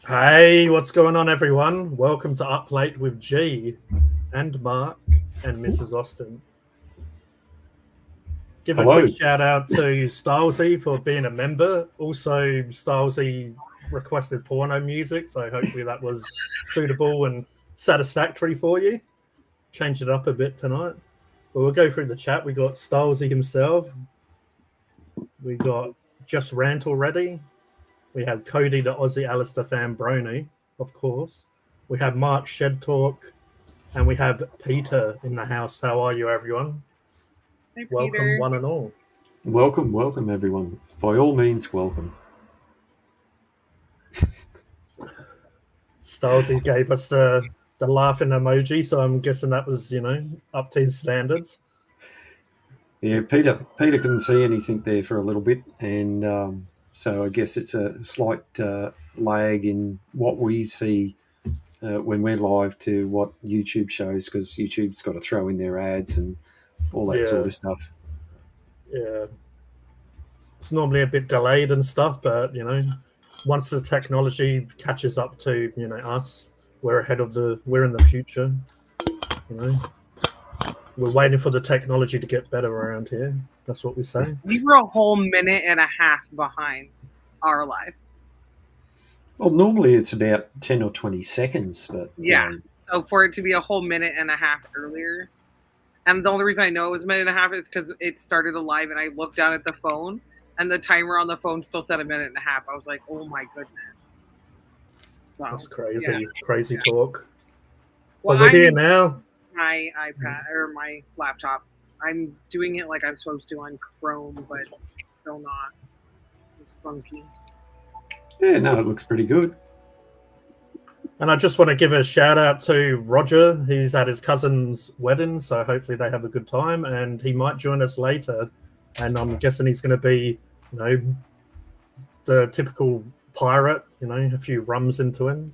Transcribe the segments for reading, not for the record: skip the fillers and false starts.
Hey, what's going on, everyone? Welcome to Up Late with G and Mark and Mrs. Austin. Give a Hello. quick shout out to Stylesy for being a member. Also, Stylesy requested porno music, so hopefully that was suitable and satisfactory for you. Change it up a bit tonight. But we'll go through the chat. We got Stylesy himself. We got Just Rant Already. We have Cody, the Aussie Alistair fan Brony, of course. We have Mark Shed Talk, and we have Peter in the house. How are you, everyone? Hey, Welcome, Peter. one and all. Welcome, everyone. By all means, welcome. Stylesy gave us the laughing emoji, so I'm guessing that was, up to his standards. Yeah, Peter couldn't see anything there for a little bit, and so I guess it's a slight lag in what we see when we're live to what YouTube shows, because YouTube's got to throw in their ads and all that sort of stuff. Yeah. It's normally a bit delayed and stuff, but, once the technology catches up to, us, we're in the future, We're waiting for the technology to get better around here. That's what we say. We were a whole minute and a half behind our live. Well, normally it's about 10 or 20 seconds, but... Yeah, so for it to be a whole minute and a half earlier, and the only reason I know it was a minute and a half is because it started a live and I looked down at the phone, and the timer on the phone still said a minute and a half. I was like, oh my goodness. So, that's crazy talk. Well, but we're here now. My iPad or my laptop. I'm doing it like I'm supposed to on Chrome, but still not. It's funky. Yeah, no, it looks pretty good. And I just want to give a shout out to Roger. He's at his cousin's wedding, so hopefully they have a good time, and he might join us later. And I'm guessing he's going to be, the typical pirate, a few rums into him.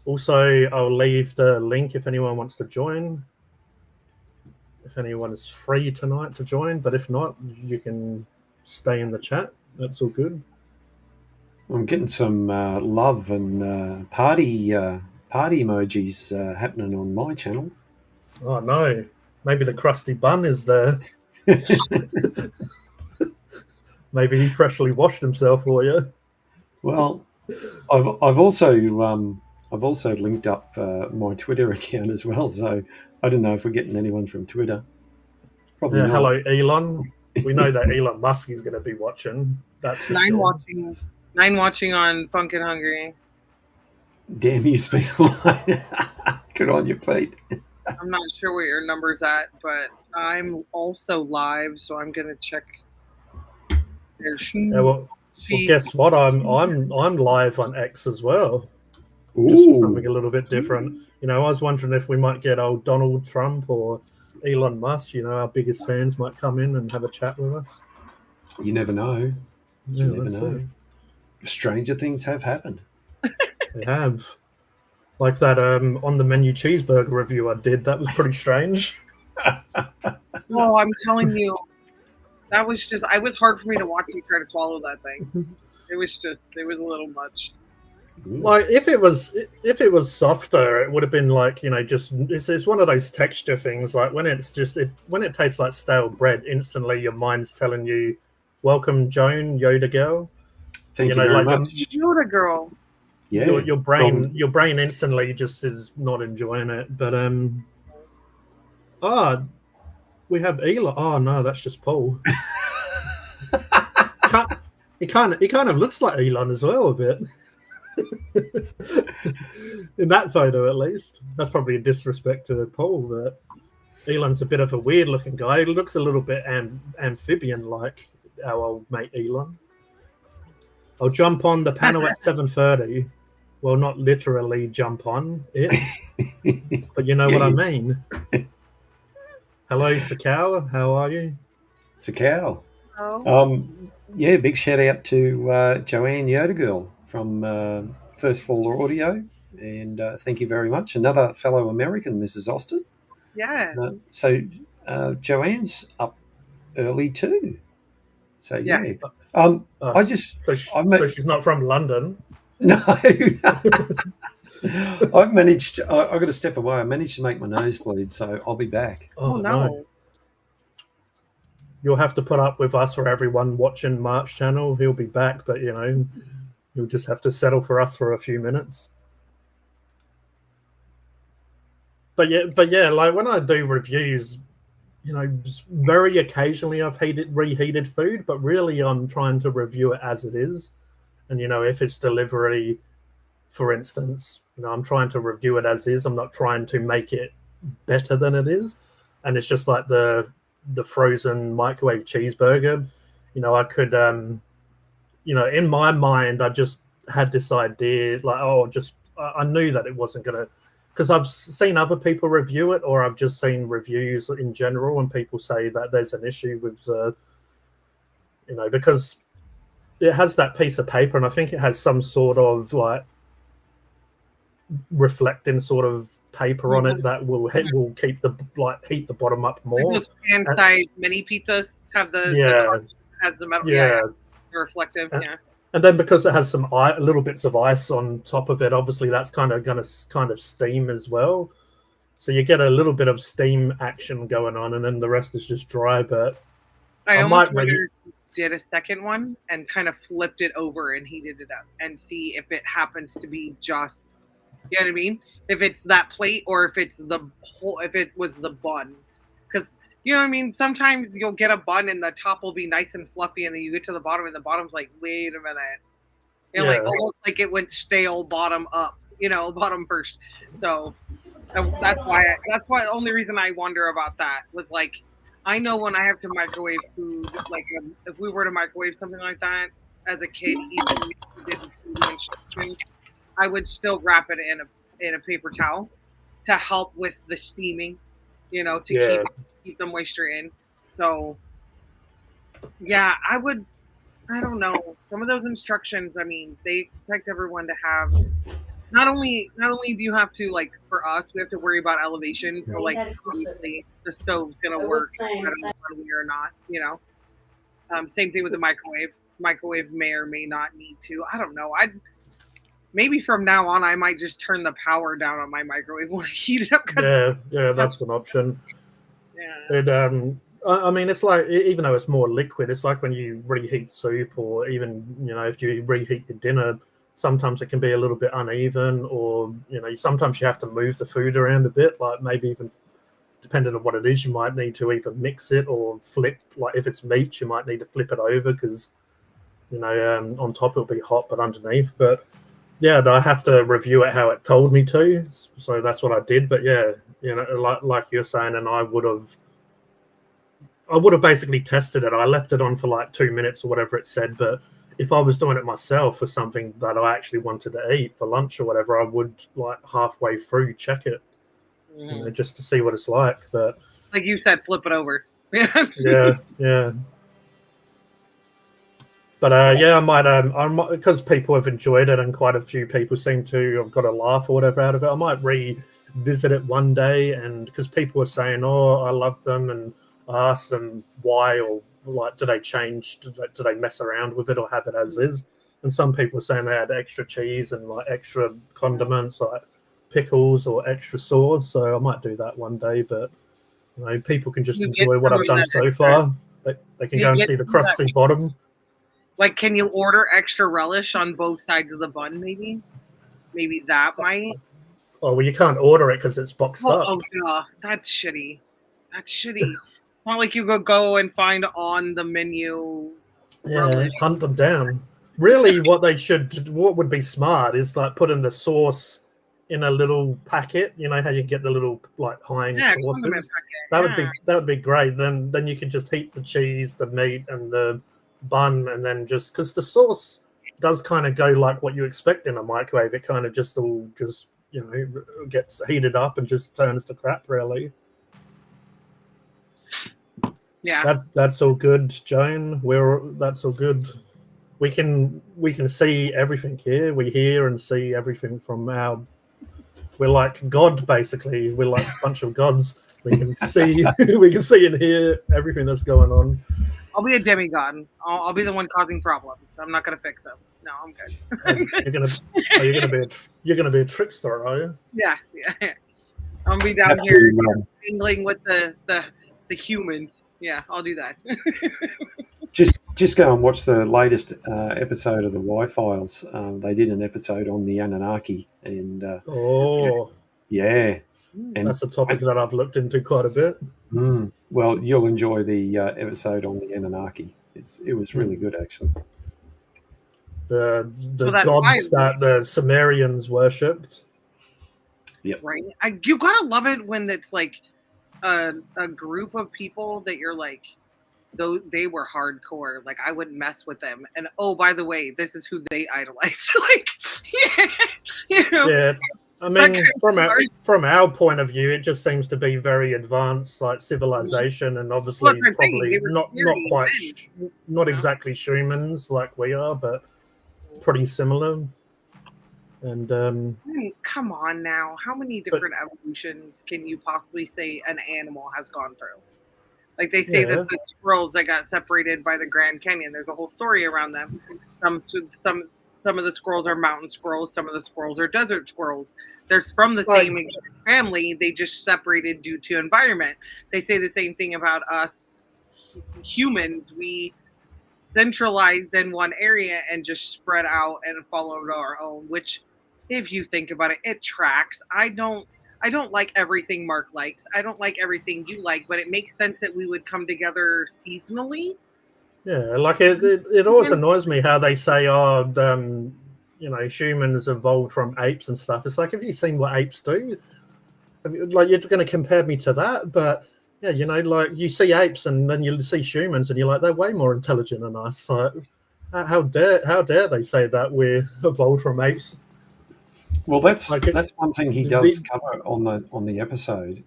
Also, I'll leave the link if anyone wants to join. If anyone is free tonight to join, but if not, you can stay in the chat. That's all good. I'm getting some love and party emojis happening on my channel. Oh no, maybe the crusty bun is there. Maybe he freshly washed himself for you. Well, I've also linked up my Twitter account as well, so I don't know if we're getting anyone from Twitter. Probably not. Hello, Elon. We know that Elon Musk is going to be watching. That's for sure. Nine watching on Funk and Hungry. Damn you, Speedline. Good on you, Pete. I'm not sure what your number's at, but I'm also live, so I'm gonna check. Well, guess what? I'm live on X as well. Ooh. Just something a little bit different. I was wondering if we might get old Donald Trump or Elon Musk. Our biggest fans might come in and have a chat with us. You never know. Yeah, you never know. Stranger things have happened. They have. Like that on the menu cheeseburger review I did. That was pretty strange. Oh, I'm telling you. That was it was hard for me to watch you try to swallow that thing. It was a little much. Like if it was softer, it would have been like, just it's one of those texture things. Like when it tastes like stale bread, instantly your mind's telling you, "Welcome, Joan, Yoda girl." Thank you very much. Yoda girl. Yeah. Your brain instantly just is not enjoying it. But we have Elon. Oh no, that's just Paul. He kind of looks like Elon as well a bit. In that photo, at least. That's probably a disrespect to Paul, but Elon's a bit of a weird looking guy. He looks a little bit amphibian like our old mate Elon. I'll jump on the panel at 7:30. Well, not literally jump on it, but you know what I mean. Hello, Sakau. How are you? Sakau. Oh. Yeah, big shout out to Joanne Yoda Girl from First Floor Audio, and thank you very much. Another fellow American, Mrs. Austin. Yeah. So Joanne's up early too. So yeah. So she's not from London. No. I've managed. I've got to step away. I managed to make my nose bleed, so I'll be back. Oh, no. You'll have to put up with us for everyone watching Mark's channel. He'll be back, but you'll just have to settle for us for a few minutes. But yeah, like when I do reviews, just very occasionally I've reheated food, but really I'm trying to review it as it is. And if it's delivery, for instance, I'm trying to review it as is. I'm not trying to make it better than it is. And it's just like the frozen microwave cheeseburger. I could in my mind I just had this idea like, I knew that it wasn't gonna, because I've seen other people review it, or I've just seen reviews in general and people say that there's an issue with because it has that piece of paper, and I think it has some sort of like reflecting sort of paper on it that will keep the heat the bottom up more. Like those fan-sized mini pizzas have the has the metal. Yeah, reflective. And then because it has some little bits of ice on top of it, obviously that's kind of going to steam as well. So you get a little bit of steam action going on, and then the rest is just dry. But I almost did a second one and kind of flipped it over and heated it up and see if it happens to be just, you know what I mean? If it's that plate or if it's if it was the bun. Because, you know what I mean? Sometimes you'll get a bun and the top will be nice and fluffy, and then you get to the bottom and the bottom's like, wait a minute. Like almost like it went stale bottom up, bottom first. So that's why the only reason I wonder about that was like, I know when I have to microwave food, like if we were to microwave something like that as a kid, even if we didn't do the instructions, I would still wrap it in a paper towel to help with the steaming, to keep the moisture in. So yeah, I don't know. Some of those instructions, I mean, they expect everyone to have not only do you have to, like, for us, we have to worry about elevation, so like obviously the stove's gonna work whether we or not, same thing with the microwave may or may not need to. I don't know. Maybe from now on I might just turn the power down on my microwave when I heat it up. Yeah, that's an option. Yeah. I mean, it's like, even though it's more liquid, it's like when you reheat soup, or even if you reheat your dinner, sometimes it can be a little bit uneven, or sometimes you have to move the food around a bit, like maybe even depending on what it is, you might need to either mix it or flip, like if it's meat you might need to flip it over, because on top it'll be hot but underneath. But yeah, I have to review it how it told me to, so that's what I did. But yeah, like you're saying, and I would have basically tested it. I left it on for like 2 minutes or whatever it said, but if I was doing it myself for something that I actually wanted to eat for lunch or whatever, I would like halfway through check it, just to see what it's like. But like you said, flip it over. yeah. But I might, because people have enjoyed it and quite a few people seem to have got a laugh or whatever out of it, I might revisit it one day, and because people are saying, oh, I love them, and I asked them why, or like, do they change? Do they mess around with it or have it as is? And some people are saying they had extra cheese and like extra condiments, like pickles or extra sauce. So I might do that one day. But people can just enjoy what I've done so far. They can go and see the crusty bottom. Like, can you order extra relish on both sides of the bun? Maybe that might. Oh well, you can't order it because it's boxed up. Oh yeah, that's shitty. Not like you could go and find on the menu. Yeah, hunt them down. Really, what would be smart is like putting the sauce in a little packet. You know how you get the little like Heinz sauces. That would be great. Then you could just heat the cheese, the meat, and the bun, and then just, because the sauce does kind of go like what you expect in a microwave. It kind of just gets heated up and just turns to crap, really. Yeah, that's all good, Joan. That's all good. We can see everything here. We hear and see everything from our. We're like God, basically. We're like a bunch of gods. We can see, and hear everything that's going on. I'll be a demigod. I'll be the one causing problems. I'm not gonna fix them. No, I'm good. You're gonna be a trickster, are you? Yeah. I'm gonna be down Have here to, mingling with the humans. Yeah, I'll do that. just go and watch the latest episode of the Y-Files. They did an episode on the Anunnaki, and yeah, and That's a topic that I've looked into quite a bit. Well, you'll enjoy the episode on the Anunnaki. It was really good, actually. The Well, gods that the Sumerians worshipped. Yep. Right. You gotta love it when it's like a group of people that you're like, though they were hardcore. Like I wouldn't mess with them. And oh, by the way, this is who they idolize. Like, you know. Yeah. I mean, from our point of view, it just seems to be very advanced, like civilization, and obviously probably not exactly humans like we are, but pretty similar. And come on now, how many different evolutions can you possibly say an animal has gone through? Like they say that the squirrels that got separated by the Grand Canyon, there's a whole story around them. Some of the squirrels are mountain squirrels. Some of the squirrels are desert squirrels. They're from the same family. They just separated due to environment. They say the same thing about us humans. We centralized in one area and just spread out and followed our own, which if you think about it, it tracks. I don't like everything Mark likes. I don't like everything you like, but it makes sense that we would come together seasonally. Yeah, like it always annoys me how they say, humans evolved from apes and stuff. It's like, have you seen what apes do? Like, you're going to compare me to that? But yeah, like you see apes and then you see humans and you're like, they're way more intelligent than us. Like, how dare they say that we're evolved from apes? Well, that's one thing he does cover on the episode.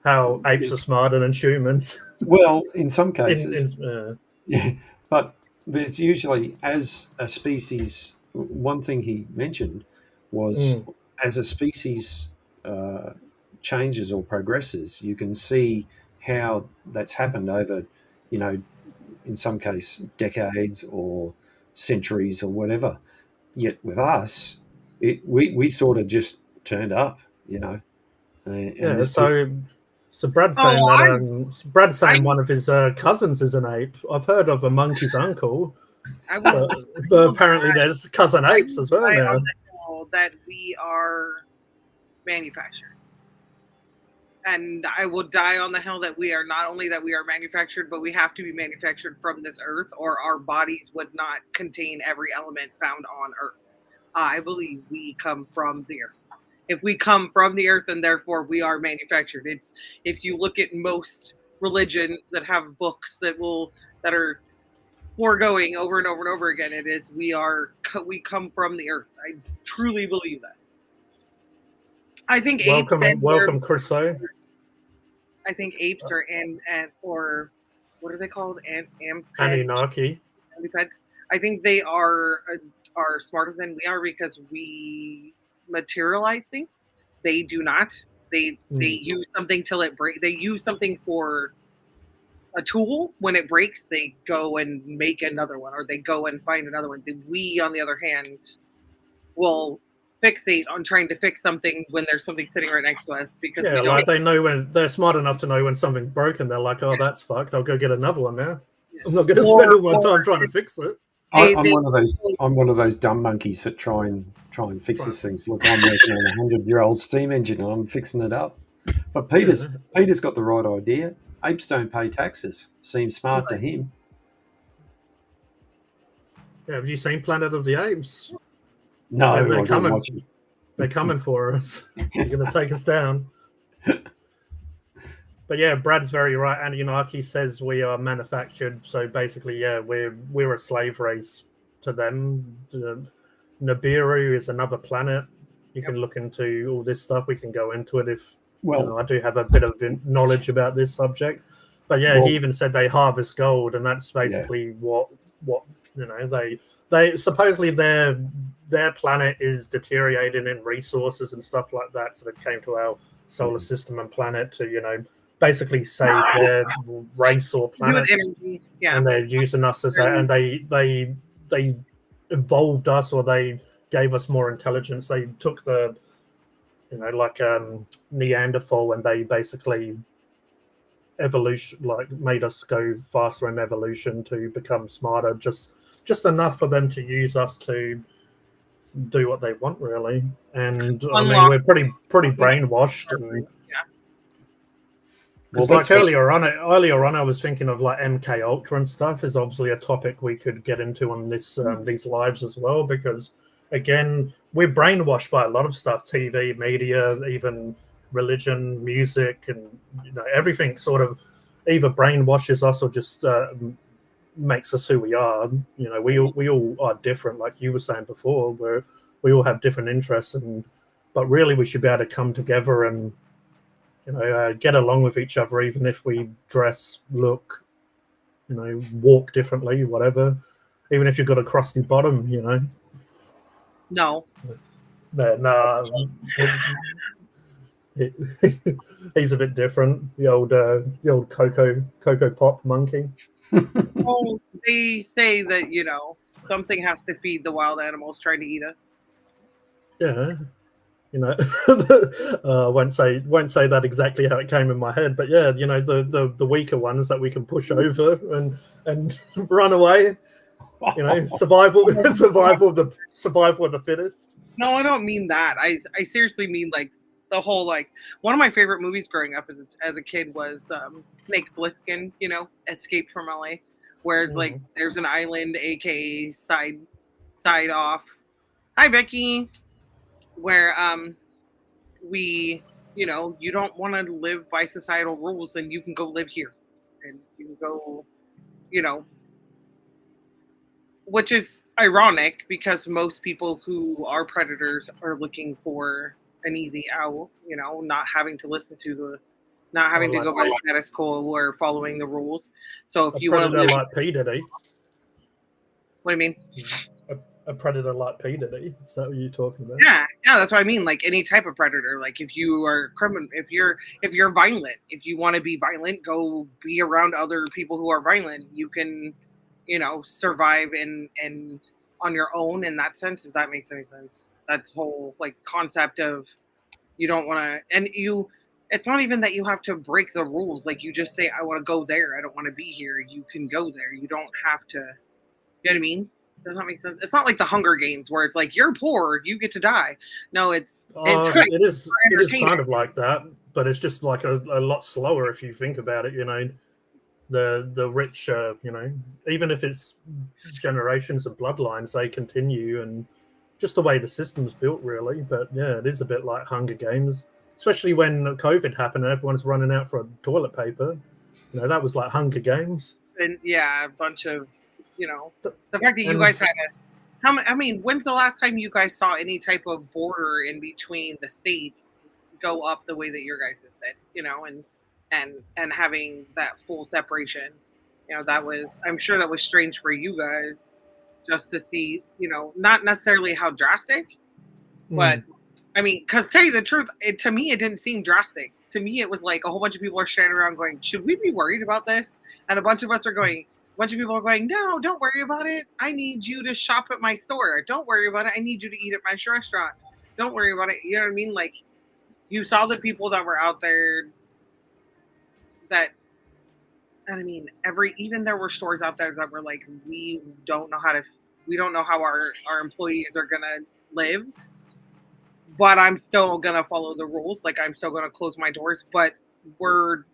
How apes are smarter than humans. Well, in some cases. Yeah, but there's usually, as a species, one thing he mentioned was as a species changes or progresses, you can see how that's happened over, in some case, decades or centuries or whatever. Yet with us, we sort of just turned up, And So Brad's saying Brad's saying one of his cousins is an ape. I've heard of a monkey's uncle, but apparently there's cousin apes as well now. That we are manufactured, and I will die on the hill that we are not only that we are manufactured, but we have to be manufactured from this earth, or our bodies would not contain every element found on Earth. I believe we come from the earth. If we come from the earth, and therefore we are manufactured. It's, if you look at most religions that have books that are foregoing over and over and over again, it is we come from the earth. I truly believe that. I think welcome, Chris. I think apes are or what are they called? Anunnaki. I think they are smarter than we are because we materialize things. They do not. They use something till it breaks. They use something for a tool. When it breaks, they go and make another one, or they go and find another one. We, on the other hand, will fixate on trying to fix something when there's something sitting right next to us, because they know when they're smart enough to know when something's broken. They're like, oh, that's fucked. I'll go get another one now. I'm not going to spend all my time trying to fix it. I'm one of those dumb monkeys that try and fix these things. Look, I'm working on a 100-year-old steam engine and I'm fixing it up. But Peter's got the right idea. Apes don't pay taxes. Seems smart to him. Yeah, have you seen Planet of the Apes? No, they're coming. They're coming for us. They're going to take us down. But yeah, Brad's very right. Anunnaki says we are manufactured. So basically, yeah, we're a slave race to them. Nibiru is another planet. You can look into all this stuff. We can go into it if I do have a bit of knowledge about this subject. But yeah, he even said they harvest gold, and that's basically what they supposedly their planet is deteriorating in resources and stuff like that. So they came to our solar system and planet to basically save their race or planet, and they're using us as that. And they evolved us or they gave us more intelligence. They took the, like Neanderthal, and they basically evolution, like made us go faster in evolution to become smarter, just enough for them to use us to do what they want, really. And I mean, we're pretty brainwashed. And Well, because like earlier on, I was thinking of like MK Ultra and stuff is obviously a topic we could get into on this these lives as well, because again, we're brainwashed by a lot of stuff: TV, media, even religion, music, and everything sort of either brainwashes us or just makes us who we are. We all are different, like you were saying before, where we all have different interests, but really we should be able to come together and get along with each other, even if we dress, look, walk differently, whatever. Even if you've got a crusty bottom, No. Nah. He's a bit different. The old Cocoa Pop monkey. Well, they say that something has to feed the wild animals trying to eat us. Yeah. Won't say that exactly how it came in my head, but yeah, the weaker ones that we can push over and run away. Survival of the fittest. No, I don't mean that. I seriously mean like the whole, like, one of my favorite movies growing up as a kid was Snake Plissken, Escape from LA, where it's like there's an island, aka side off. Hi, Becky. Where we, you don't want to live by societal rules, then you can go live here, and you can go, which is ironic because most people who are predators are looking for an easy out, not having to listen to not having to go by the status quo or following the rules. So if you want to live like P. Diddy. What do you mean? A predator like P. Diddy? Is that what you're talking about? Yeah, that's what I mean. Like any type of predator. Like if you are criminal, if you're violent, if you want to be violent, go be around other people who are violent. You can, survive and on your own in that sense. If that makes any sense. That's whole like concept of you don't want to, and you. It's not even that you have to break the rules. Like you just say, I want to go there. I don't want to be here. You can go there. You don't have to. You know what I mean? Does that make sense? It's not like the Hunger Games where it's like you're poor, you get to die. No, it is kind of like that, but it's just like a lot slower if you think about it. The rich, even if it's generations of bloodlines, they continue, and just the way the system's built, really. But yeah, it is a bit like Hunger Games, especially when COVID happened and everyone's running out for toilet paper. That was like Hunger Games. And yeah, a bunch of. The fact that you guys had when's the last time you guys saw any type of border in between the states go up the way that your guys did, and having that full separation, that was, I'm sure that was strange for you guys just to see, not necessarily how drastic, but because tell you the truth, to me, it didn't seem drastic. To me, it was like a whole bunch of people are standing around going, should we be worried about this? And a bunch of people are going, no, don't worry about it. I need you to shop at my store. Don't worry about it. I need you to eat at my restaurant. Don't worry about it. You know what I mean? Like, you saw the people that were out there even there were stores out there that were like, we don't know how our employees are going to live, but I'm still going to follow the rules. Like, I'm still going to close my doors, but we're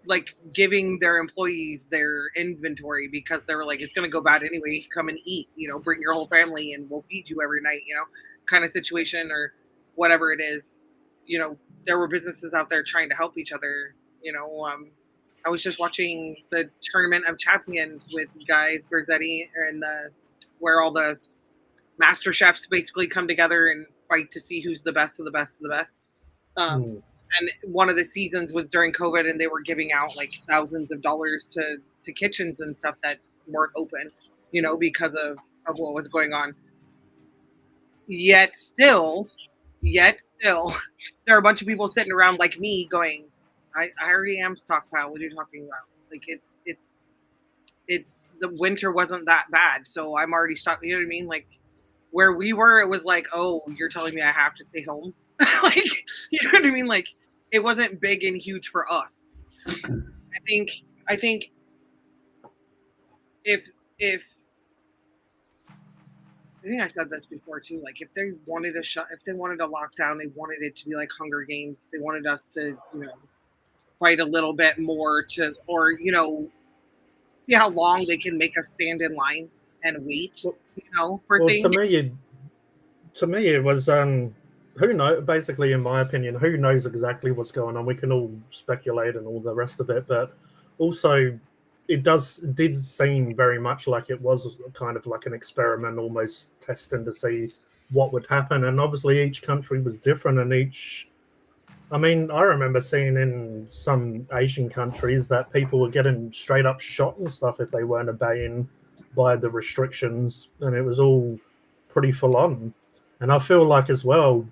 like giving their employees their inventory because they were like, it's going to go bad anyway. Come and eat, bring your whole family and we'll feed you every night, kind of situation or whatever it is. There were businesses out there trying to help each other. I was just watching the Tournament of Champions with Guy Fieri and where all the master chefs basically come together and fight to see who's the best of the best of the best. And one of the seasons was during COVID, and they were giving out like thousands of dollars to kitchens and stuff that weren't open, because of what was going on. Yet still, there are a bunch of people sitting around like me going, I already am stockpile. What are you talking about? Like it's the winter wasn't that bad, so I'm already stocked. You know what I mean? Like Where we were, it was like, oh, you're telling me I have to stay home? Like, you know what I mean? Like, it wasn't big and huge for us. I think if I think I said this before too. Like, if they wanted if they wanted a lockdown, they wanted it to be like Hunger Games. They wanted us to, fight a little bit more or see how long they can make us stand in line and wait, for Well, things. to me, it was who knows. Basically, in my opinion, who knows exactly what's going on? We can all speculate and all the rest of it, but also it did seem very much like it was kind of like an experiment, almost testing to see what would happen. And obviously, each country was different, and I mean, I remember seeing in some Asian countries that people were getting straight up shot and stuff if they weren't obeying by the restrictions, and it was all pretty full on. And I feel like as well,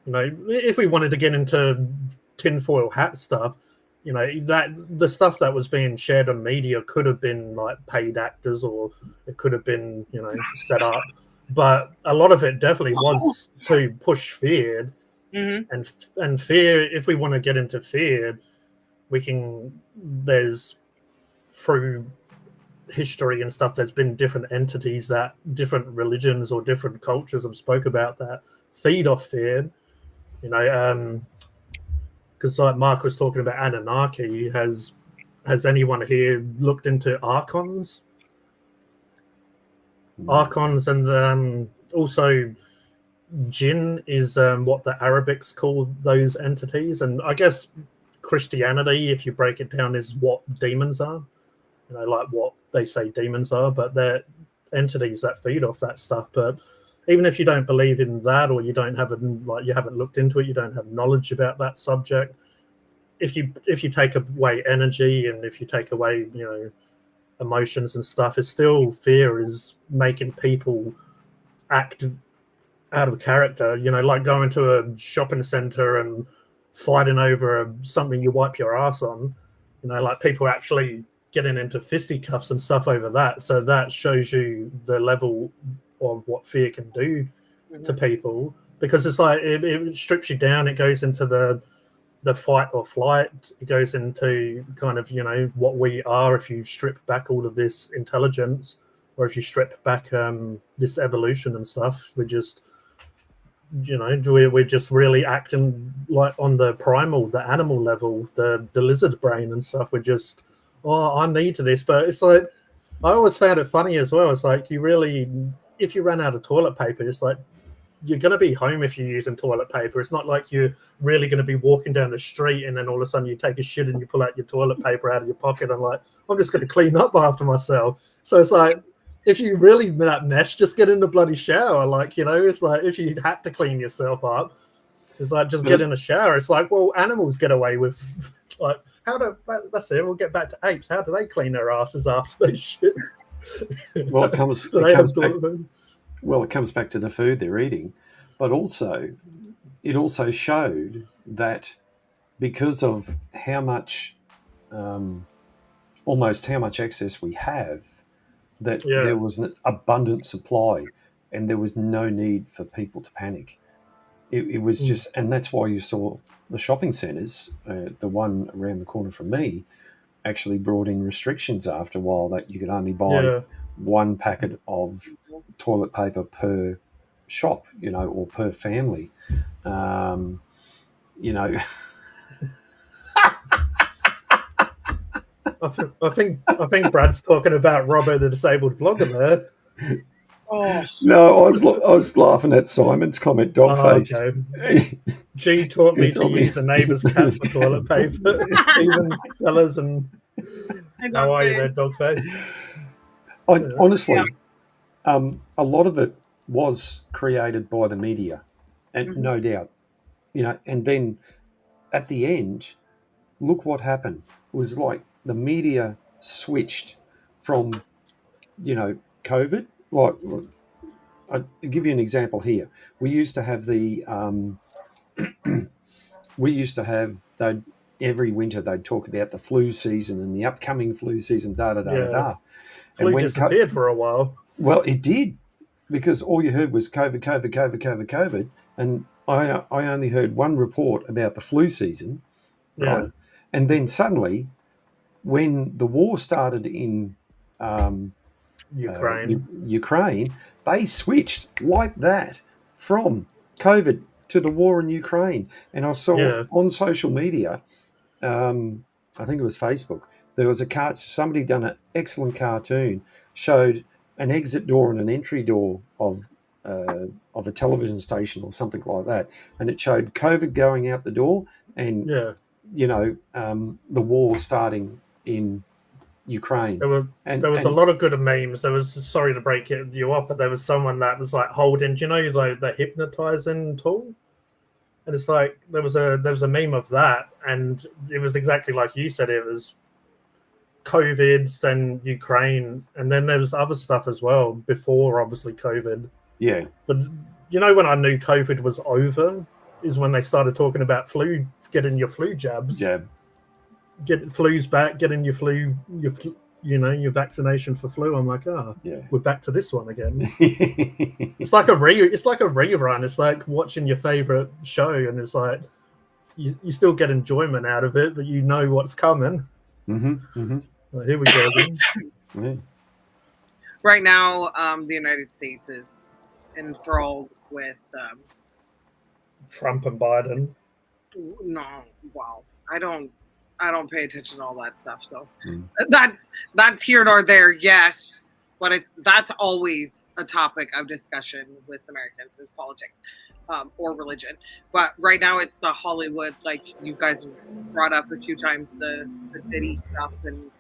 if we wanted to get into tinfoil hat stuff, that the stuff that was being shared on media could have been like paid actors, or it could have been, set up. But a lot of it definitely was to push fear. Mm-hmm. And fear, if we want to get into fear, there's through history and stuff, there's been different entities that different religions or different cultures have spoke about that feed off fear, because like Mark was talking about Anunnaki. Has anyone here looked into archons? Archons, and also jinn is what the Arabics call those entities, and I guess Christianity, if you break it down, is what demons are. Like what they say demons are, but they're entities that feed off that stuff. But even if you don't believe in that, or you don't have you haven't looked into it, you don't have knowledge about that subject. If you take away energy, and if you take away emotions and stuff, it's still fear is making people act out of character. Like going to a shopping center and fighting over something you wipe your ass on. Like people actually getting into fisticuffs and stuff over that. So that shows you the level of what fear can do to people, because it's like it strips you down. It goes into the fight or flight. It goes into kind of what we are if you strip back all of this intelligence, or if you strip back this evolution and stuff. We're just we're just really acting like on the primal, the animal level, the lizard brain and stuff. We're just, I need to this. But it's like, I always found it funny as well. It's like, if you ran out of toilet paper, it's like, you're going to be home if you're using toilet paper. It's not like you're really going to be walking down the street and then all of a sudden you take a shit and you pull out your toilet paper out of your pocket and like, I'm just going to clean up after myself. So it's like, if you really that mess, just get in the bloody shower. Like, it's like, if you had to clean yourself up, it's like, just get in a shower. It's like, well, animals get away with, like, that's it. We'll get back to apes. How do they clean their asses after they shit? Well, it comes back to the food they're eating, but also, it also showed that because of how much, almost how much excess we have, that there was an abundant supply and there was no need for people to panic. It was just, and that's why you saw the shopping centres, the one around the corner from me, actually brought in restrictions after a while that you could only buy one packet of toilet paper per shop, or per family. I think Brad's talking about Robbo the disabled vlogger there. Oh. No, I was laughing at Simon's comment, dog face. Okay. G taught me to use a neighbour's cat for toilet paper. Even fellas, and how are you there, dog face? Honestly, a lot of it was created by the media, and no doubt, and then at the end, look what happened. It was like the media switched from, COVID. Like, I'll give you an example here. We used to have every winter they'd talk about the flu season and the upcoming flu season, Flu disappeared for a while. Well, it did. because all you heard was COVID, COVID, COVID, COVID, COVID, and I only heard one report about the flu season, right? Yeah. And then suddenly, when the war started in Ukraine, they switched like that from COVID to the war in Ukraine. And I saw on social media, I think it was Facebook, there was somebody done an excellent cartoon, showed an exit door and an entry door of a television station or something like that, and it showed COVID going out the door and the war starting in Ukraine. There was a lot of good memes. There was, sorry to break you up, but there was someone that was like holding, the hypnotizing tool, and it's like there was a meme of that, and it was exactly like you said. It was COVID, then Ukraine, and then there was other stuff as well before, obviously COVID. Yeah, but when I knew COVID was over is when they started talking about flu, getting your flu jabs. Yeah. Get flu's back, getting your flu, your vaccination for flu. I'm like, we're back to this one again. It's like a rerun. It's like watching your favorite show, and it's like you still get enjoyment out of it, but you know what's coming. Well, here we go again. Yeah. Right now, the United States is enthralled with Trump and Biden. No, wow, I don't pay attention to all that stuff. So that's here nor there. Yes, but that's always a topic of discussion with Americans is politics or religion. But right now it's the Hollywood, like you guys brought up a few times, the city stuff and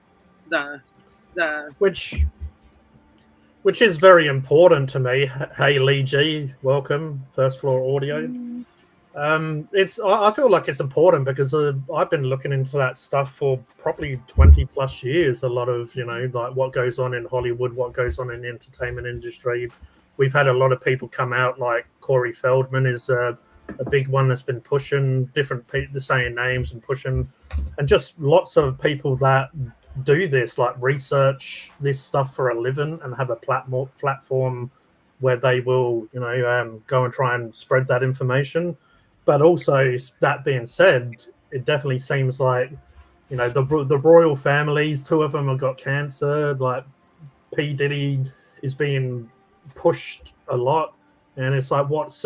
the which is very important to me. Hey Lee G, welcome, First Floor Audio. I feel like it's important because I've been looking into that stuff for probably 20 plus years. A lot of, like what goes on in Hollywood, what goes on in the entertainment industry. We've had a lot of people come out, like Corey Feldman is a big one that's been pushing different people, saying names and pushing, and just lots of people that do this, like research this stuff for a living and have a platform where they will, go and try and spread that information. But also, that being said, it definitely seems like, the royal families, 2 of them have got cancer. Like P. Diddy is being pushed a lot, and it's like, what's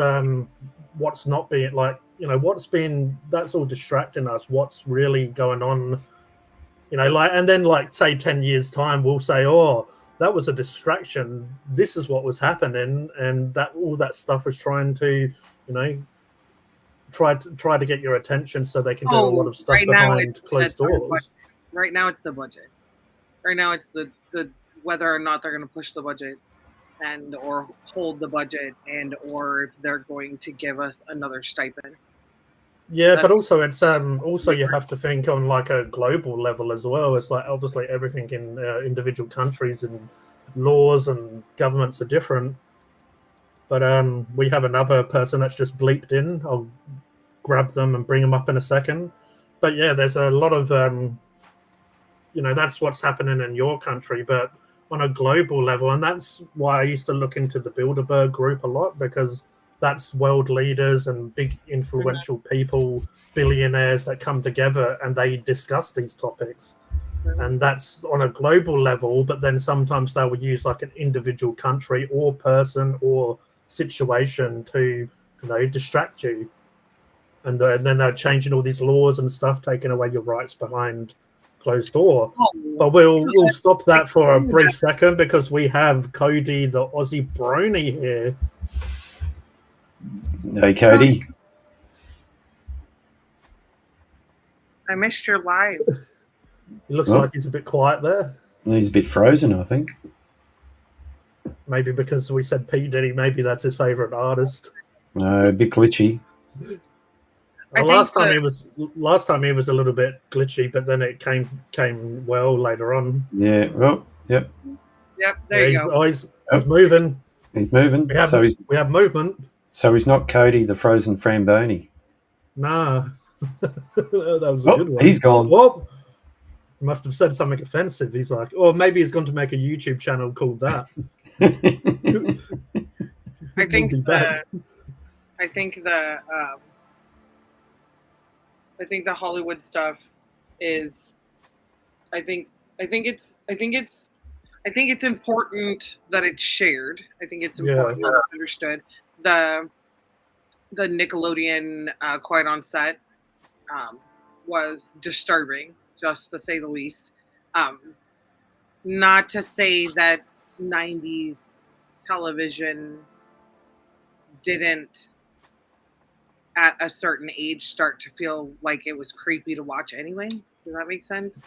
not being that's all distracting us. What's really going on? And then say 10 years time, we'll say, oh, that was a distraction. This is what was happening, and that all that stuff was trying to, try to get your attention so they can do a lot of stuff behind closed doors. Right now it's the budget. Right now it's the whether or not they're going to push the budget and or hold the budget and or if they're going to give us another stipend. Yeah, but also it's also you have to think on like a global level as well. It's like obviously everything in individual countries and laws and governments are different. But we have another person that's just bleeped in. I'll grab them and bring them up in a second. But yeah, there's a lot of, that's what's happening in your country, but on a global level. And that's why I used to look into the Bilderberg group a lot, because that's world leaders and big influential people, billionaires that come together and they discuss these topics. And that's on a global level, but then sometimes they will use like an individual country or person or situation to, distract you. And then they're changing all these laws and stuff, taking away your rights behind closed door. But we'll stop that for a brief second because we have Cody, the Aussie Brony here. Hey, Cody. I missed your live. It looks like he's a bit quiet there. He's a bit frozen, I think. Maybe because we said P. Diddy, maybe that's his favourite artist. No, a bit glitchy. Well, last time he was a little bit glitchy, but then it came well later on. Yeah. Well. Yep. Yep. There you go. He's moving. He's moving. We have movement. So he's not Cody, the frozen Framboni. Nah. That was a good one. He's gone. Well, he must have said something offensive. He's like, or maybe he's going to make a YouTube channel called that. I think We'll be back. I think the Hollywood stuff is. I think it's important that it's shared. I think it's important that it's understood. The Nickelodeon Quiet on Set was disturbing, just to say the least. Not to say that 90s television didn't at a certain age start to feel like it was creepy to watch anyway. Does that make sense?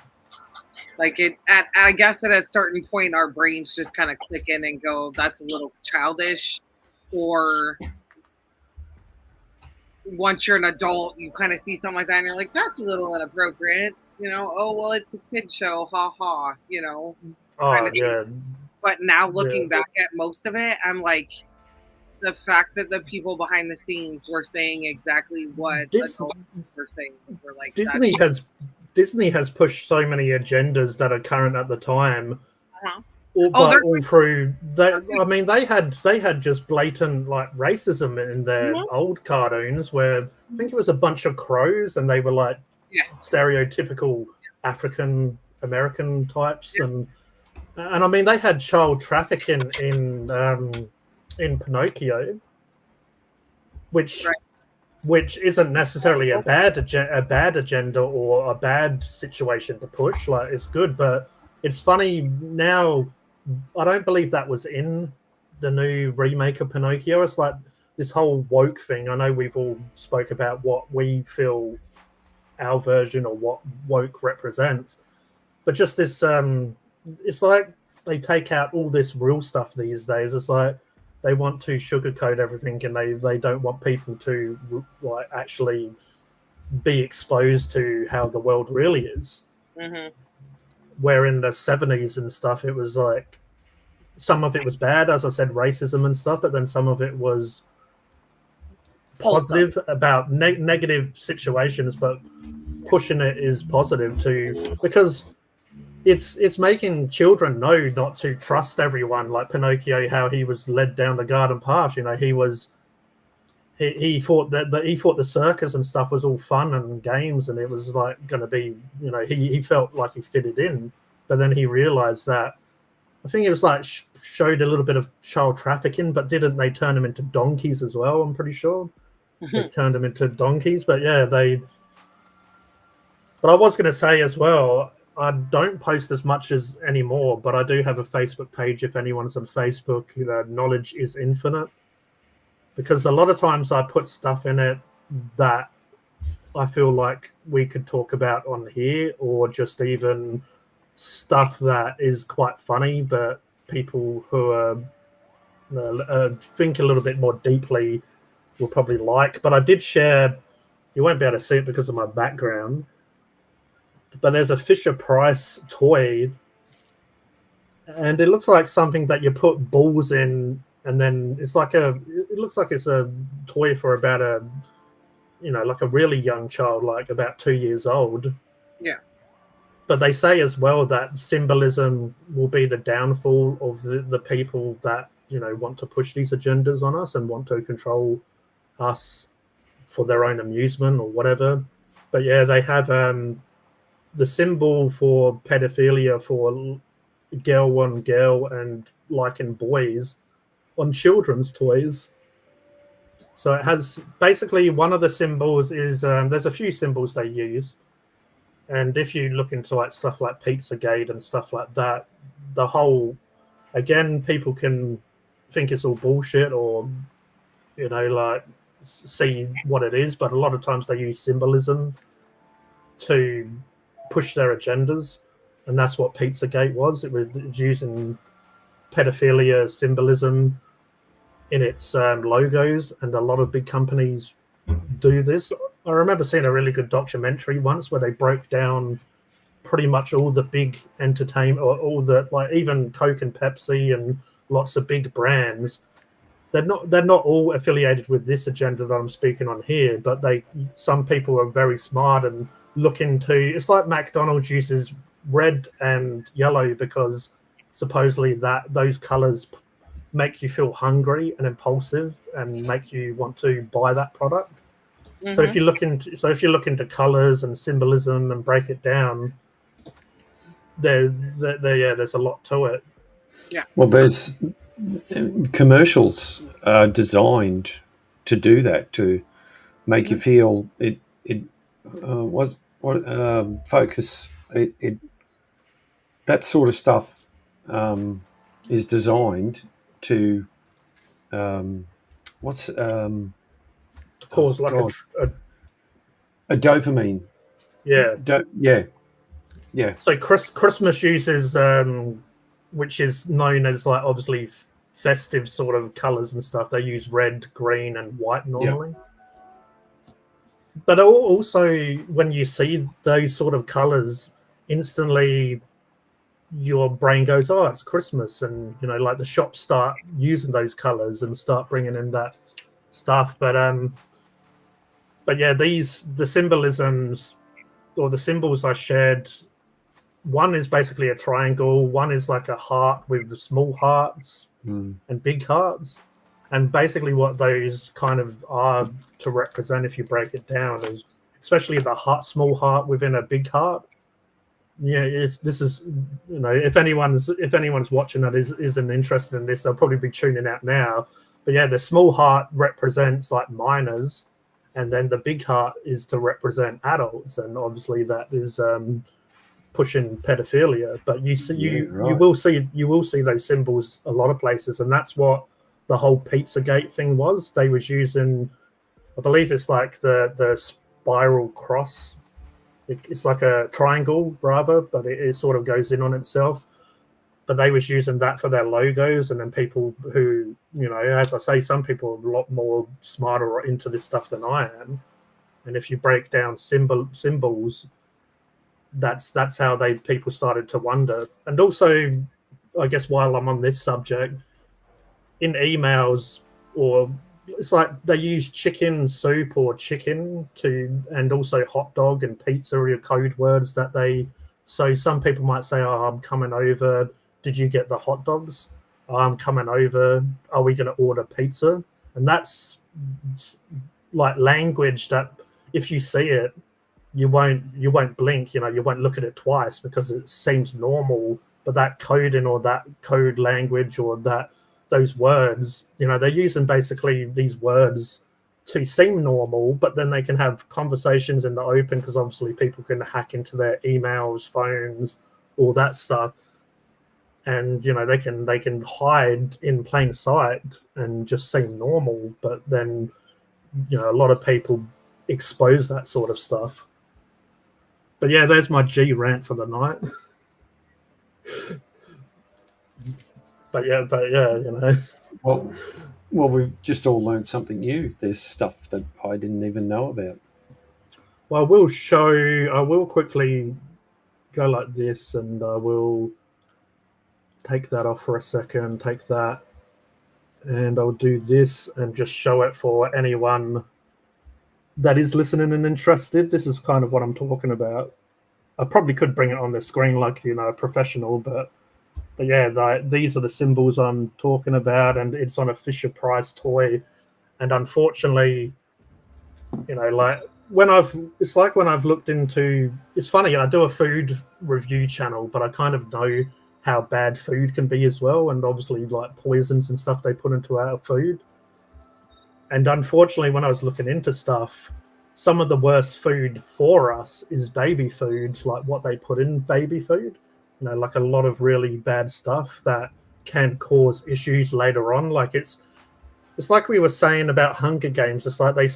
Like I guess at a certain point our brains just kind of click in and go, that's a little childish. Or once you're an adult, you kind of see something like that and you're like, that's a little inappropriate. Oh, well, it's a kid show, ha ha, Oh, yeah. But now looking back at most of it, I'm like, the fact that the people behind the scenes were saying exactly what adults were saying. Were like, Disney has pushed so many agendas that are current at the time. Uh-huh. All through that, I mean, they had just blatant like racism in their old cartoons, where I think it was a bunch of crows, and they were like stereotypical African American types, and I mean, they had child trafficking in Pinocchio, which isn't necessarily a bad agenda or a bad situation to push. Like, it's good, but it's funny now. I don't believe that was in the new remake of Pinocchio. It's like this whole woke thing. I know we've all spoke about what we feel our version or what woke represents, but just this, it's like they take out all this real stuff these days. It's like they want to sugarcoat everything, and they don't want people to like actually be exposed to how the world really is. Mm-hmm. Where in the 70s and stuff, it was like some of it was bad, as I said, racism and stuff, but then some of it was positive about negative situations, but pushing it is positive too, because it's making children know not to trust everyone. Like Pinocchio, how he was led down the garden path. He thought that the circus and stuff was all fun and games, and it was like going to be, he felt like he fitted in, but then he realized that, I think it was like showed a little bit of child trafficking, but didn't they turn them into donkeys as well? I'm pretty sure they turned them into donkeys, but yeah, But I was going to say as well, I don't post as much as anymore, but I do have a Facebook page. If anyone's on Facebook, Knowledge is Infinite, because a lot of times I put stuff in it that I feel like we could talk about on here, or just even stuff that is quite funny, but people who think a little bit more deeply will probably like. But I did share, you won't be able to see it because of my background, but there's a Fisher-Price toy, and it looks like something that you put balls in, and then it looks like it's a toy for about like a really young child, like about 2 years old. Yeah. But they say as well that symbolism will be the downfall of the people that, want to push these agendas on us and want to control us for their own amusement or whatever. But yeah, they have the symbol for pedophilia for girl on girl and liking boys on children's toys. So it has basically one of the symbols is there's a few symbols they use, and if you look into like stuff like Pizzagate and stuff like that, the whole, again, people can think it's all bullshit or like see what it is, but a lot of times they use symbolism to push their agendas, and that's what Pizzagate was. It was using pedophilia symbolism in its logos, and a lot of big companies do this. I remember seeing a really good documentary once where they broke down pretty much all the big entertainment, or all the, like, even Coke and Pepsi and lots of big brands. They're not all affiliated with this agenda that I'm speaking on here, but some people are very smart and look into. It's like McDonald's uses red and yellow because supposedly that those colors make you feel hungry and impulsive and make you want to buy that product. So if you look into colors and symbolism and break it down, there's a lot to it. Yeah. Well, there's commercials are designed to do that, to make you feel focus. It that sort of stuff is designed to To cause like a dopamine. Yeah. So Christmas uses, which is known as like obviously festive sort of colors and stuff. They use red, green, and white normally. But also, when you see those sort of colors, instantly your brain goes, "Oh, it's Christmas," and like the shops start using those colors and start bringing in that stuff. But yeah, the symbolisms or the symbols I shared. One is basically a triangle. One is like a heart with the small hearts and big hearts. And basically what those kind of are to represent, if you break it down, is especially the small heart within a big heart. Yeah, this is if anyone's watching that isn't interested in this, they'll probably be tuning out now. But yeah, the small heart represents like minors, and then the big heart is to represent adults, and obviously that is pushing pedophilia. But you will see those symbols a lot of places, and that's what the whole Pizzagate thing was. They was using, I believe it's like the spiral cross. It's like a triangle rather, but it sort of goes in on itself. But they was using that for their logos, and then people who, as I say, some people are a lot more smarter or into this stuff than I am. And if you break down symbols, that's how people started to wonder. And also, I guess while I'm on this subject, in emails, or it's like they use chicken soup or chicken and also hot dog and pizza are code words that they. So some people might say, "Oh, I'm coming over. Did you get the hot dogs? I'm coming over. Are we going to order pizza?" And that's like language that if you see it, you won't blink. You won't look at it twice because it seems normal. But that coding or that code language or those words, they're using basically these words to seem normal, but then they can have conversations in the open because obviously people can hack into their emails, phones, all that stuff. And they can hide in plain sight and just seem normal, but then a lot of people expose that sort of stuff. But yeah, there's my G rant for the night. But yeah, Well, we've just all learned something new. There's stuff that I didn't even know about. Well, I will quickly go like this, and I will take that off for a second, take that, and I'll do this and just show it for anyone that is listening and interested. This is kind of what I'm talking about. I probably could bring it on the screen like, a professional, but yeah, these are the symbols I'm talking about, and it's on a Fisher-Price toy. And unfortunately, like when I've looked into, it's funny, I do a food review channel, but I kind of know how bad food can be as well, and obviously like poisons and stuff they put into our food. And unfortunately, when I was looking into stuff, some of the worst food for us is baby food, like what they put in baby food. Like a lot of really bad stuff that can cause issues later on. Like it's like we were saying about Hunger Games. It's like they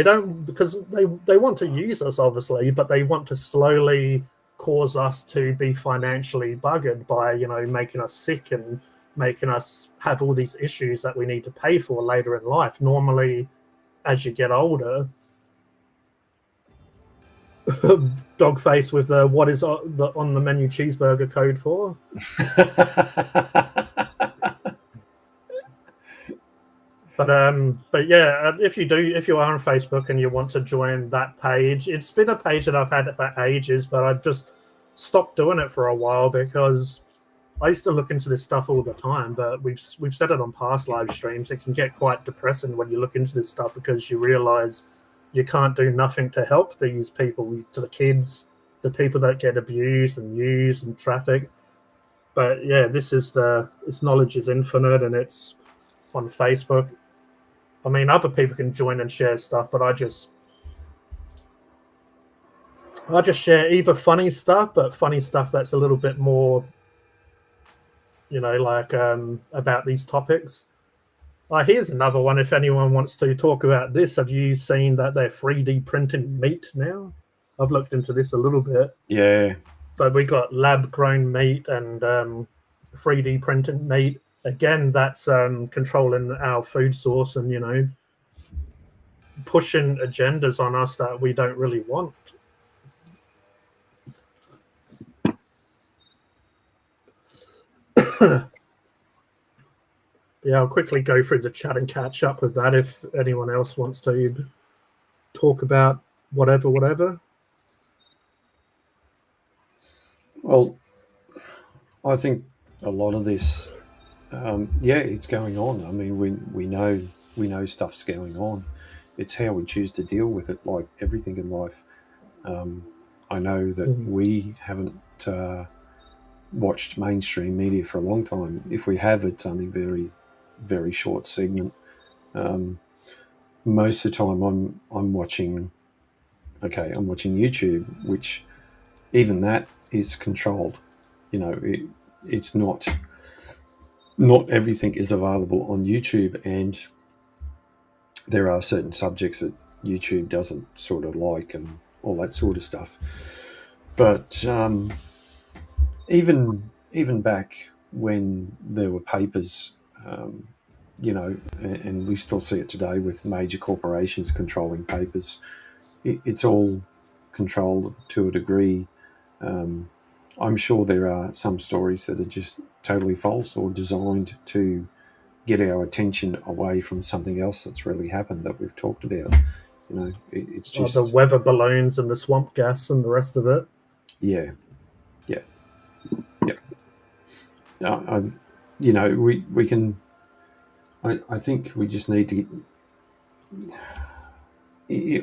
don't, because they want to use us obviously, but they want to slowly cause us to be financially buggered by, making us sick and making us have all these issues that we need to pay for later in life. Normally, as you get older, dog face with the what is on the menu cheeseburger code for. But yeah, if you are on Facebook and you want to join that page, it's been a page that I've had for ages, but I've just stopped doing it for a while because I used to look into this stuff all the time, but we've said it on past live streams. It can get quite depressing when you look into this stuff because you realize you can't do nothing to help these people, to the kids, the people that get abused and used and trafficked. But yeah, its knowledge is infinite, and it's on Facebook. I mean, other people can join and share stuff, but I just share either funny stuff, but funny stuff that's a little bit more, like about these topics. Here's another one. If anyone wants to talk about this, have you seen that they're 3D printing meat now? I've looked into this a little bit. Yeah. But we got lab-grown meat and 3D printed meat. Again, that's controlling our food source and, pushing agendas on us that we don't really want. Yeah, I'll quickly go through the chat and catch up with that if anyone else wants to talk about whatever. Well, I think a lot of this, it's going on. I mean, we know stuff's going on. It's how we choose to deal with it, like everything in life. I know that we haven't watched mainstream media for a long time. If we have, it's only very, very short segment. Most of the time, I'm watching YouTube, which even that is controlled. It's not everything is available on YouTube, and there are certain subjects that YouTube doesn't sort of like and all that sort of stuff. But even back when there were papers, and we still see it today with major corporations controlling papers, it's all controlled to a degree. I'm sure there are some stories that are just totally false or designed to get our attention away from something else that's really happened that we've talked about. It's just the weather balloons and the swamp gas and the rest of it. Yeah. We can. I think we just need to.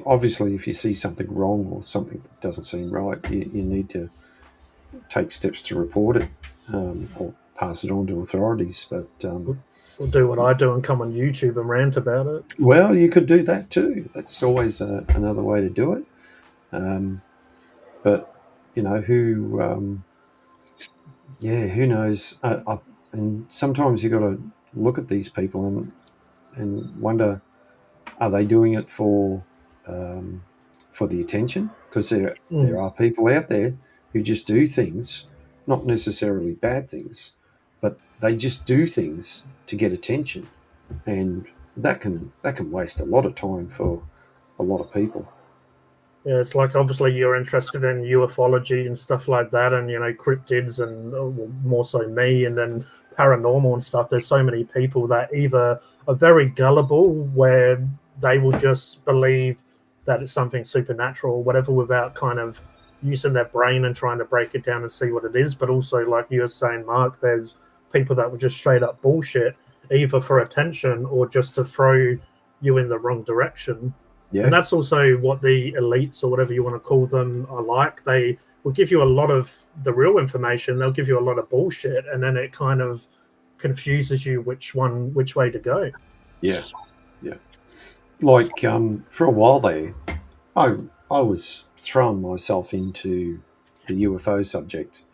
Obviously, if you see something wrong or something that doesn't seem right, you need to take steps to report it or pass it on to authorities. But or do what I do and come on YouTube and rant about it. Well, you could do that too. That's always another way to do it. But who knows? And sometimes you got to look at these people and wonder, are they doing it for the attention? Because there are people out there who just do things, not necessarily bad things, but they just do things to get attention, and that can waste a lot of time for a lot of people. Yeah, it's like obviously you're interested in ufology and stuff like that, and cryptids, and more so me, and then paranormal and stuff. There's so many people that either are very gullible, where they will just believe that it's something supernatural or whatever without kind of using their brain and trying to break it down and see what it is. But also, like you were saying, Mark, there's people that would just straight up bullshit, either for attention or just to throw you in the wrong direction. Yeah. And that's also what the elites, or whatever you want to call them, are like. They will give you a lot of the real information. They'll give you a lot of bullshit, and then it kind of confuses you which way to go. Yeah. Like for a while there, I was throwing myself into the UFO subject,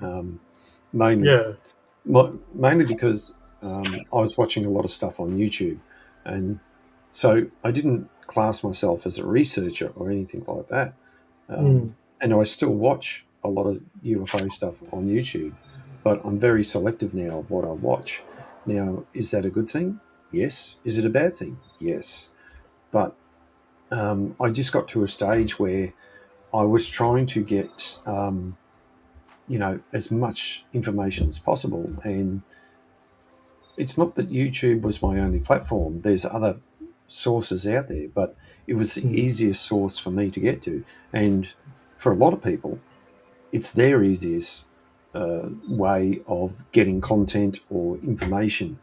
mainly because I was watching a lot of stuff on YouTube, and so I didn't class myself as a researcher or anything like that. And I still watch a lot of UFO stuff on YouTube, but I'm very selective now of what I watch. Now, is that a good thing? Yes. Is it a bad thing? Yes. But I just got to a stage where I was trying to get, as much information as possible. And it's not that YouTube was my only platform. There's other sources out there, but it was the easiest source for me to get to. And for a lot of people, it's their easiest way of getting content or information.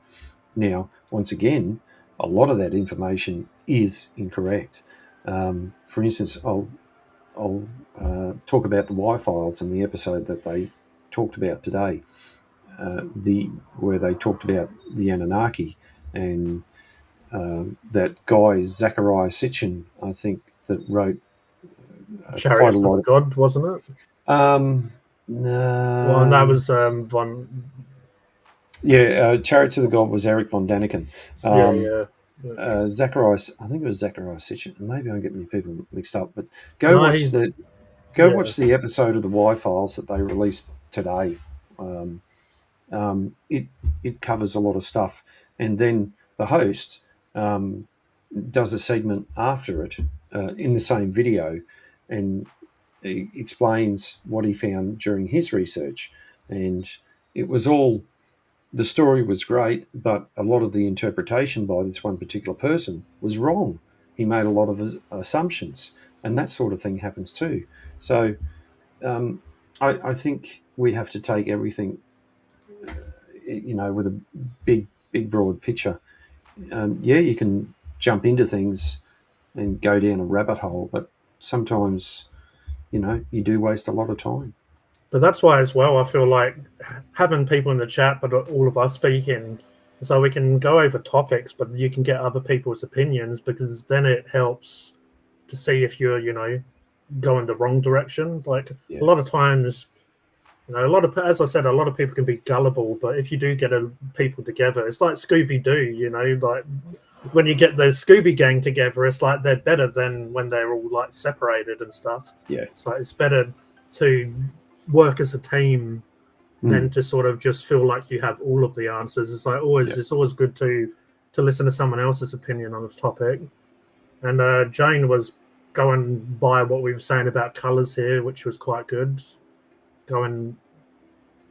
Now, once again, a lot of that information is incorrect. For instance, I'll talk about the Y-Files in the episode that they talked about today, where they talked about the Anunnaki, and that guy Zachariah Sitchin, I think, that wrote quite a Chariots lot of of God, wasn't it? Well, and that was von. Chariots of the God was Eric von Daniken. Yeah. Zachariah, I think it was Zachariah Sitchin. Maybe I'm getting people mixed up, but No, watch yeah. watch the episode of the Y-Files that they released today. It covers a lot of stuff, and then the host does a segment after it in the same video, and he explains what he found during his research. And it was all, the story was great, but a lot of the interpretation by this one particular person was wrong. He made a lot of assumptions, and that sort of thing happens too. So I think we have to take everything, with a big, broad picture. You can jump into things and go down a rabbit hole, but sometimes, you do waste a lot of time. But that's why, as well, I feel like having people in the chat, but all of us speaking, so we can go over topics, but you can get other people's opinions, because then it helps to see if you're, going the wrong direction. Like a lot of times, as I said, a lot of people can be gullible, but if you do get people together, it's like Scooby-Doo, like when you get the Scooby gang together, it's like they're better than when they're all like separated and stuff. Yeah. So it's better to work as a team than to sort of just feel like you have all of the answers. It's like it's always good to listen to someone else's opinion on the topic. And Jane was going by what we were saying about colours here, which was quite good. Going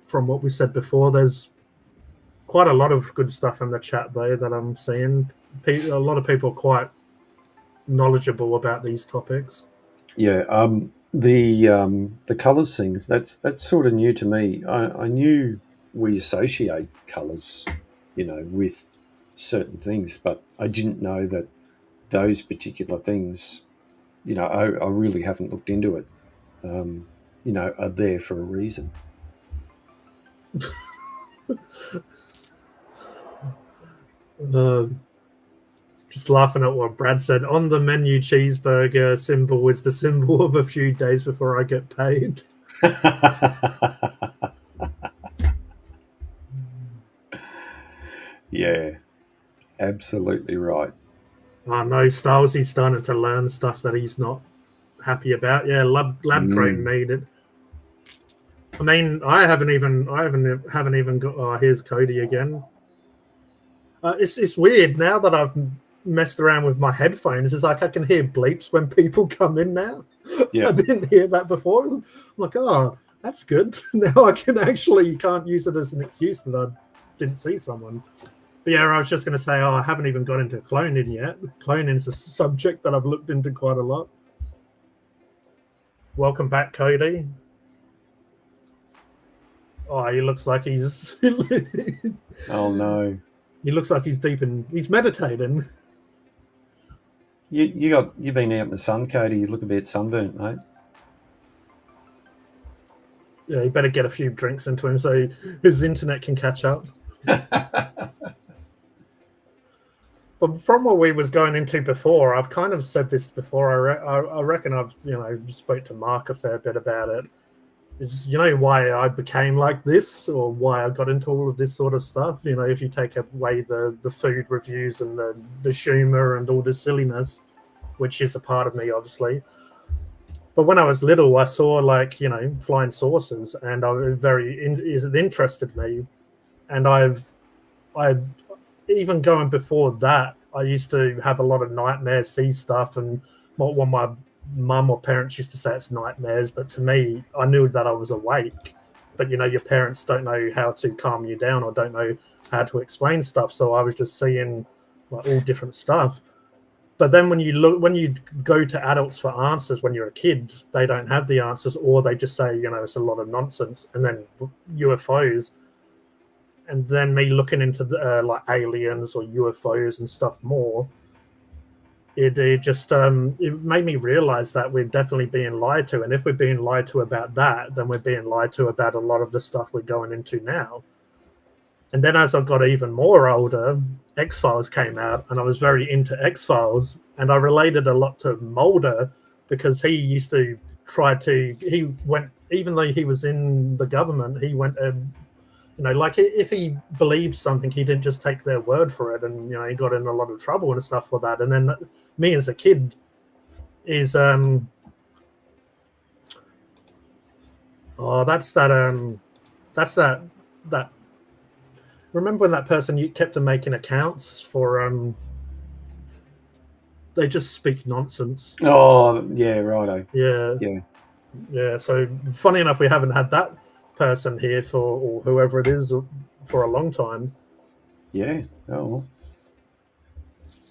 from what we said before, there's quite a lot of good stuff in the chat though that I'm seeing. A lot of people are quite knowledgeable about these topics. Yeah, the colours things, that's sort of new to me. I knew we associate colours, with certain things, but I didn't know that those particular things, I really haven't looked into it, are there for a reason. Just laughing at what Brad said. On the menu, cheeseburger symbol is the symbol of a few days before I get paid. Yeah, absolutely right. I know Stalsy's starting to learn stuff that he's not happy about. Yeah, lab grown made it. I mean, I haven't even got. Oh, here's Cody again. It's weird now that I've messed around with my headphones. It's like I can hear bleeps when people come in now. Yeah. I didn't hear that before. I'm like, oh, that's good. Now I can actually can't use it as an excuse that I didn't see someone. But yeah, I was just going to say, I haven't even got into cloning yet. Cloning is a subject that I've looked into quite a lot. Welcome back, Cody. Oh, he looks like he's... Oh, no. He looks like he's he's meditating. You've been out in the sun, Cody. You look a bit sunburnt, mate. Yeah, you better get a few drinks into him so his internet can catch up. But from what we was going into before, I've kind of said this before. I reckon I've spoke to Mark a fair bit about it. It's why I became like this, or why I got into all of this sort of stuff. If you take away the food reviews and the humor and all the silliness, which is a part of me, obviously. But when I was little, I saw flying saucers, and it interested me. And I even going before that, I used to have a lot of nightmares, see stuff, and what my mum or parents used to say it's nightmares, but to me, I knew that I was awake. But your parents don't know how to calm you down or don't know how to explain stuff, so I was just seeing all different stuff. But then when you go to adults for answers when you're a kid, they don't have the answers, or they just say, it's a lot of nonsense. And then UFOs, and then me looking into like aliens or UFOs and stuff more, it just it made me realize that we're definitely being lied to. And if we're being lied to about that, then we're being lied to about a lot of the stuff we're going into now. And then as I got even more older, X-Files came out, and I was very into X-Files, and I related a lot to Mulder because he used to even though he was in the government, he went and, like if he believed something, he didn't just take their word for it, and, he got in a lot of trouble and stuff for that. And then me as a kid is, that's that remember when that person you kept on making accounts for they just speak nonsense. Oh yeah, righto. Yeah. So funny enough, we haven't had that person here or whoever it is for a long time. Yeah. Oh.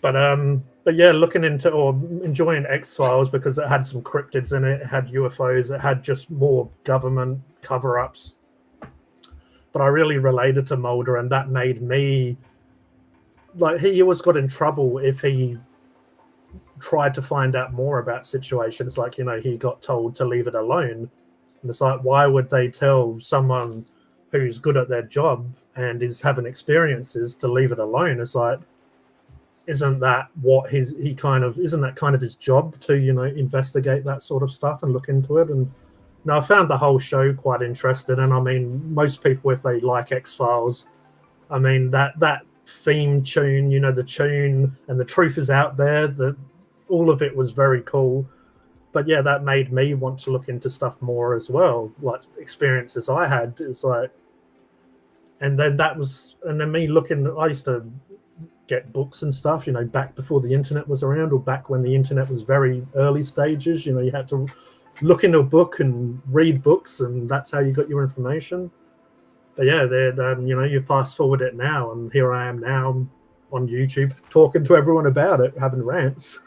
But yeah, looking into or enjoying X-Files because it had some cryptids in it, it had UFOs, it had just more government cover-ups. But I really related to Mulder, and that made me like he always got in trouble if he tried to find out more about situations. Like, he got told to leave it alone. And it's like, why would they tell someone who's good at their job and is having experiences to leave it alone? It's like, isn't that isn't that kind of his job to, investigate that sort of stuff and look into it? And now I found the whole show quite interesting. And I mean, most people, if they like X-Files, I mean, that theme tune, the tune and The Truth Is Out There, all of it was very cool. But yeah, that made me want to look into stuff more as well, like experiences I had. It's like, and then me looking, I used to get books and stuff, back before the internet was around, or back when the internet was very early stages. You had to look into a book and read books, and that's how you got your information. But yeah, you fast forward it now, and here I am now on YouTube talking to everyone about it, having rants.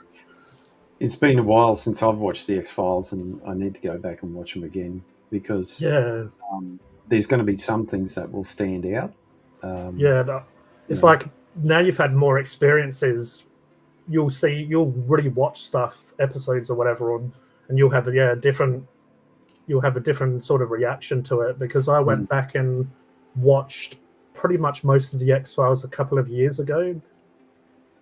It's been a while since I've watched the X-Files, and I need to go back and watch them again because there's going to be some things that will stand out. It's like now you've had more experiences, you'll really watch stuff, episodes or whatever, and you'll have a different sort of reaction to it. Because I went back and watched pretty much most of the X-Files a couple of years ago.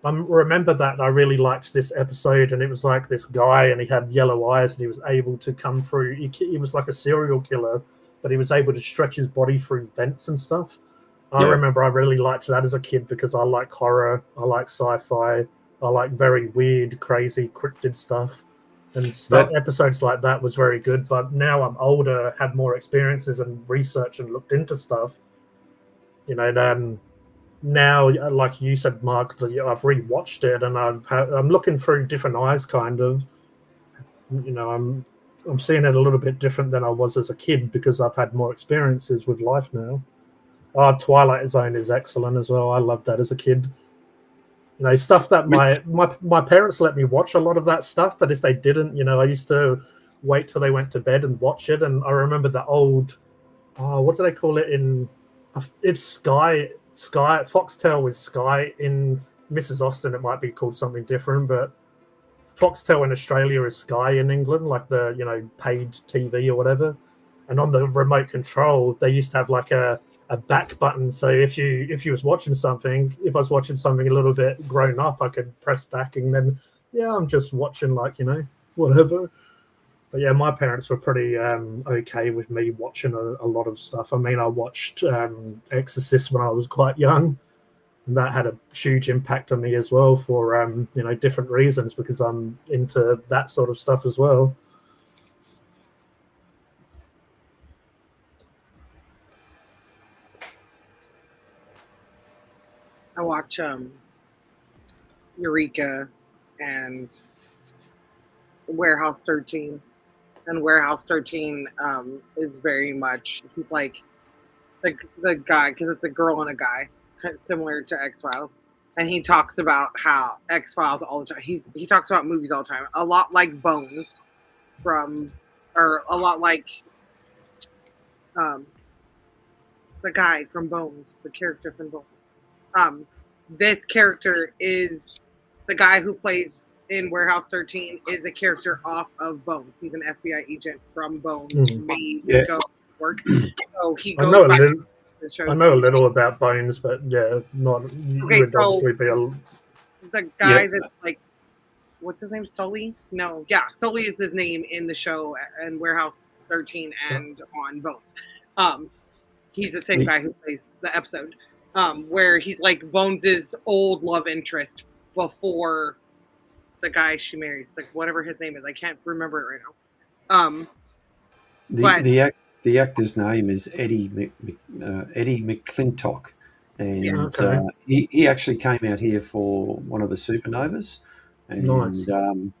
I remember that I really liked this episode, and it was like this guy, and he had yellow eyes, and he was able to come through. He was like a serial killer, but he was able to stretch his body through vents and stuff. I remember I really liked that as a kid because I like horror, I like sci-fi, I like very weird, crazy, cryptid stuff. And episodes like that was very good. But now I'm older, had more experiences and research and looked into stuff. Now, like you said, Mark, I've rewatched it, and I'm looking through different eyes, kind of. I'm seeing it a little bit different than I was as a kid because I've had more experiences with life now. Twilight Zone is excellent as well. I loved that as a kid. Stuff that my parents let me watch a lot of that stuff, but if they didn't, I used to wait till they went to bed and watch it. And I remember the old, what do they call it it's Sky, Foxtel with Sky. In Mrs. Austen, it might be called something different, but Foxtel in Australia is Sky in England, like the, paid TV or whatever. And on the remote control, they used to have like a back button. So if you was watching something, if I was watching something a little bit grown up, I could press back, and then I'm just watching whatever. But yeah, my parents were pretty okay with me watching a lot of stuff. I mean, I watched Exorcist when I was quite young, and that had a huge impact on me as well for different reasons, because I'm into that sort of stuff as well. I watch Eureka and Warehouse 13. And Warehouse 13 is very much, he's like the guy, because it's a girl and a guy, similar to X-Files. and he talks about how X-Files all the time. He talks about movies all the time, a lot like Bones or a lot like the guy from Bones, the character from Bones. This character is the guy who plays in Warehouse 13 is a character off of Bones. He's an FBI agent from Bones. Made go work. So he goes back to the show. I know a little about Bones, but yeah, not. Okay, would obviously be the guy that's like, what's his name? Sully? No, yeah, Sully is his name in the show and Warehouse 13 and on Bones. He's the same guy who plays the episode where he's like Bones's old love interest before the guy she marries, like whatever his name is. I can't remember it right now. The actor's name is Eddie McClintock, and he actually came out here for one of the Supernovas, and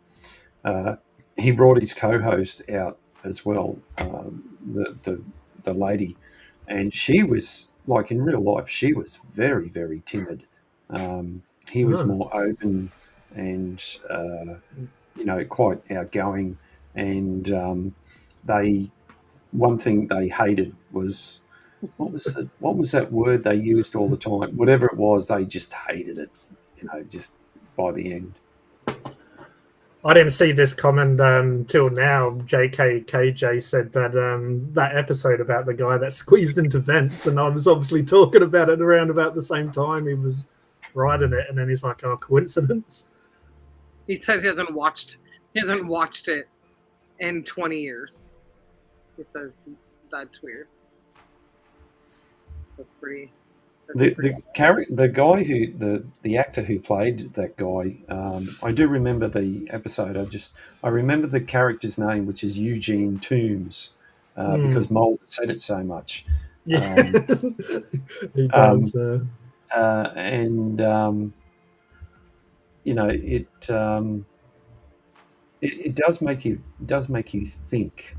he brought his co-host out as well, the lady, and she was like in real life, she was very, very timid. He was more open and quite outgoing, and one thing they hated was what was that word they used all the time? Whatever it was, they just hated it. Just by the end. I didn't see this comment till now. JKKJ said that that episode about the guy that squeezed into vents, and I was obviously talking about it around about the same time he was writing it, and then he's like, "Oh, coincidence." He said he hasn't watched it in 20 years. He says that's weird. That's pretty. The actor who played that guy, I do remember the episode. I remember the character's name, which is Eugene Toombs, because Mulder said it so much. Yeah, he does. It does make you think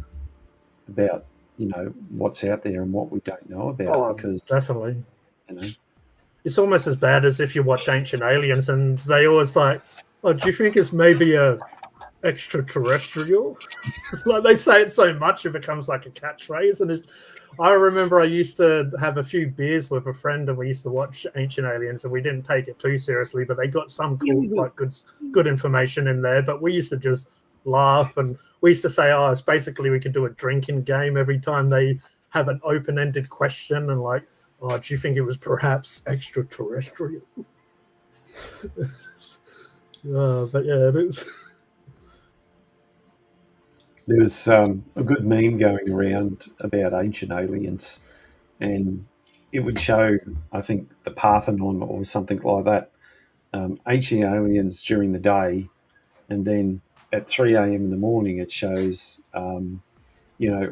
about what's out there and what we don't know about. Because definitely. It's almost as bad as if you watch Ancient Aliens and they always like, "Oh, do you think it's maybe a extraterrestrial?" Like they say it so much it becomes like a catchphrase. And I remember I used to have a few beers with a friend and we used to watch Ancient Aliens and we didn't take it too seriously, but they got some cool, like good information in there. But we used to just laugh and we used to say, "Oh, it's basically we could do a drinking game every time they have an open-ended question and like, oh, do you think it was perhaps extraterrestrial?" But yeah, it is. There was a good meme going around about Ancient Aliens, and it would show, I think, the Parthenon or something like that. Ancient Aliens during the day, and then at 3 a.m. in the morning, it shows, a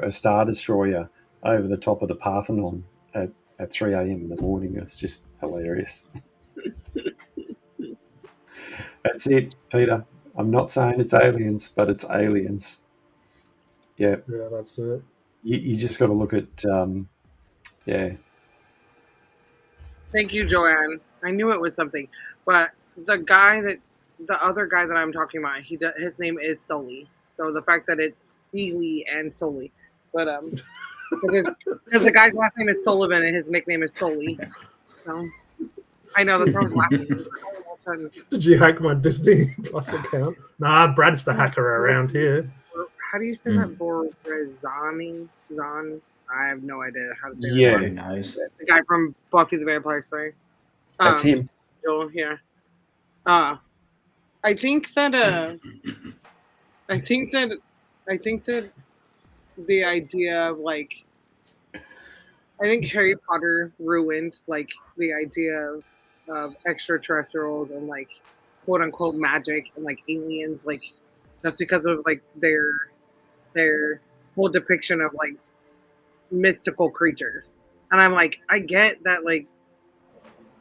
Star Destroyer over the top of the Parthenon at 3 a.m. in the morning. It's just hilarious. That's it, Peter. I'm not saying it's aliens, but it's aliens. Yeah. Yeah, that's it. You just got to look at, yeah. Thank you, Joanne. I knew it was something, but the other guy that I'm talking about, his name is Sully. So the fact that it's Seeley and Sully, but because the guy's last name is Sullivan and his nickname is Sully. So I know that's what I was laughing. Did you hack my Disney Plus account? Nah, Brad's the hacker around here. How do you say that? Borazani? I have no idea how to say that. Yeah, nice. The guy from Buffy the Vampire Slayer. That's him. Joel, yeah. I think that the idea of like, I think Harry Potter ruined like the idea of extraterrestrials and like quote unquote magic and like aliens. Like that's because of like their whole depiction of like mystical creatures. And I'm like, I get that like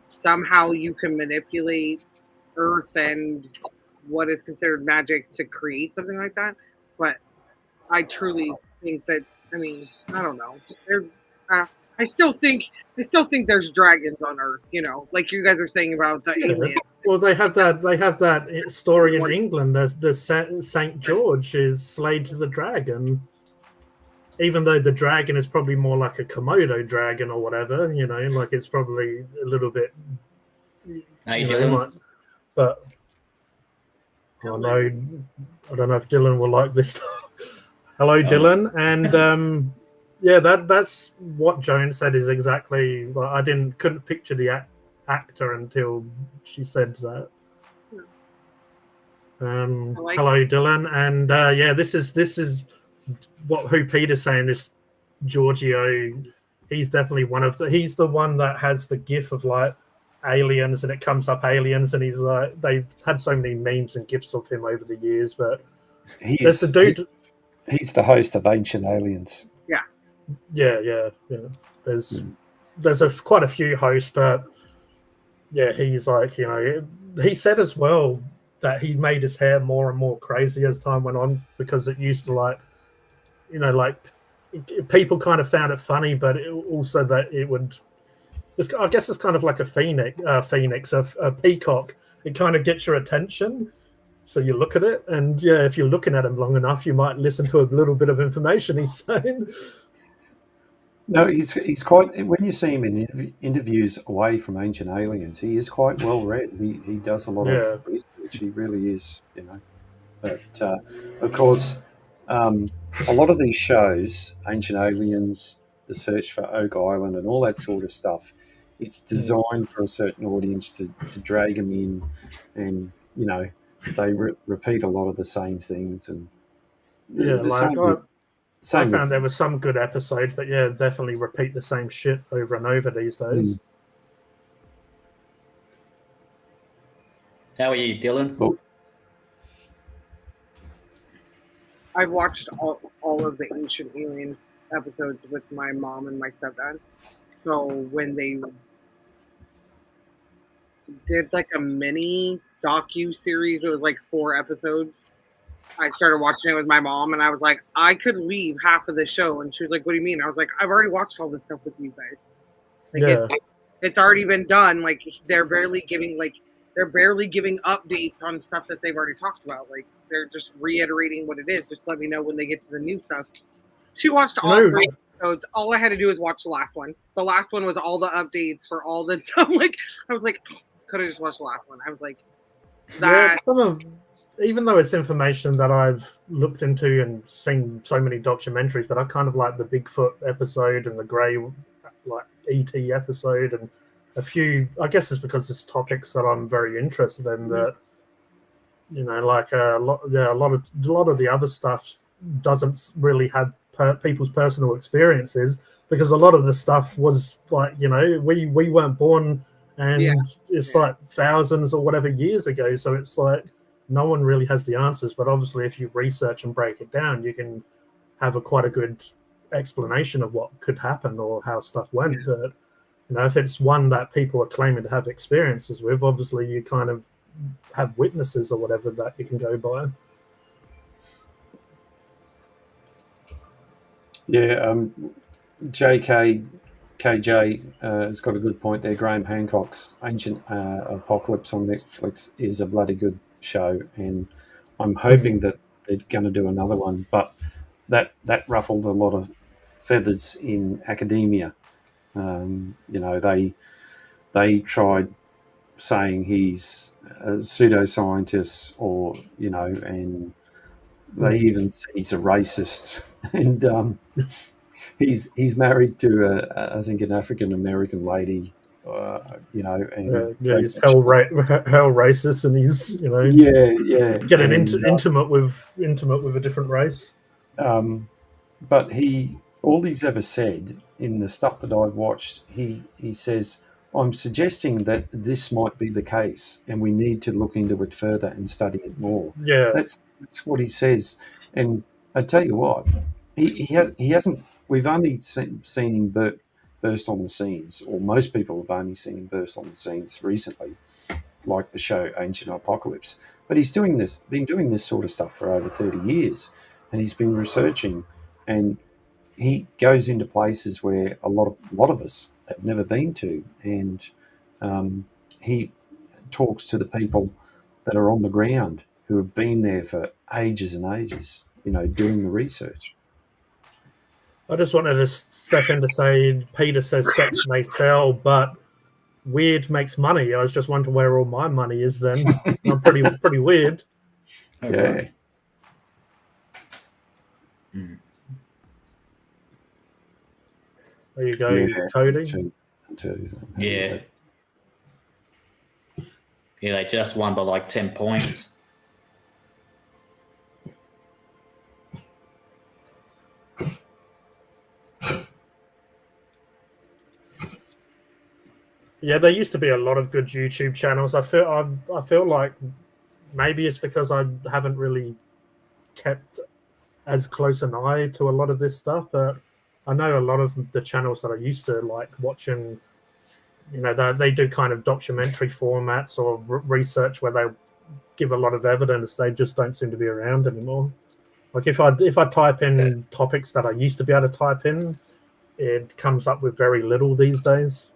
somehow you can manipulate Earth and what is considered magic to create something like that, but I truly think that, I mean, I don't know. I I still think there's dragons on Earth. You know, like you guys are saying about the Yeah. aliens. Well, they have that story in England. The Saint George is slayed to the dragon, even though the dragon is probably more like a Komodo dragon or whatever. You know, like it's probably a little bit. Hey, you Dylan. know, but I don't know if Dylan will like this. Hello, Dylan, and yeah, that's what Joan said is exactly. Like, I couldn't picture the actor until she said that. Hello, Dylan, and yeah, this is who Peter's saying. This Giorgio, he's definitely he's the one that has the gif of like aliens, and it comes up aliens, and he's like, they've had so many memes and gifs of him over the years, but there's the dude. He's the host of Ancient Aliens. Yeah. There's quite a few hosts, but yeah, he's like, you know, he said as well that he made his hair more and more crazy as time went on, because it used to, like, you know, like people kind of found it funny, but also that it would. I guess it's kind of like a phoenix, a peacock. It kind of gets your attention, so you look at it, and yeah, if you're looking at him long enough, you might listen to a little bit of information he's saying. No, he's quite. When you see him in interviews away from Ancient Aliens, he is quite well read. He does a lot of research. He really is, you know. But of course, a lot of these shows, Ancient Aliens, The Search for Oak Island, and all that sort of stuff, it's designed for a certain audience to drag them in, and you know, they repeat a lot of the same things, and I found there were some good episodes, but yeah, definitely repeat the same shit over and over these days. How are you, Dylan? Well, I've watched all of the Ancient Alien episodes with my mom and my stepdad. So when they did like a mini docu-series, it was like 4 episodes. I started watching it with my mom, and I was like, I could leave half of the show. And she was like, what do you mean? I was like, I've already watched all this stuff with you guys. Like, it's already been done. Like, they're barely giving updates on stuff that they've already talked about. Like, they're just reiterating what it is. Just let me know when they get to the new stuff. She watched all 3 episodes. All I had to do was watch the last one. The last one was all the updates for all the stuff. Like, I was like, could have just watched the last one. I was like, that. Yeah, even though it's information that I've looked into and seen so many documentaries, but I kind of like the Bigfoot episode and the Grey, like ET episode, and a few. I guess it's because it's topics that I'm very interested in. That, you know, like a lot of the other stuff doesn't really have people's personal experiences, because a lot of the stuff was like, you know, we weren't born, and it's like thousands or whatever years ago, so it's like no one really has the answers. But obviously, if you research and break it down, you can have quite a good explanation of what could happen or how stuff went. But you know, if it's one that people are claiming to have experiences with, obviously you kind of have witnesses or whatever that you can go by. Yeah, KJ has got a good point there. Graham Hancock's Ancient Apocalypse on Netflix is a bloody good show, and I'm hoping that they're going to do another one. But that ruffled a lot of feathers in academia. You know, they tried saying he's a pseudoscientist, or you know, and they even say he's a racist, and he's married to I think an African American lady, you know, and he's hell racist, and he's, you know, getting intimate with a different race. But all he's ever said in the stuff that I've watched, he says, I'm suggesting that this might be the case, and we need to look into it further and study it more. Yeah, that's what he says. And I tell you what, he hasn't. We've only seen him burst on the scenes, or most people have only seen him burst on the scenes recently, like the show Ancient Apocalypse. But he's been doing this sort of stuff for over 30 years, and he's been researching. And he goes into places where a lot of us have never been to, and he talks to the people that are on the ground who have been there for ages and ages, doing the research. I just wanted to step in to say Peter says sex may sell, but weird makes money. I was just wondering where all my money is then. I'm pretty weird. Oh, Yeah. right. There you go, Yeah. Cody. Yeah. Yeah, they just won by like 10 points. Yeah, there used to be a lot of good YouTube channels. I feel like maybe it's because I haven't really kept as close an eye to a lot of this stuff, but I know a lot of the channels that I used to like watching, they do kind of documentary formats or research where they give a lot of evidence. They just don't seem to be around anymore. Like if I type in topics that I used to be able to type in, it comes up with very little these days.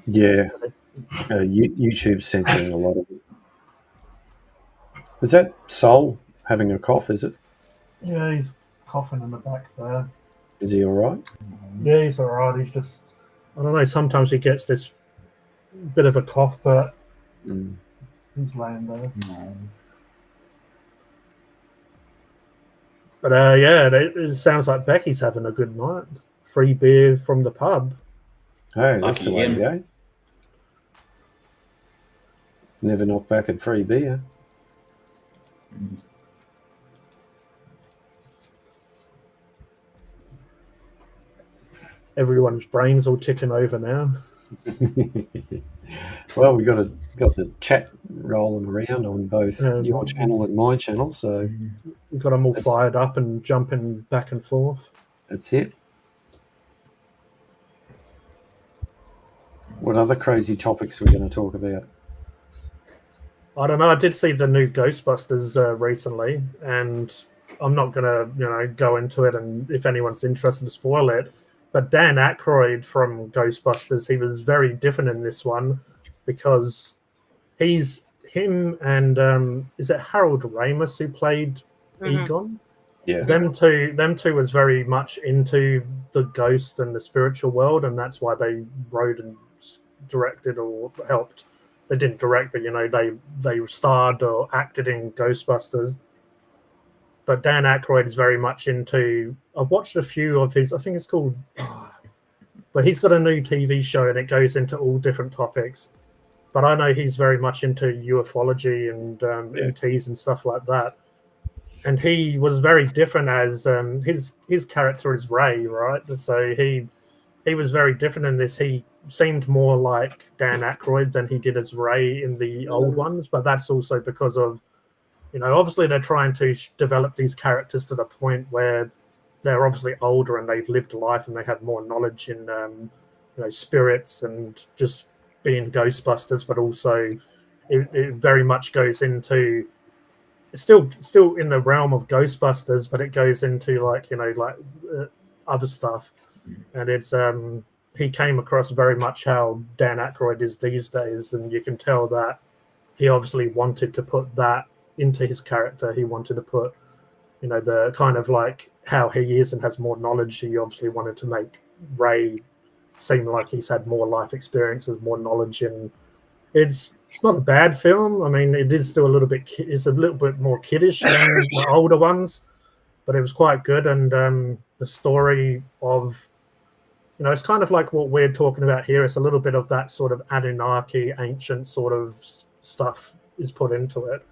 Yeah. YouTube's censoring a lot of it. Is that Soul having a cough, is it? Yeah, he's coughing in the back there. Is he all right? Yeah, he's all right. He's just, I don't know, sometimes he gets this bit of a cough, but he's laying there. No. But yeah, it sounds like Becky's having a good night. Free beer from the pub. Hey, that's the Lucky way to go. Never knock back at free beer. Everyone's brains all ticking over now. Well, we got the chat rolling around on both Yeah. your channel and my channel, so We've got them all That's- fired up and jumping back and forth. that's it. What other crazy topics are we going to talk about? I don't know. I did see the new Ghostbusters recently, and I'm not going to, go into it. And if anyone's interested, to spoil it. But Dan Aykroyd from Ghostbusters, he was very different in this one because him and is it Harold Ramis who played Egon? Yeah. Them two was very much into the ghost and the spiritual world, and that's why they wrote and directed or helped. They didn't direct, but they starred or acted in Ghostbusters. But Dan Aykroyd is very much into. I've watched a few of his. I think it's called. But he's got a new TV show, and it goes into all different topics. But I know he's very much into ufology and ETs and stuff like that. And he was very different as his character is Ray, right? So he was very different in this. He seemed more like Dan Aykroyd than he did as Ray in the old ones. But that's also because of, obviously they're trying to develop these characters to the point where they're obviously older and they've lived life and they have more knowledge in, spirits and just being Ghostbusters. But also, it very much goes into. It's still in the realm of Ghostbusters, but it goes into other stuff, and it's he came across very much how Dan Aykroyd is these days, and you can tell that he obviously wanted to put that into his character. He wanted to put, the kind of like how he is and has more knowledge. He obviously wanted to make Ray seem like he's had more life experiences, more knowledge, and it's not a bad film. I mean, it is still a little bit more kiddish than the older ones, but it was quite good. And the story of, it's kind of like what we're talking about here. It's a little bit of that sort of Anunnaki, ancient sort of stuff is put into it.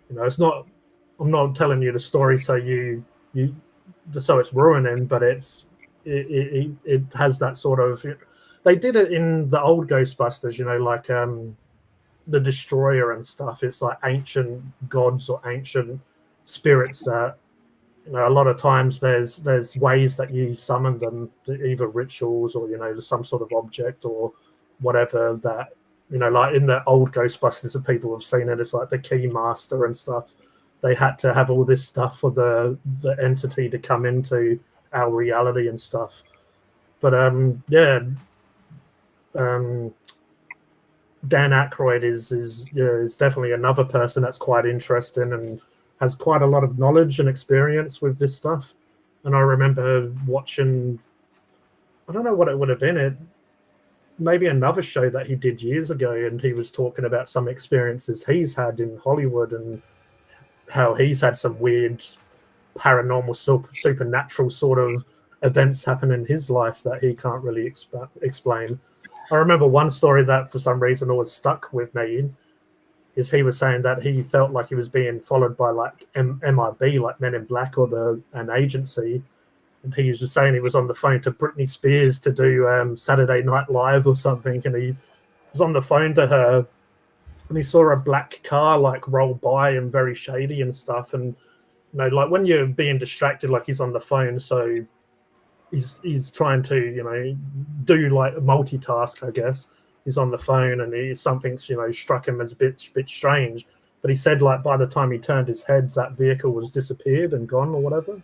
It's not. I'm not telling you the story so so it's ruining, but it has that sort of. They did it in the old Ghostbusters, like the Destroyer and stuff. It's like ancient gods or ancient spirits that, a lot of times there's ways that you summon them, either rituals or some sort of object or whatever that, like in the old Ghostbusters, if people have seen it, it's like the Keymaster and stuff. They had to have all this stuff for the entity to come into our reality and stuff. But Dan Aykroyd is definitely another person that's quite interesting and has quite a lot of knowledge and experience with this stuff. And I remember watching, I don't know what it would have been, maybe another show that he did years ago, and he was talking about some experiences he's had in Hollywood and how he's had some weird paranormal supernatural sort of events happen in his life that he can't really explain. I remember one story that for some reason always stuck with me is he was saying that he felt like he was being followed by like MIB, like Men in Black, or an agency. And he was just saying he was on the phone to Britney Spears to do Saturday Night Live or something. And he was on the phone to her and he saw a black car like roll by and very shady and stuff. And, you know, like when you're being distracted, like he's on the phone. So he's trying to, you know, do like a multitask, I guess. He's on the phone and something's, you know, struck him as a bit strange. But he said like by the time he turned his head, that vehicle was disappeared and gone or whatever.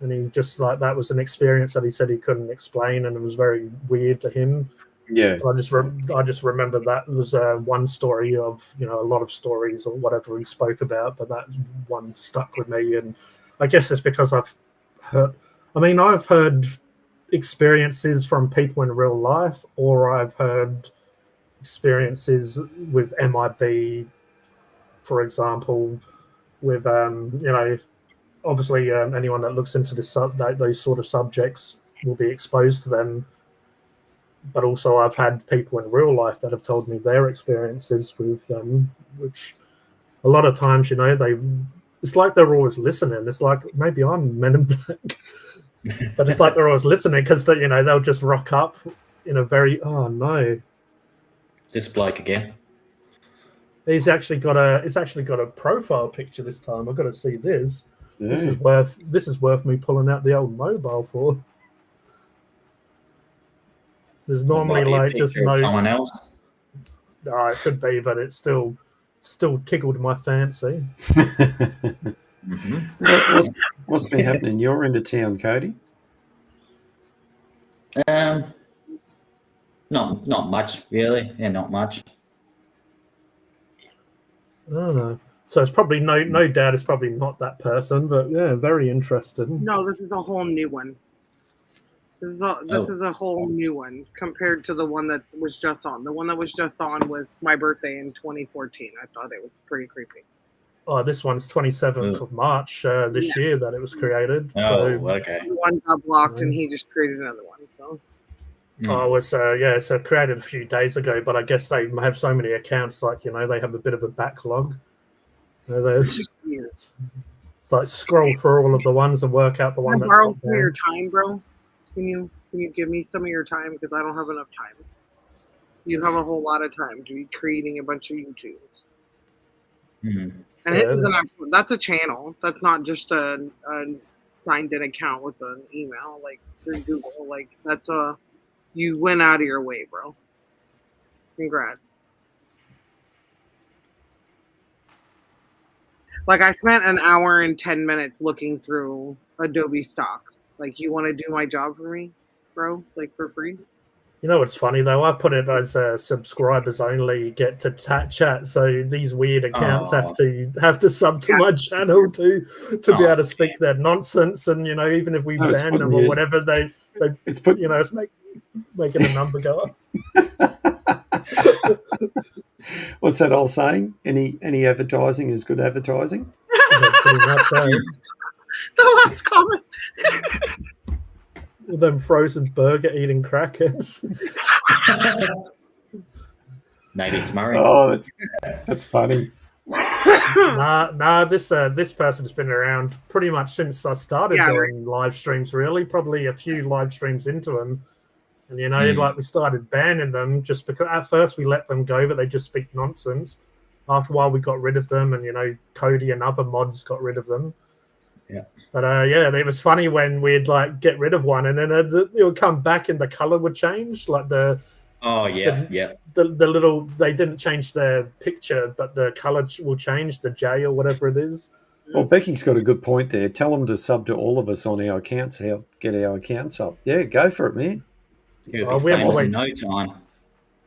And he just like, that was an experience that he said he couldn't explain and it was very weird to him. Yeah. I just remember that was one story of, you know, a lot of stories or whatever he spoke about, but that one stuck with me. And I guess it's because I've heard experiences from people in real life, or I've heard experiences with MIB, for example, with you know, obviously anyone that looks into those sort of subjects will be exposed to them. But also I've had people in real life that have told me their experiences with them, which a lot of times, you know, it's like they're always listening. It's like maybe I'm Men in Black. But it's like they're always listening because, you know, they'll just rock up in a very, oh no, This bloke again. He's actually got a profile picture this time. I've got to see this. Yeah. This is worth me pulling out the old mobile for. There's normally Might be a like just picture of no. someone else. It could be, but it still tickled my fancy. Mm-hmm. What's been happening? You're into town, Cody? Not much really. Yeah, not much. Oh, so it's probably no doubt it's probably not that person, but yeah, very interesting. No, this is a whole new one. This is a whole new one compared to the one that was just on. The one that was just on was my birthday in 2014. I thought it was pretty creepy. Oh, this one's 27th of March this year that it was created. Oh, So, okay. One got blocked and he just created another one. So I was so created a few days ago, but I guess they have so many accounts, like, you know, they have a bit of a backlog. it's just weird. It's like scroll through all of the ones and work out the one Can I that's borrow not some of there. your time, bro? Can you give me some of your time because I don't have enough time. You have a whole lot of time to be creating a bunch of YouTubes. Hmm. And his is that's a channel. That's not just a signed in account with an email like through Google. Like that's you went out of your way, bro. Congrats. Like I spent an hour and 10 minutes looking through Adobe stock. Like you want to do my job for me, bro? Like for free? You know what's funny though? I put it as subscribers only get to chat, so these weird accounts have to sub to my channel to be able to speak their nonsense. And you know, even if we ban them or whatever, it's making the number go up. What's that old saying? Any advertising is good advertising. Yeah, pretty much, The last comment. With them frozen burger eating crackers. Maybe it's Murray. Oh, that's funny. This person's been around pretty much since I started doing live streams, really. Probably a few live streams into them. And, you know, like we started banning them just because at first we let them go, but they just speak nonsense. After a while, we got rid of them, and, you know, Cody and other mods got rid of them. Yeah. But, it was funny when we'd, like, get rid of one, and then it would come back and the color would change. Like the little, they didn't change their picture, but the color will change, the J or whatever it is. Well, Becky's got a good point there. Tell them to sub to all of us on our accounts, help get our accounts up. Yeah, go for it, man. He'll be we have to famous wait. in no time.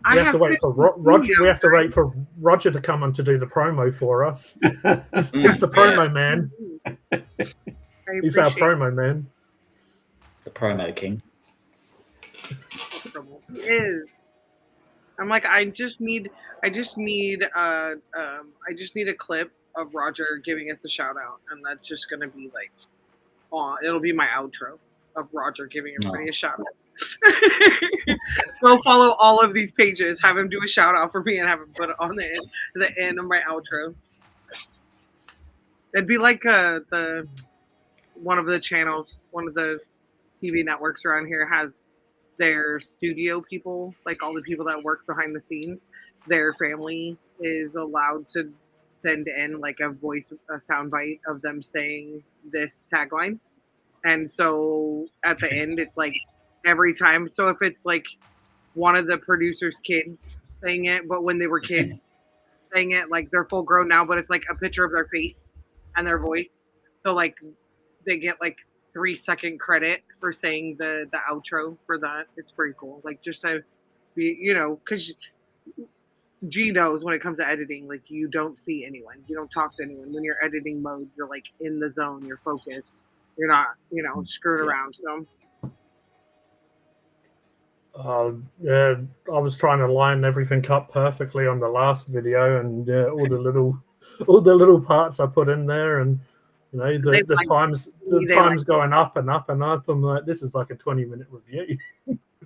I We have to wait for 15 Roger. now, We have to guys. wait for Roger to come on to do the promo for us. He's the Yeah. promo man. I He's our appreciate promo man. The promo king. He is. I'm like, I just need a clip of Roger giving us a shout out, and that's just gonna be like, it'll be my outro of Roger giving everybody a shout out. Go follow all of these pages, have him do a shout out for me, and have him put it on the end of my outro. It'd be like the one of the channels, one of the TV networks around here has their studio people, like all the people that work behind the scenes, their family is allowed to send in like a soundbite of them saying this tagline. And so at the end, it's like every time. So if it's like one of the producer's kids saying it, but when they were kids saying it, like they're full grown now, but it's like a picture of their face and their voice. So like they get like 3-second credit for saying the outro for that. It's pretty cool. Like just to be, because G knows when it comes to editing, like you don't see anyone, you don't talk to anyone. When you're editing mode, you're like in the zone, you're focused, you're not, screwing around. So yeah, I was trying to line everything up perfectly on the last video, and all the little parts I put in there, and the times going up and up and up. I'm like, this is like a 20-minute review.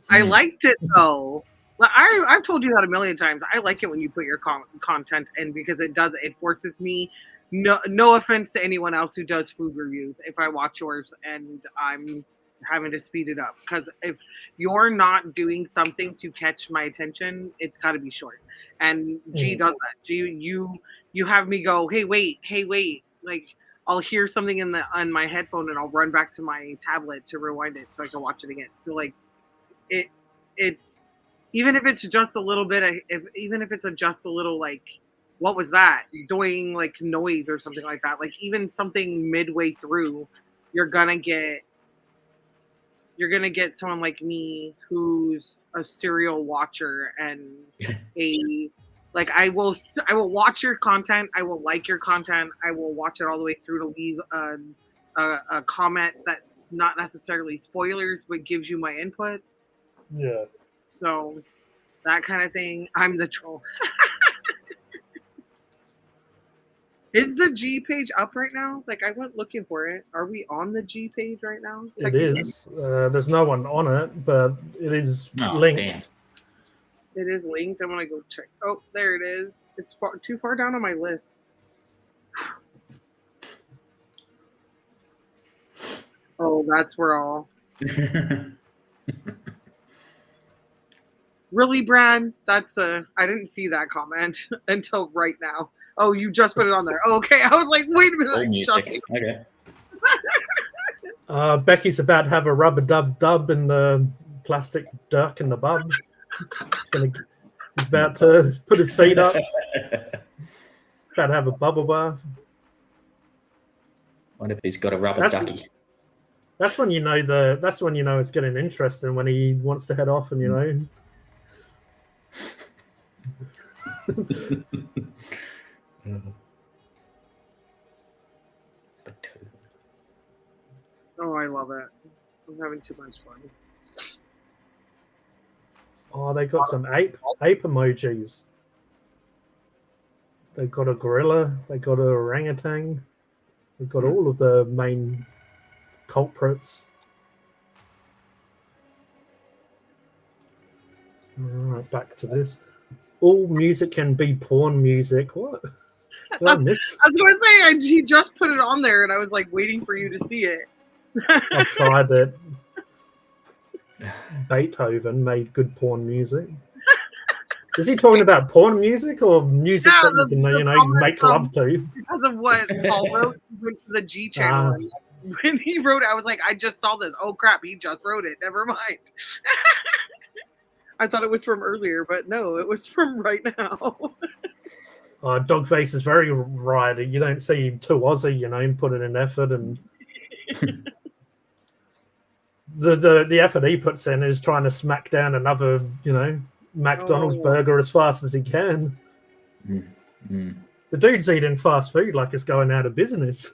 I liked it though. I've told you that a million times. I like it when you put your content in because it forces me. No offense to anyone else who does food reviews. If I watch yours and I'm having to speed it up, because if you're not doing something to catch my attention, it's got to be short. And G does that. G, you have me go, hey wait, like I'll hear something on my headphone and I'll run back to my tablet to rewind it so I can watch it again. So like it's even if it's just a little bit even if it's just a little like, what was that doing, like noise or something like that, like even something midway through, you're gonna get someone like me who's a serial watcher and like I will watch your content, I will like your content, I will watch it all the way through to leave a comment that's not necessarily spoilers but gives you my input. Yeah. So that kind of thing. I'm the troll. Is the G page up right now? Like I went looking for it. Are we on the G page right now? It is. There's no one on it, but it is linked. Damn. It is linked. I'm gonna go check. Oh, there it is. It's too far down on my list. Oh, that's where all. Really, Brad? I didn't see that comment until right now. Oh, you just put it on there. Oh, okay. I was like, wait a minute. All music. Okay. Becky's about to have a rubber dub in the plastic duck in the bub. He's about to put his feet up. About to have a bubble bath. What if he's got a rubber ducky? That's when you know it's getting interesting, when he wants to head off and Oh, I love it. I'm having too much fun. Oh, they got some ape emojis. They got a gorilla. They got a orangutan. They've got all of the main culprits. All right, back to this. All music can be porn music. What? Did I miss? I was going to say, he just put it on there, and I was like waiting for you to see it. I tried it. Beethoven made good porn music. Is he talking about porn music or music that you can, make love to? Because of what Paul wrote, he went to the G channel. And when he wrote it, I was like, I just saw this. Oh, crap, he just wrote it. Never mind. I thought it was from earlier, but no, it was from right now. Dogface is very right. You don't see him too Aussie, him putting in effort, and the effort he puts in is trying to smack down another, McDonald's burger as fast as he can. Mm. The dude's eating fast food like it's going out of business.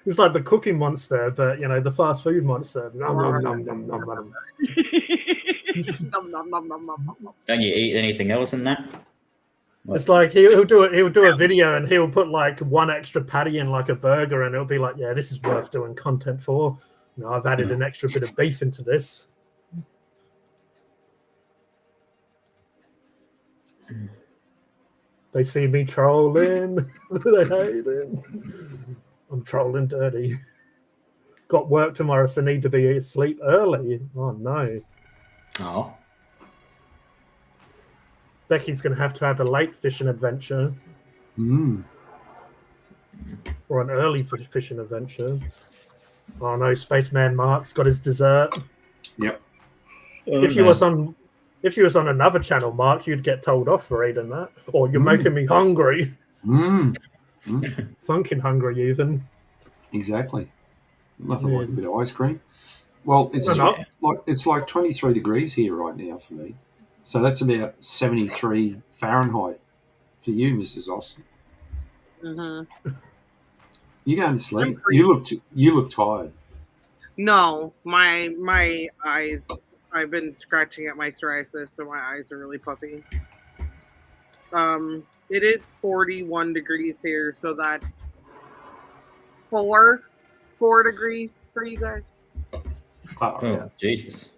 It's like the Cooking Monster, but the fast food monster. Nom, nom, nom, nom, nom, nom. Don't you eat anything else in that? It's like he'll do a video and he'll put like one extra patty in like a burger, and it'll be like, yeah, this is worth doing content for. I've added an extra bit of beef into this. They see me trolling. They hate it. I'm trolling dirty. Got work tomorrow, so need to be asleep early. Oh no. Oh. Becky's going to have a late fishing adventure. Or an early fishing adventure. Oh no, Spaceman Mark's got his dessert. Yep. If you was on another channel, Mark, you'd get told off for eating that. Or you're making me hungry. Funkin' hungry even. Exactly. Nothing like a bit of ice cream. Well, it's like 23 degrees here right now for me. So that's about 73 Fahrenheit for you, Mrs. Austin. Mm-hmm. You going to sleep? You look tired. No, my eyes. I've been scratching at my psoriasis, so my eyes are really puffy. It is 41 degrees here, so that's 4 degrees for you guys. Oh, Jesus.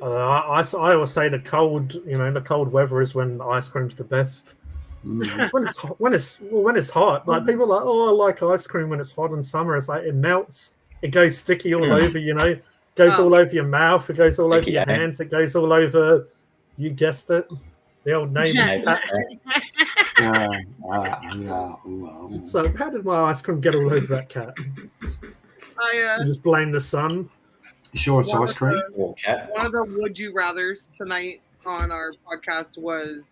I always say the cold weather is when ice cream's the best. When it's hot, like people are like, oh, I like ice cream when it's hot in summer. It's like it melts, it goes sticky all over, goes all over your mouth, it goes all over your hands, it goes all over. You guessed it, the old neighbor's cat. So how did my ice cream get all over that cat? You just blame the sun. You sure it's ice cream? Or cat. One of the would you rathers tonight on our podcast was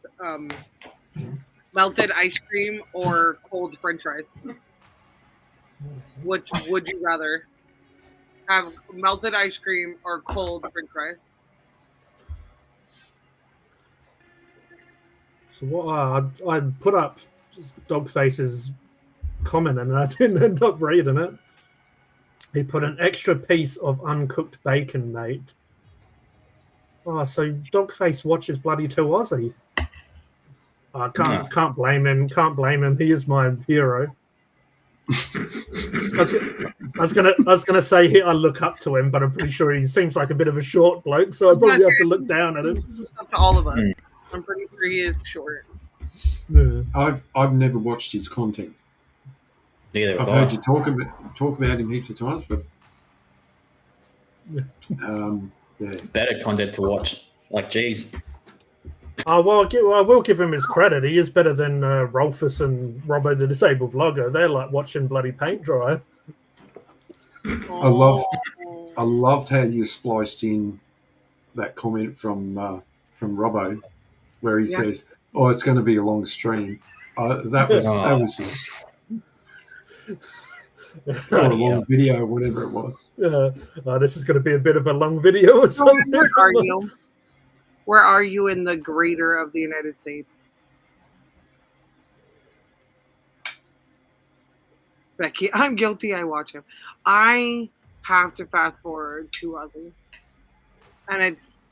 melted ice cream or cold French fries. Which would you rather have, melted ice cream or cold French fries? So what I put up Dogface's comment and I didn't end up reading it. He put an extra piece of uncooked bacon, mate. Oh, so Dogface watches bloody too Aussie. I can't blame him. Can't blame him. He is my hero. I was gonna say I look up to him, but I'm pretty sure he seems like a bit of a short bloke, so I probably have to look down at him. Up to all of us. I'm pretty sure he is short. Yeah. I've never watched his content. Neither I've heard you talk about him heaps of times, but better content to watch. Like, geez. I will give him his credit. He is better than Rolfus and Robbo, the disabled vlogger. They're like watching bloody paint dry. I loved how you spliced in that comment from Robbo, where he says, "Oh, it's going to be a long stream." That was or a long video, whatever it was. This is going to be a bit of a long video or something. Where are you in the greater of the United States? Becky, I'm guilty. I watch him. I have to fast forward to Ozzy, and it's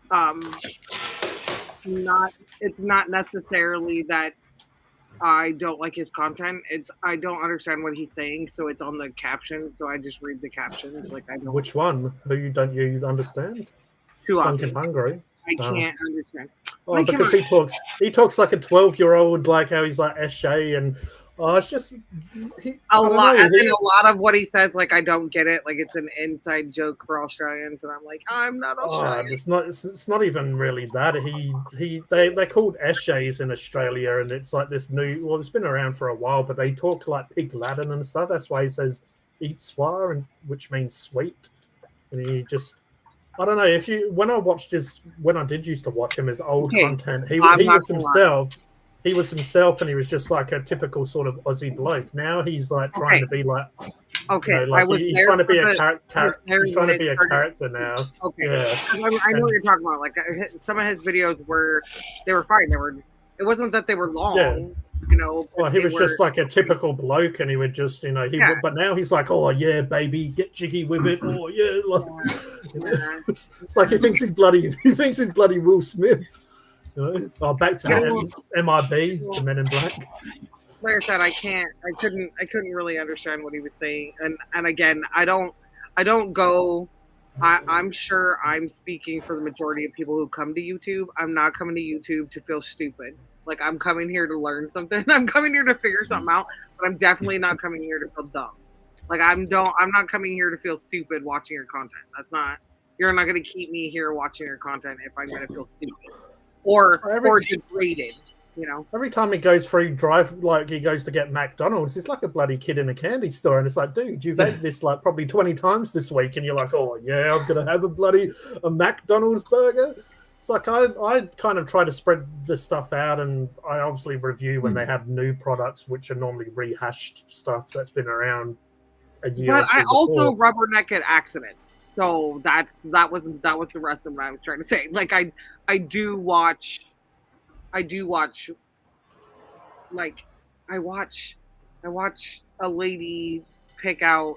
not necessarily that I don't like his content. It's I don't understand what he's saying, so it's on the caption. So I just read the captions. Like I don't. Which one? Who don't you understand? Too Funkin' Hungry. I can't understand. Oh, because he talks like a 12-year-old, like how he's like Eshay, and it's just a lot of what he says. Like I don't get it. Like it's an inside joke for Australians, and I'm like, I'm not Australian. It's not even really that. They're called Eshays in Australia, and it's like this new. Well, it's been around for a while, but they talk like pig Latin and stuff. That's why he says "eat swar," and which means sweet, and he just. I don't know if you when I did used to watch him, his old Okay, content, he I'm not was gonna lie. himself. He was himself, and he was just like a typical sort of Aussie bloke. Now he's like trying to be like, Okay, you know, like I was he's there trying to be for a the- character. there He's trying when to be it a started. character now. Okay, Yeah, I know what you're talking about. Like some of his videos were fine. It wasn't that they were long, Yeah. you know. well, he was just like a typical bloke, and he would just, you know, Yeah. But now he's like, oh yeah, baby, get jiggy with it. Oh yeah, like, Yeah. it's like he thinks he's bloody Will Smith. You know? Oh, back to MIB, the Men in Black. Like I said, I couldn't really understand what he was saying. And again, I'm sure I'm speaking for the majority of people who come to YouTube. I'm not coming to YouTube to feel stupid. Like, I'm coming here to learn something. I'm coming here to figure something out, but I'm definitely not coming here to feel dumb. Like, I'm not coming here to feel stupid watching your content. You're not going to keep me here watching your content if I'm going to feel stupid or degraded. You know, every time he goes through he goes to get McDonald's, he's like a bloody kid in a candy store, and it's like, dude, you've ate this like probably 20 times this week, and you're like, oh yeah, I'm gonna have a McDonald's burger. It's like I kind of try to spread this stuff out, and I obviously review when they have new products, which are normally rehashed stuff that's been around a year. But I also before. rubberneck at accidents, so that was the rest of what I was trying to say. Like I do watch, like I watch a lady pick out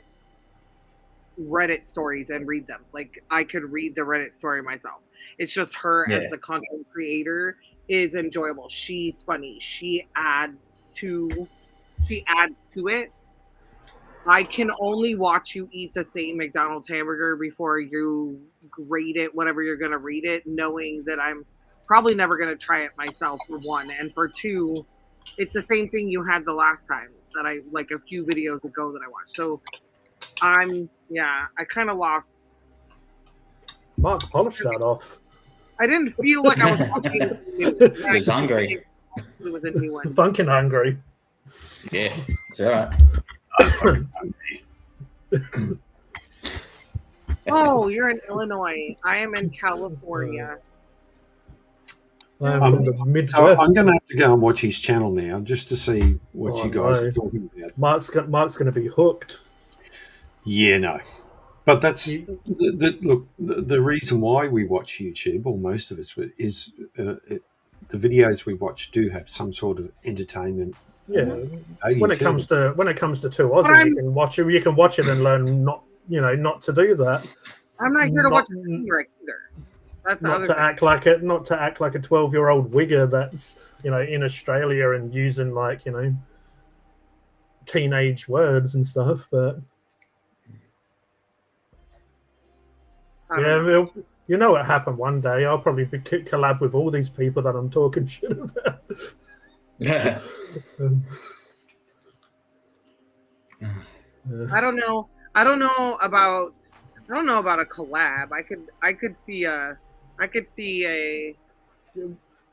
Reddit stories and read them. Like, I could read the Reddit story myself. It's just her as the content creator is enjoyable. She's funny. She adds to it. I can only watch you eat the same McDonald's hamburger before you grade it, whatever you're going to read it, knowing that I'm probably never going to try it myself, for one. And for two, it's the same thing you had the last time that like a few videos ago that I watched. So I kind of lost. Mark polished that off. I didn't feel like I was watching. He was hungry. It was a new one. Funkin' hungry. Yeah, it's all right. Oh, you're in Illinois. I am in California. I'm from the Midwest. So I'm going to have to go and watch his channel now just to see what you guys are talking about. Mark's going to be hooked. Yeah, no. But that's the reason why we watch YouTube, or most of us, is the videos we watch do have some sort of entertainment. Yeah, when it comes to Two Aussie, you can watch it and learn not to do that. I'm not here to watch either. That's not to act like a 12-year-old wigger that's in Australia and using teenage words and stuff. But yeah, you know what happened one day. I'll probably collab with all these people that I'm talking shit about. I don't know about a collab. I could see a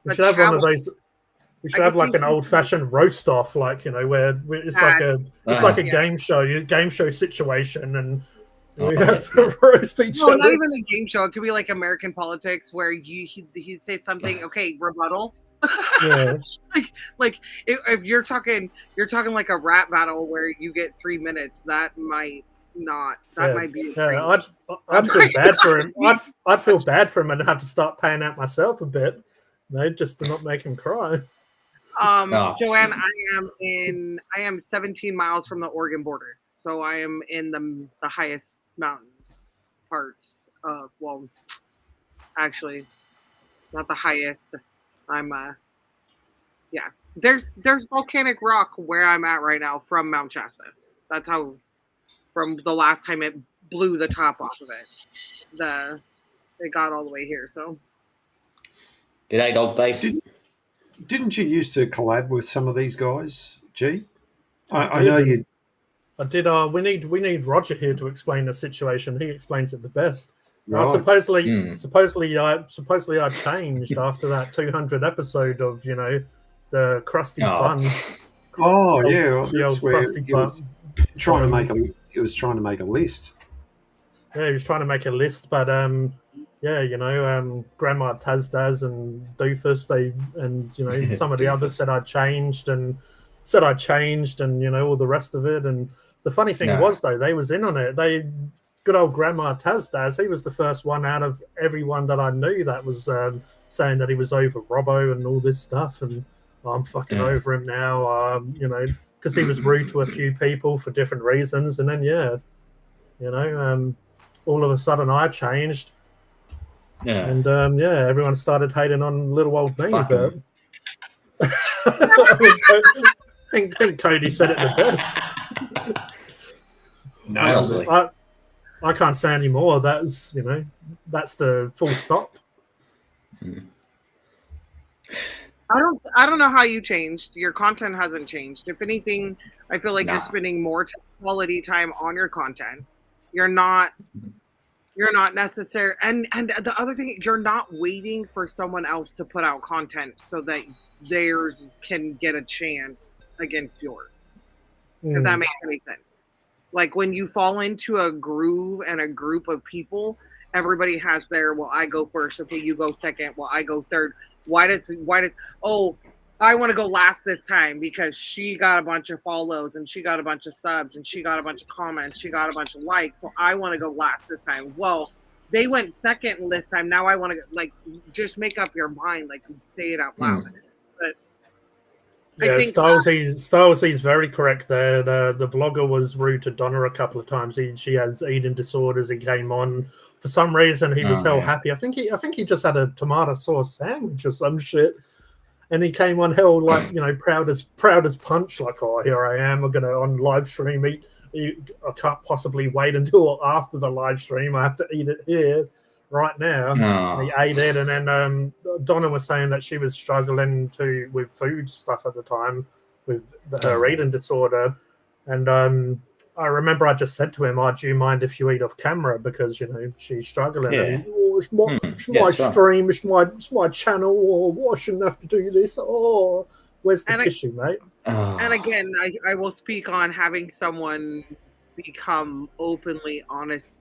we should have one of those. We should have like an old-fashioned roast off, where it's like a game show situation, and we have to roast each other. No, not even a game show. It could be like American politics, where he says something. Okay, rebuttal. Yeah. like if you're talking like a rap battle where you get 3 minutes, that might not. That might be. Yeah, I'd feel bad for him. I'd feel bad for him and have to start paying out myself a bit, just to not make him cry. Joanne, I am 17 miles from the Oregon border, so I am in the highest mountains parts of. Well, actually, not the highest. I'm there's volcanic rock where I'm at right now from Mount Shasta. That's how, from the last time it blew the top off of it, it got all the way here. So G'day, Dogface. Didn't you used to collab with some of these guys, G? I know you. I did. We need Roger here to explain the situation. He explains it the best. Right. Supposedly I changed after that 200 episode of the crusty bun. Oh yeah, well, the that's old where crusty bun. He was trying to make a list. Yeah, he was trying to make a list, but yeah, Grandma Tazdaz and Doofus, some of the others said I changed and all the rest of it. And the funny thing was though, they was in on it. Good old Grandma Tazdaz, he was the first one out of everyone that I knew that was saying that he was over Robbo and all this stuff, and I'm fucking over him now, because he was rude to a few people for different reasons, and then all of a sudden I changed. Yeah. And everyone started hating on little old me. Fuck But I think Cody said it the best. No, I can't say any more. That's the full stop. I don't know how you changed. Your content hasn't changed. If anything, I feel like you're spending more quality time on your content. You're not necessary, and the other thing, you're not waiting for someone else to put out content so that theirs can get a chance against yours. If that makes any sense. Like when you fall into a groove and a group of people, everybody has their, well, I go first, okay, you go second, well, I go third. Why does I want to go last this time because she got a bunch of follows and she got a bunch of subs and she got a bunch of comments, she got a bunch of likes, so I want to go last this time. Well, they went second this time, now I want to just make up your mind, say it out loud. But yeah, Stylesy very correct there. The vlogger was rude to Donna a couple of times. She has eating disorders. He came on for some reason. He was hell happy. I think he just had a tomato sauce sandwich or some shit. And he came on hell proud as punch, like, oh, here I am. I'm gonna on live stream eat. I can't possibly wait until after the live stream. I have to eat it here right now. And he ate it, and then Donna was saying that she was struggling with food stuff at the time with her eating disorder. And I remember I just said to him, do you mind if you eat off camera, because she's struggling. Yeah. And it's my stream, it's my channel, or I shouldn't have to do this. Oh, where's the tissue, mate? And again, I will speak on having someone become openly honest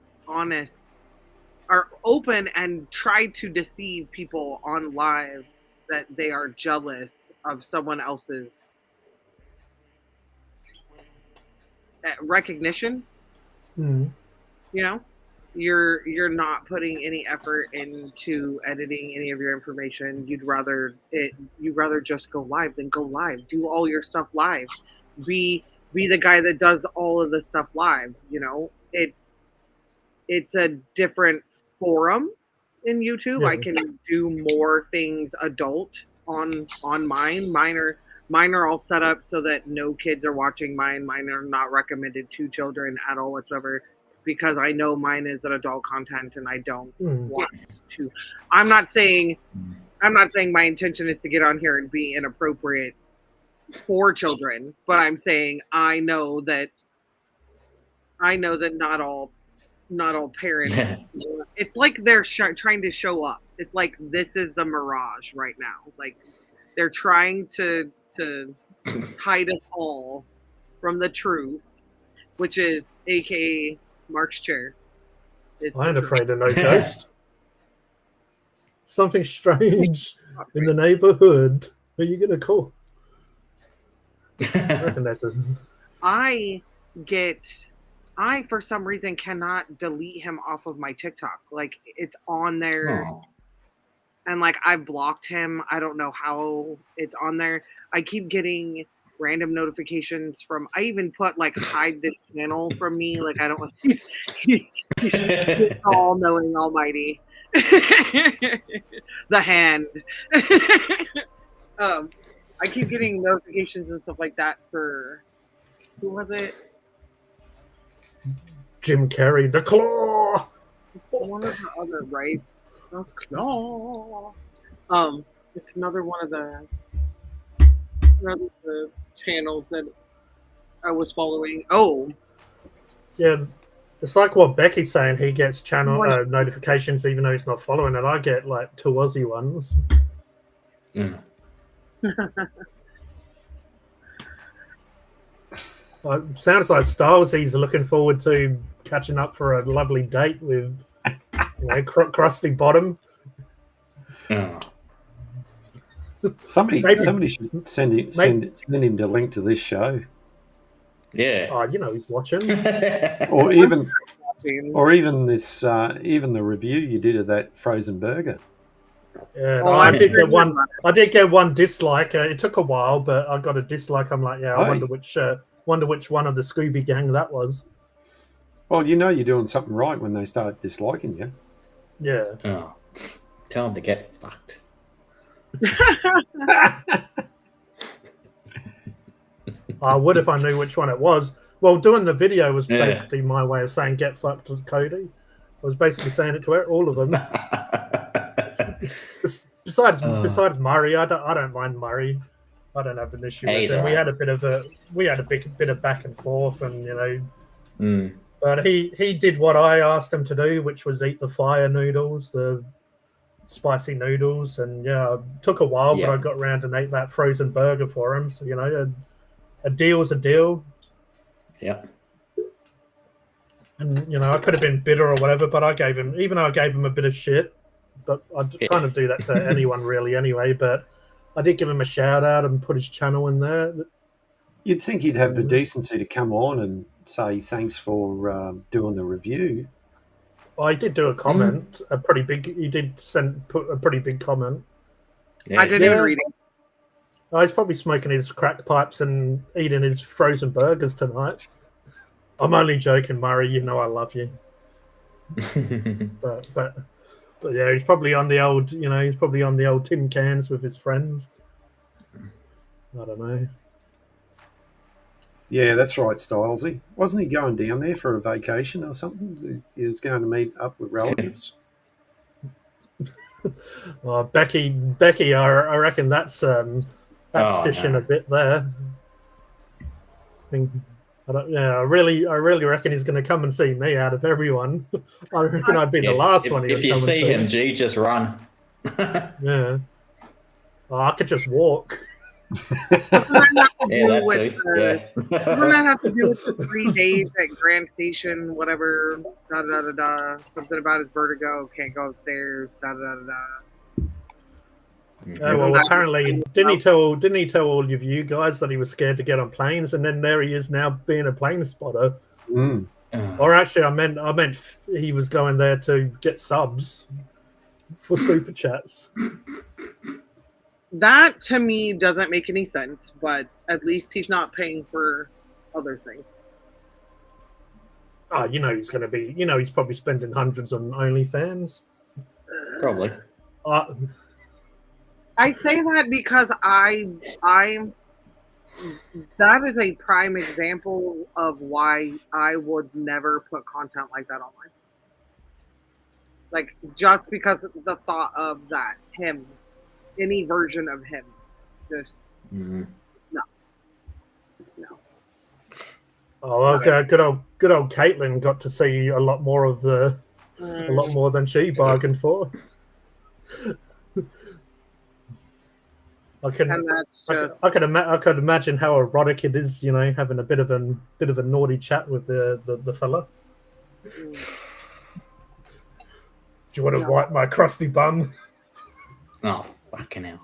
or open and try to deceive people on live that they are jealous of someone else's recognition. You're not putting any effort into editing any of your information. You'd rather just go live than go live. Do all your stuff live. Be the guy that does all of the stuff live. It's a different forum in YouTube. Yeah. I can do more things adult on mine. Mine are all set up so that no kids are watching mine. Mine are not recommended to children at all whatsoever, because I know mine is an adult content and I don't want to. I'm not saying my intention is to get on here and be inappropriate for children, but I'm saying I know that not all parents. It's like they're trying to show up. It's like this is the mirage right now. Like they're trying to hide us all from the truth, which is AKA Mark's chair. I ain't afraid of no ghost. Something strange in the neighborhood. Who are you gonna call? I reckon that's I for some reason cannot delete him off of my TikTok. Like it's on there. And I blocked him. I don't know how it's on there. I keep getting random notifications from. I even put hide this channel from me. I don't. He's all knowing, almighty. The hand. I keep getting notifications and stuff like that for. Who was it? Jim Carrey, the claw. One of the other, right? The claw. It's another one of the channels that I was following. Oh, yeah, it's like what Becky's saying. He gets channel notifications even though he's not following it. I get two Aussie ones. Sounds like Styles. He's looking forward to catching up for a lovely date with crusty bottom. Oh. Somebody Maybe- should send him the link to this show, Yeah. Oh, you know he's watching. or even Watching. this even the review you did of that frozen burger. Yeah, Oh, no, I I'm did sure get one. you're not. I did get one dislike. It took a while, but I got a dislike. I'm like, yeah, I Hey. wonder which one of the Scooby Gang that was. Well, you know you're doing something right when they start disliking you. Yeah. Oh. Tell him to get fucked. I would if I knew which one it was. Well, doing the video was Yeah. basically my way of saying "get fucked" to Cody. I was basically saying it to all of them. Besides Murray, I don't mind Murray. I don't have an issue Hey, with him. he's We alright. had a bit of back and forth, and Mm. but he did what I asked him to do, which was eat the fire noodles, the spicy noodles, and yeah, it took a while, Yeah. but I got around and ate that frozen burger for him. So a deal's a deal. Yeah. And I could have been bitter or whatever, but I gave him a bit of shit. But I'd Yeah. kind of do that to anyone really anyway. But I did give him a shout out and put his channel in there. You'd think he'd have the decency to come on and say thanks for doing the review. Well, he did do a comment, a pretty big. He did put a pretty big comment. Yeah. I didn't even read it. Oh, he's probably smoking his crack pipes and eating his frozen burgers tonight. I'm only joking, Murray. You know I love you. But yeah, he's probably on the old. He's probably on the old tin cans with his friends. I don't know. Yeah, that's right, Stylesy. Wasn't he going down there for a vacation or something? He was going to meet up with relatives. Well, Becky, I reckon that's Oh, fishing no. a bit there. I really reckon he's going to come and see me out of everyone. I reckon I'd be the last one. If you see him, G, just run. Yeah. Oh, I could just walk. Doesn't that have to Yeah, do that with too. the- Yeah. Doesn't that have to do with the 3 days at Grand Station, whatever, da da da da, something about his vertigo, can't go upstairs, da da da da. Oh, well, that- apparently, didn't he tell all of you guys that he was scared to get on planes, and then there he is now being a plane spotter. Mm. Or actually, I meant he was going there to get subs for super chats. That to me doesn't make any sense, but at least he's not paying for other things. Oh, he's going to be. He's probably spending hundreds on OnlyFans. Probably. I say that because I that is a prime example of why I would never put content like that online. Like, just because the thought of that, him, any version of him, just Mm. no. Oh, okay. Good old Caitlin got to see a lot more of a lot more than she bargained for. I could And that's just I could imagine how erotic it is, having a bit of a naughty chat with the fella. Do you want to wipe my crusty bum? Oh, fucking hell.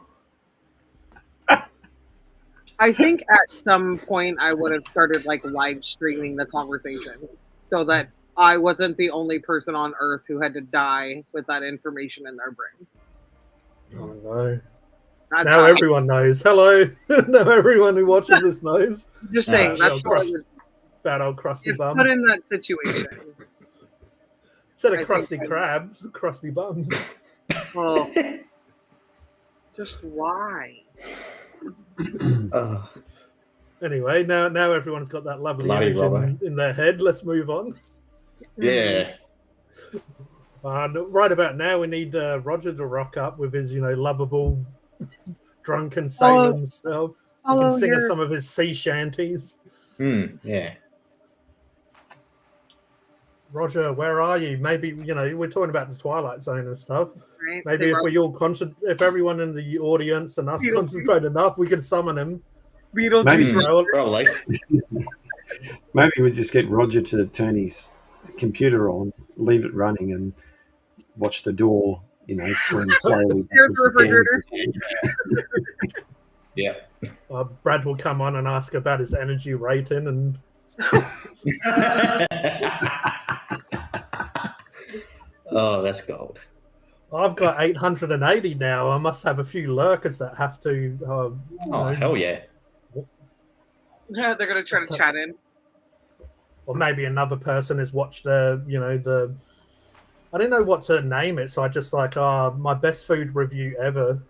I think at some point I would have started like live streaming the conversation so that I wasn't the only person on earth who had to die with that information in their brain. Oh no! That's Now how everyone knows. Hello, now everyone who watches this knows I'm just saying Yeah, that's how I would that old crusty if bum. put in that situation. Instead I of think crusty I- crabs, crusty bums. Oh, just why? Anyway, now everyone's got that lovely Bloody image rubber. in their head. Let's move on. Yeah. Right about now, we need Roger to rock up with his, lovable, drunken Salem self. He can sing us some of his sea shanties. Yeah. Roger, where are you? Maybe, we're talking about the Twilight Zone and stuff. Right? Maybe if we all if everyone in the audience and us Beetlejuice. concentrate enough, we could summon him. Beetlejuice Maybe- You know, Probably. Maybe we just get Roger to turn his computer on, leave it running, and watch the door, swing slowly. Here's the refrigerator. Yeah. Brad will come on and ask about his energy rating, and Oh, that's gold. I've got 880 now. I must have a few lurkers that have to. Oh, hell yeah. Yeah, they're gonna try to chat in. Or maybe another person has watched the. I don't know what to name it, so I just my best food review ever.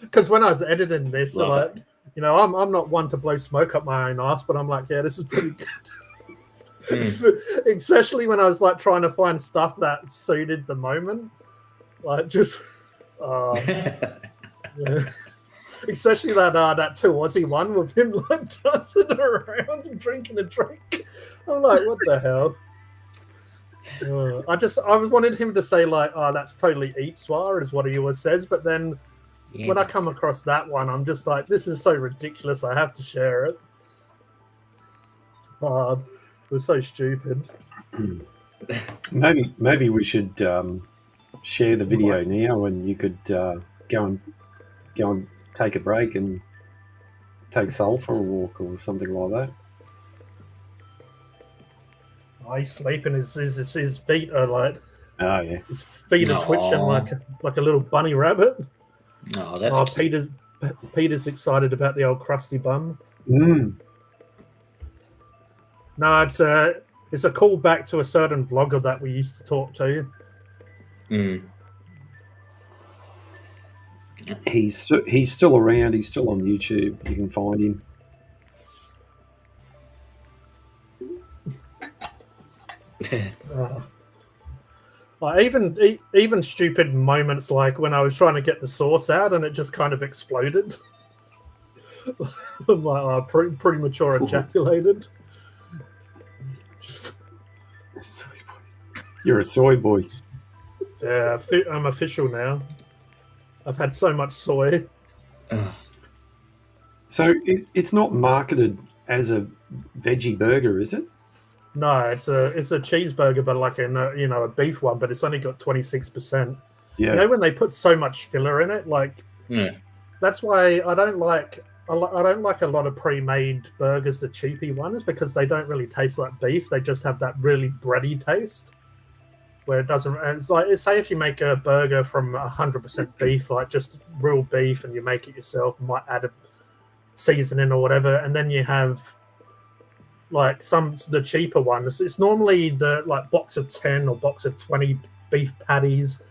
Because when I was editing this, Love I'm not one to blow smoke up my own ass, but I'm like, yeah, this is pretty good. Especially when I was like trying to find stuff that suited the moment, like just, yeah. Especially that 2 Aussie one with him like dancing around and drinking a drink. I'm like, what the hell? I wanted him to say like, oh, that's totally eat swar is what he always says, but then when I come across that one, I'm just like, this is so ridiculous. I have to share it. It was so stupid. Maybe we should share the video now, and you could go and take a break and take Soul for a walk or something like that. He's sleeping. His feet are like. Oh yeah. His feet are twitching like a little bunny rabbit. Oh, that's cute. Peter's excited about the old crusty bum. Mm. No, it's a callback to a certain vlogger that we used to talk to. Mm. He's still around. He's still on YouTube. You can find him. Even stupid moments like when I was trying to get the sauce out and it just kind of exploded. I'm like, premature ejaculated. You're a soy boy. Yeah, I'm official now. I've had so much soy. So it's not marketed as a veggie burger, is it? No, it's a cheeseburger, but like a beef one, but it's only got 26%. Yeah. You know when they put so much filler in it, like that's why I don't like a lot of pre-made burgers, the cheapy ones, because they don't really taste like beef. They just have that really bready taste. Where it doesn't, it's like, say if you make a burger from 100% beef, like just real beef, and you make it yourself, might add a seasoning or whatever, and then you have like the cheaper ones. It's normally the like box of 10 or box of 20 beef patties,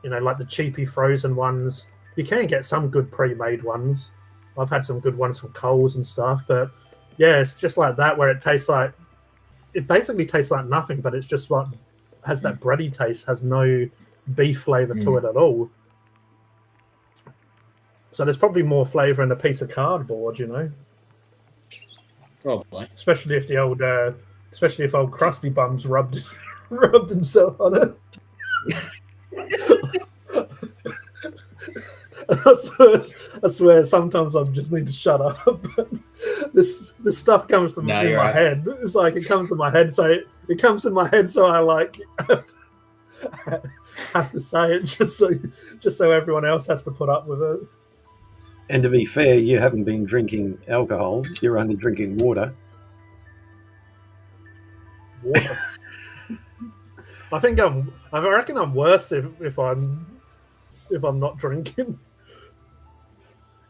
like the cheapy frozen ones. You can get some good pre-made ones. I've had some good ones from Coles and stuff, but yeah, it's just like that where it basically tastes like nothing, but it's just like has that bready taste, has no beef flavor to it at all. So there's probably more flavor in a piece of cardboard, Probably. Especially if old Krusty Bums rubbed himself on it. I swear, sometimes I just need to shut up. This stuff comes to my head. It's like it comes to my head, so it comes in my head, so I like have to say it just so everyone else has to put up with it. And to be fair, you haven't been drinking alcohol. You're only drinking water. Water. I reckon I'm worse if I'm not drinking.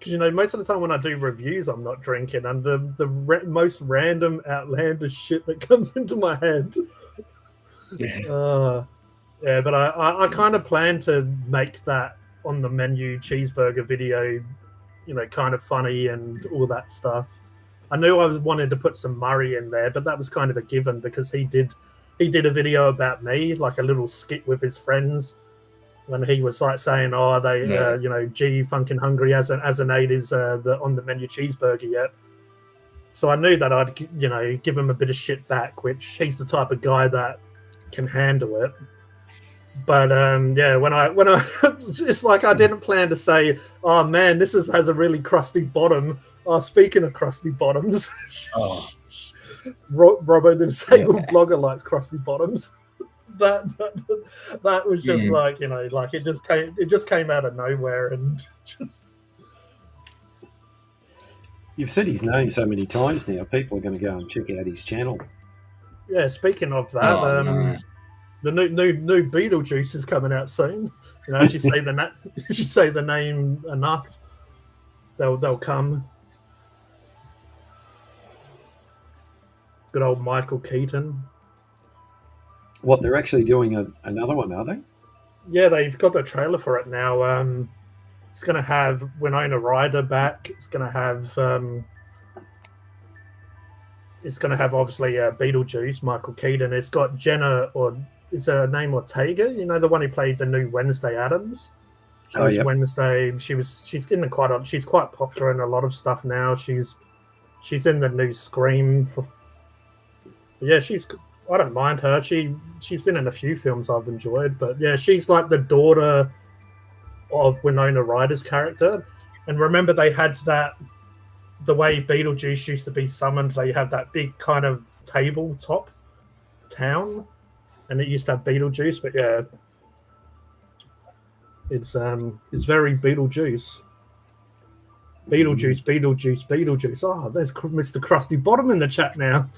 Because most of the time when I do reviews, I'm not drinking, and the most random, outlandish shit that comes into my head. Yeah, but I kind of plan to make that on the menu cheeseburger video, kind of funny and all that stuff. I knew I wanted to put some Murray in there, but that was kind of a given because he did a video about me, like a little skit with his friends. When he was like saying, "Oh, G Funkin' Hungry hasn't ate his on the menu cheeseburger yet," so I knew that I'd give him a bit of shit back, which he's the type of guy that can handle it. But yeah, when I it's like I didn't plan to say, "Oh man, this has a really crusty bottom." Oh, speaking of crusty bottoms, Robbo, the disabled blogger, likes crusty bottoms. that was just like, you know, like it just came out of nowhere and just. You've said his name so many times now. People are going to go and check out his channel. Yeah, speaking of that, the new Beetlejuice is coming out soon. You know, if you say the name enough, they'll come. Good old Michael Keaton. What, they're actually doing another one, are they? Yeah, they've got the trailer for it now. It's going to have Winona Ryder back. It's going to have obviously Beetlejuice, Michael Keaton. It's got Jenna, or is her name Ortega? You know, the one who played the new Wednesday Addams. She was Wednesday. She's getting she's quite popular in a lot of stuff now. She's in the new Scream. Yeah, I don't mind her. She's been in a few films I've enjoyed, but yeah, she's like the daughter of Winona Ryder's character. And remember, they had the way Beetlejuice used to be summoned, they had that big kind of tabletop town, and it used to have Beetlejuice. But yeah, it's very Beetlejuice. Beetlejuice. Oh, there's Mr. Krusty Bottom in the chat now.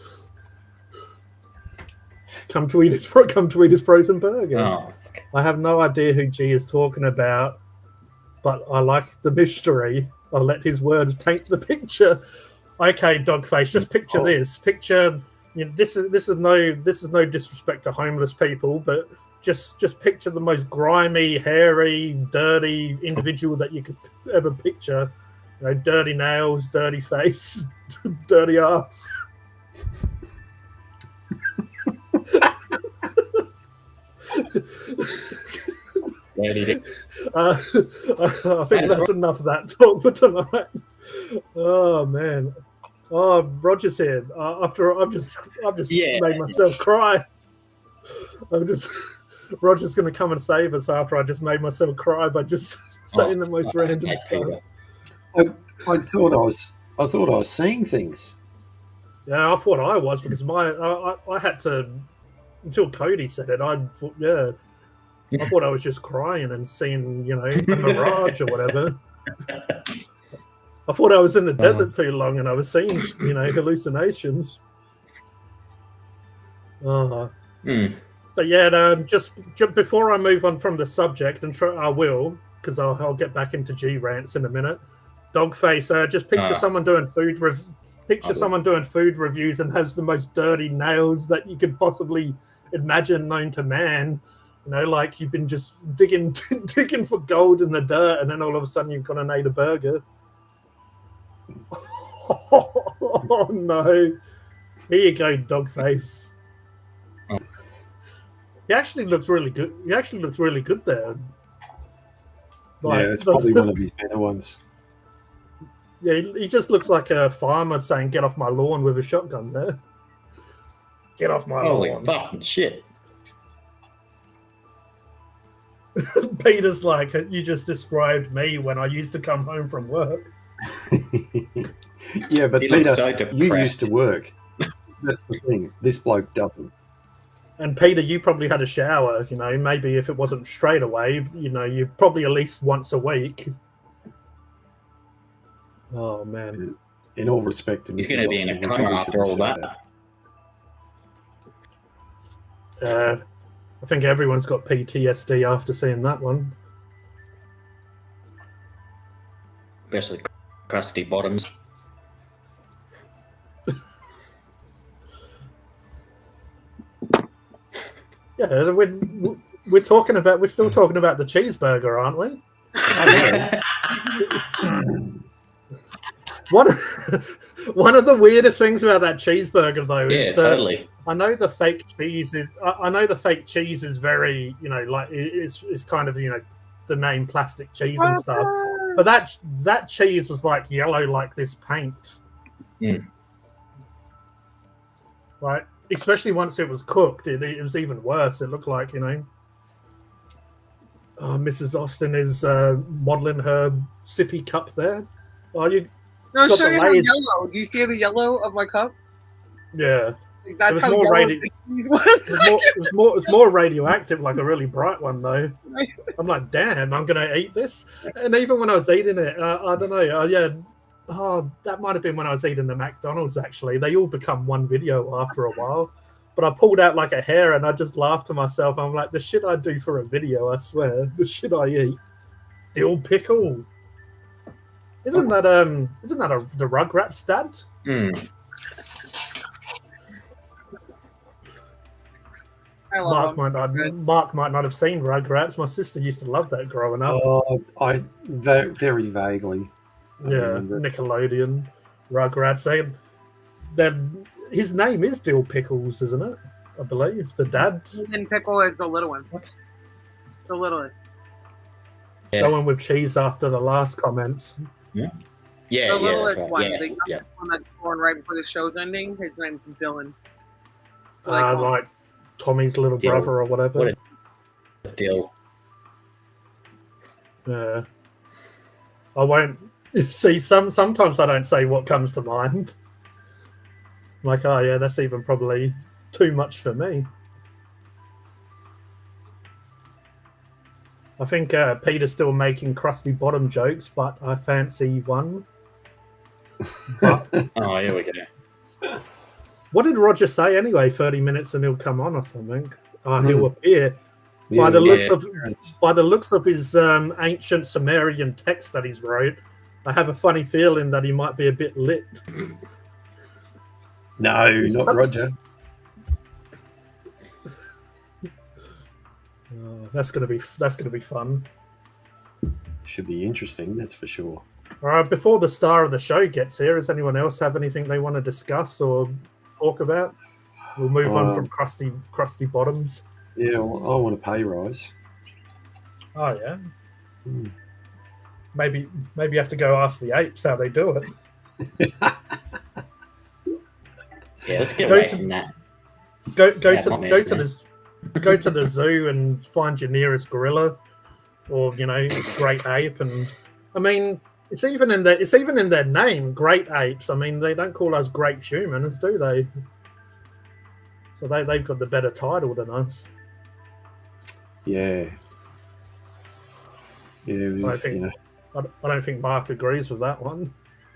Come to eat his frozen burger. Oh. I have no idea who G is talking about, but I like the mystery. I'll let his words paint the picture. Okay, Dogface, just picture this. Picture, you know, this is no disrespect to homeless people, but just picture the most grimy, hairy, dirty individual that you could ever picture. You know, dirty nails, dirty face, dirty ass. I think that's enough of that talk for tonight. Oh man, Roger's here. After I've just made myself cry. Roger's going to come and save us after I just made myself cry by just saying the most random stuff. I thought I was seeing things. Yeah, I thought I was because I had to until Cody said it. I thought I was just crying and seeing, you know, a mirage or whatever. I thought I was in the desert too long and I was seeing, you know, hallucinations. But yeah, just before I move on from the subject, and I will, because I'll get back into G rants in a minute. Dogface, just picture someone doing food reviews and has the most dirty nails that you could possibly imagine known to man. You know, like you've been just digging for gold in the dirt, and then all of a sudden you've gone and ate a burger. Oh no! Here you go, Dogface. He actually looks really good. There. Like, yeah, it's probably one of his better ones. Yeah, he just looks like a farmer saying, "Get off my lawn" with a shotgun there. Get off my lawn. Holy fucking shit. Peter's like, you just described me when I used to come home from work. Yeah, but He Peter, looks so you depressed. used to work. That's the thing. This bloke doesn't. And Peter, you probably had a shower, you know, maybe if it wasn't straight away, you know, you probably at least once a week. Oh, man. In all respect to He's Mrs. going to be in Austin, a we coma probably after shouldn't all show that. I think everyone's got PTSD after seeing that one. Especially Krusty Bottoms. Yeah, we're still talking about the cheeseburger, aren't we? One of the weirdest things about that cheeseburger, though, is that totally. I know the fake cheese is very, you know, like it's kind of, you know, the name plastic cheese and stuff. But that cheese was like yellow, like this paint. Like, especially once it was cooked, it was even worse. It looked like, you know, Mrs. Austin is modeling her sippy cup there. Oh, you. No, show you how yellow. Do you see the yellow of my cup? Yeah. That's was how more yellow radi- these was. it was more radioactive, like a really bright one though. I'm like, damn, I'm gonna eat this. And even when I was eating it, I don't know. That might have been when I was eating the McDonald's. Actually, they all become one video after a while. But I pulled out like a hair, and I just laughed to myself. I'm like, the shit I do for a video, I swear, the shit I eat. Dill pickle. Isn't that the Rugrats dad? I love Mark might not have seen Rugrats. My sister used to love that growing up. I very vaguely. I Yeah, remember. Nickelodeon, Rugrats. His name is Dill Pickles, isn't it? I believe the dad. And Pickle is the little one. What? The littlest. Yeah. Going with cheese after the last comments. Yeah, The yeah, littlest that's one. right. The Yeah, one that's born right before the show's ending. His name's Dylan. So they call him- Like Tommy's little Dill. brother or whatever. What a Dill. Yeah. I won't see. Sometimes I don't say what comes to mind. I'm like, oh yeah, that's even probably too much for me. I think Peter's still making crusty bottom jokes, but I fancy one. But Oh, here we go. what did Roger say anyway? 30 minutes and he'll come on or something. He'll appear. Yeah, By the yeah. looks of his ancient Sumerian text that he's wrote, I have a funny feeling that he might be a bit lit. No, not Roger. That's gonna be fun. Should be interesting, that's for sure. All right, before the star of the show gets here, does anyone else have anything they want to discuss or talk about? We'll move on from crusty bottoms. Yeah, well, I want a pay rise. Oh yeah. Hmm. Maybe you have to go ask the apes how they do it. Yeah, let's get Go away to- from that. Go Yeah, to not me, go isn't to it? go to the zoo and find your nearest gorilla, or great ape. And I mean, it's even in their name, great apes. I mean, they don't call us great humans, do they? So they've got the better title than us. Yeah. Yeah, it was, I don't think Mark agrees with that one.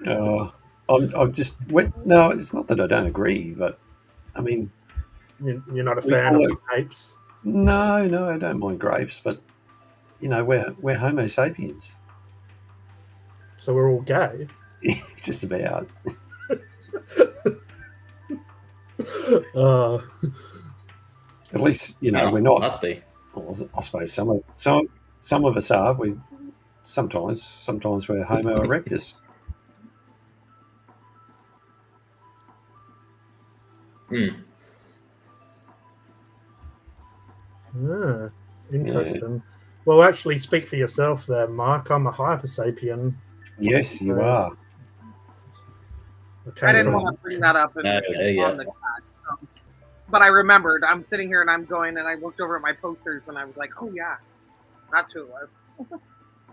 I'm just no, it's not that I don't agree, but I mean, You're not a We fan call of it- apes. no, I don't mind grapes, but we're Homo sapiens, So we're all gay. just about. At least Yeah, we're not. Must be. Well, I suppose some of us are. We sometimes we're Homo erectus. Ah, interesting. Well, actually, speak for yourself there, Mark. I'm a hypersapien. Yes, you are. Okay, I didn't from- want to bring that up No, yeah. on the chat. But I remembered. I'm sitting here and I'm going, and I looked over at my posters and I was like, oh yeah, that's who it was.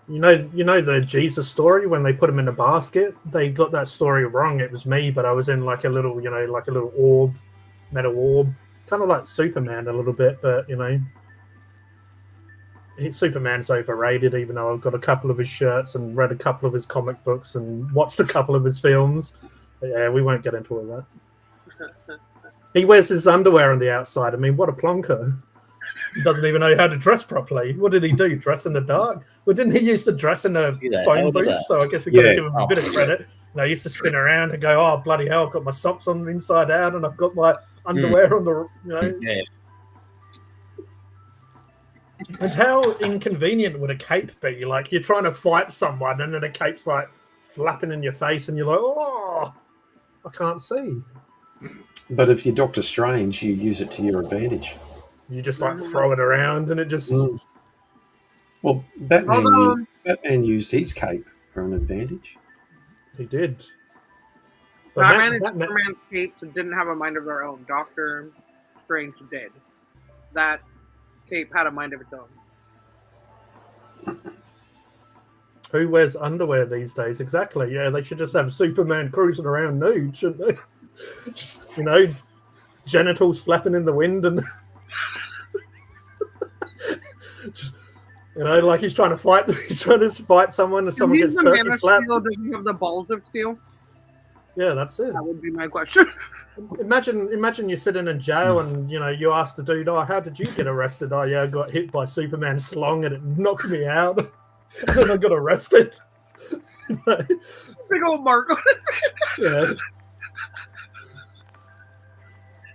You know the Jesus story when they put him in a basket. They got that story wrong. It was me, but I was in like a little orb, metal orb, kind of like Superman a little bit. But Superman's overrated. Even though I've got a couple of his shirts and read a couple of his comic books and watched a couple of his films. But yeah, we won't get into all that. He wears his underwear on the outside. I mean, what a plonker. He doesn't even know how to dress properly. What did he do? Dress in the dark? Well, didn't he used to dress in a Do that. phone How booth? was that? So I guess we got to Yeah. give him a bit of credit. And I used to spin around and go, "Oh bloody hell! I've got my socks on inside out, and I've got my underwear on the Yeah. And how inconvenient would a cape be? Like you're trying to fight someone, and then a cape's like flapping in your face, and you're like, "Oh, I can't see." But if you're Doctor Strange, you use it to your advantage. You just like throw it around, and it just. Well, Batman Although- used his cape for an advantage. He did. But Batman and Batman- Superman capes didn't have a mind of their own. Doctor Strange did. That cape had a mind of its own. Who wears underwear these days? Exactly. Yeah, they should just have Superman cruising around nude, shouldn't they? Just genitals flapping in the wind, and just, like he's trying to fight. He's trying to fight someone, and someone gets the turkey Man of slapped. Steel, does he have the balls of steel? Yeah, that's it. That would be my question. Imagine you're sitting in jail and you ask the dude, "Oh, how did you get arrested?" "Oh, yeah, I got hit by Superman's slong and it knocked me out, and then I got arrested." Big old mark on his Yeah,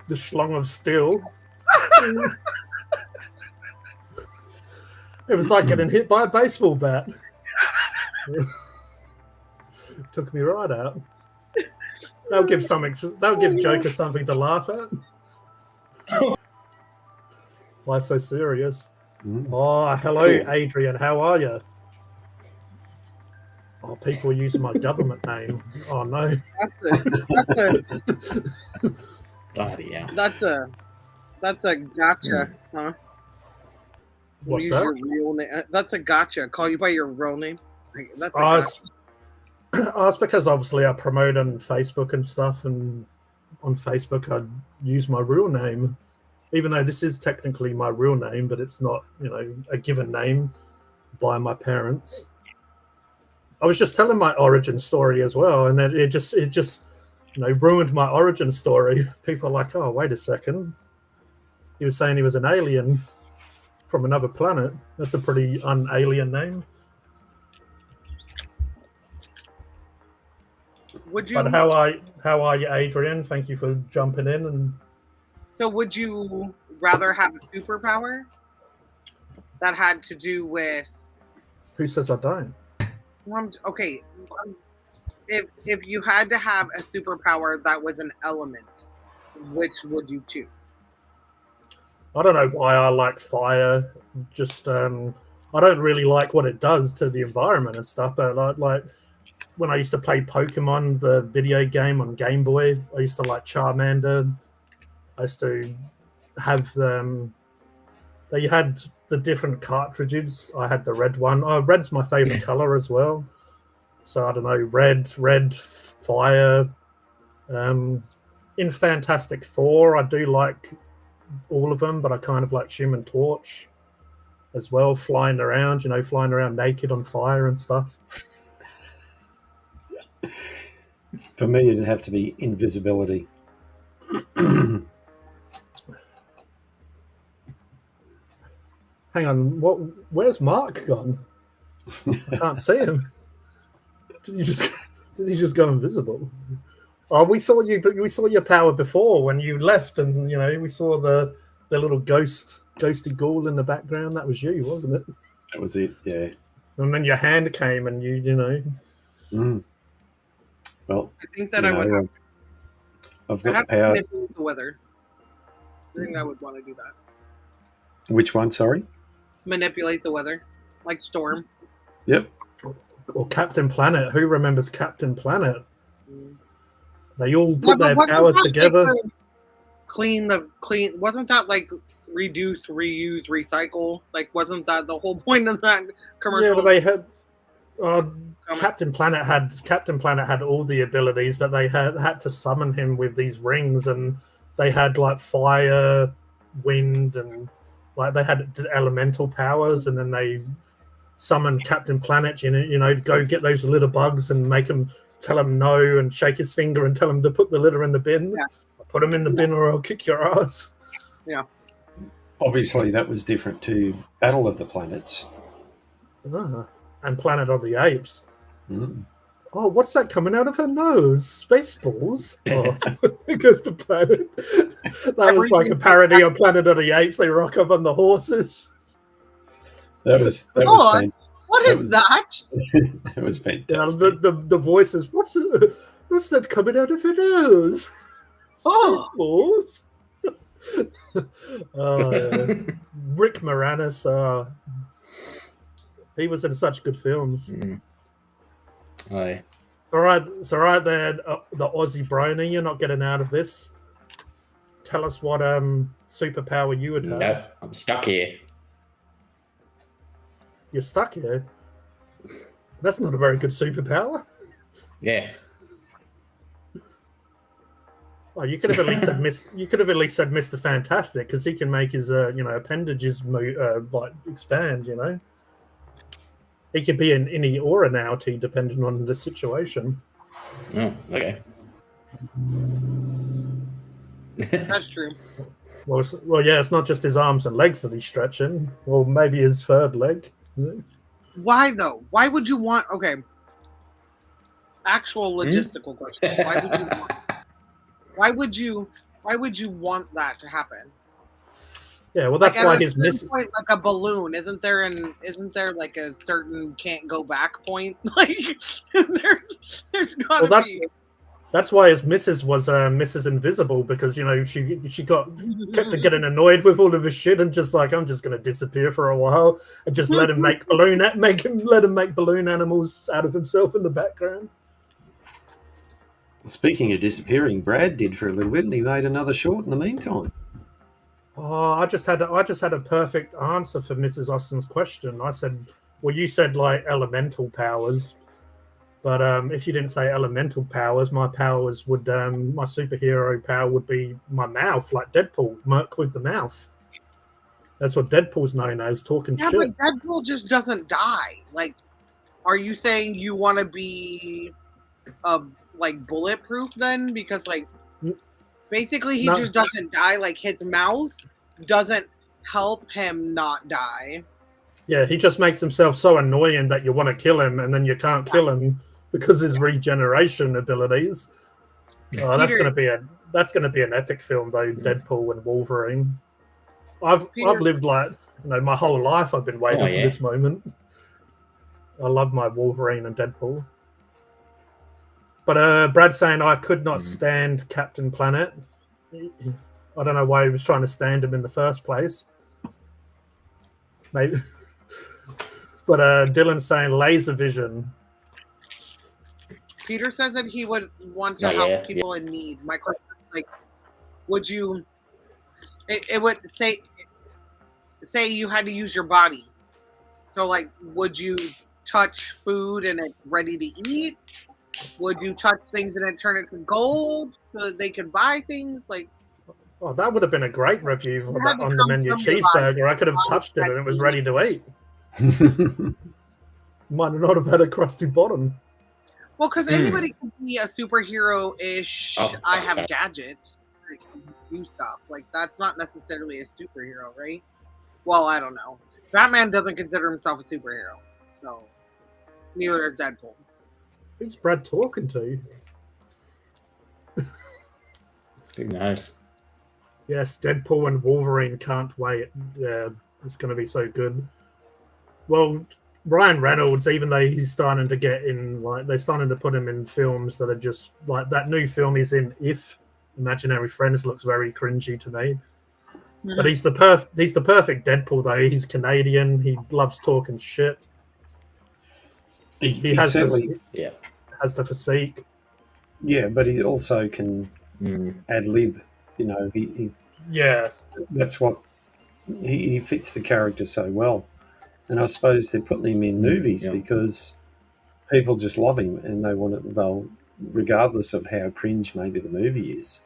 the schlong of steel. It was like getting hit by a baseball bat. Took me right out. They'll give Joker something to laugh at. Why so serious? Oh, hello, Adrian. How are you? Oh, people are using my government name. Oh no. Bloody hell. That's a gotcha, huh? What's Use that? your real name. That's a gotcha. Call you by your real name. That's a Oh, gotcha. it's because obviously I promote on Facebook and stuff, and on Facebook I use my real name, even though this is technically my real name, but it's not, a given name by my parents. I was just telling my origin story as well, and then it just ruined my origin story. People are like, "Oh, wait a second. He was saying he was an alien from another planet. That's a pretty un-alien name." Would you? But how are you, Adrian? Thank you for jumping in. And So would you rather have a superpower that had to do with? who says I don't? Okay, if you had to have a superpower that was an element, which would you choose? I don't know why I like fire. Just I don't really like what it does to the environment and stuff. But like when I used to play Pokemon, the video game on Game Boy, I used to like Charmander. I used to have them. They had the different cartridges. I had the red one. Oh, red's my favorite color as well. So I don't know, red, fire. In Fantastic Four, I do like all of them, but I kind of like Human Torch as well, flying around naked on fire and stuff. For me, it'd have to be invisibility. Hang on, where's Mark gone? I can't see him. Did he just go invisible? Oh, we saw your power before when you left, and we saw the little ghosty ghoul in the background. That was you, wasn't it? That was it, yeah. And then your hand came, and Well, I think that I would have. I've I got have the power. to manipulate the weather. I think I would want to do that. Which one? Sorry. Manipulate the weather, like Storm. Yep. Or Captain Planet. Who remembers Captain Planet? They all Yeah, put but their wasn't powers that, together. like, clean. Wasn't that like reduce, reuse, recycle? Like, wasn't that the whole point of that commercial? Yeah, but they had Captain Planet had all the abilities, but they had to summon him with these rings, and they had like fire, wind, and like they had elemental powers, and then they summoned Captain Planet. Go get those litter bugs and make him tell him no, and shake his finger and tell him to put the litter in the bin. Yeah. Put him in the bin, or I'll kick your ass. Yeah. Obviously, that was different to Battle of the Planets. And Planet of the Apes. Mm. Oh, what's that coming out of her nose? Spaceballs? Oh, it goes to Planet. That was like a parody of Planet of the Apes. They rock up on the horses. That was God, what that is was- that? That was Yeah, fantastic. the voices. What's that coming out of her nose? Oh. Spaceballs. Rick Moranis. He was in such good films. Aye. It's all right there, the Aussie Brony. You're not getting out of this. Tell us what superpower you would have. No, I'm stuck here. You're stuck here. That's not a very good superpower. Yeah. Oh, you could have at least said Mr. Fantastic, because he can make his appendages like expand. He could be an innie or an outie depending on the situation. Oh, okay. That's true. Well, yeah, it's not just his arms and legs that he's stretching, or maybe his third leg. Why though? Why would you want? Okay. Actual logistical question. Why would you want that to happen? Yeah, well, that's Like, why at a his certain miss. point, like a balloon, isn't there like a certain can't go back point? Like there's gotta Well, be. that's why his missus was Mrs. Invisible, because she kept getting annoyed with all of his shit and just like, I'm just gonna disappear for a while and just let him make balloon animals out of himself in the background. Speaking of disappearing, Brad did for a little bit, and he made another short in the meantime. Oh, I just had a perfect answer for Mrs. Austin's question. I said, well, you said like elemental powers, but if you didn't say elemental powers, my superhero power would be my mouth, like Deadpool, Merc with the mouth. That's what Deadpool's known as, talking Yeah, shit. but Deadpool just doesn't die. Like, are you saying you want to be like bulletproof then? Because like basically he just doesn't die. Like his mouth doesn't help him not die. Yeah, he just makes himself so annoying that you want to kill him, and then you can't kill him because his regeneration abilities. Oh, that's gonna be an epic film though, Deadpool and Wolverine. I've lived like my whole life. I've been waiting for this moment. I love my Wolverine and Deadpool. But Brad's saying I could not stand Captain Planet. I don't know why he was trying to stand him in the first place. Maybe. But Dylan's saying laser vision. Peter says that he would want to help people in need. My question is like, would you? It would say you had to use your body. So like, would you touch food and it's ready to eat? Would you touch things and then turn it to gold so that they could buy things? Like, oh, that would have been a great review on the menu cheeseburger. I could have touched it and it was ready to eat. Might not have had a crusty bottom. Well, because anybody can be a superhero-ish. I have gadgets that can do stuff. Like, that's not necessarily a superhero, right? Well, I don't know. Batman doesn't consider himself a superhero, so neither is Deadpool. Who's Brad talking to? Who knows? Yes, Deadpool and Wolverine, can't wait. Yeah, it's going to be so good. Well, Ryan Reynolds, even though he's starting to get in, like, they're starting to put him in films that are just, like, that new film he's in, If, Imaginary Friends, looks very cringy to me. Mm. But he's the perfect Deadpool, though. He's Canadian. He loves talking shit. He has the physique. Yeah, but he also can ad lib. That's what he fits the character so well. And I suppose they're putting him in movies because people just love him and they want it. They'll, regardless of how cringe maybe the movie is,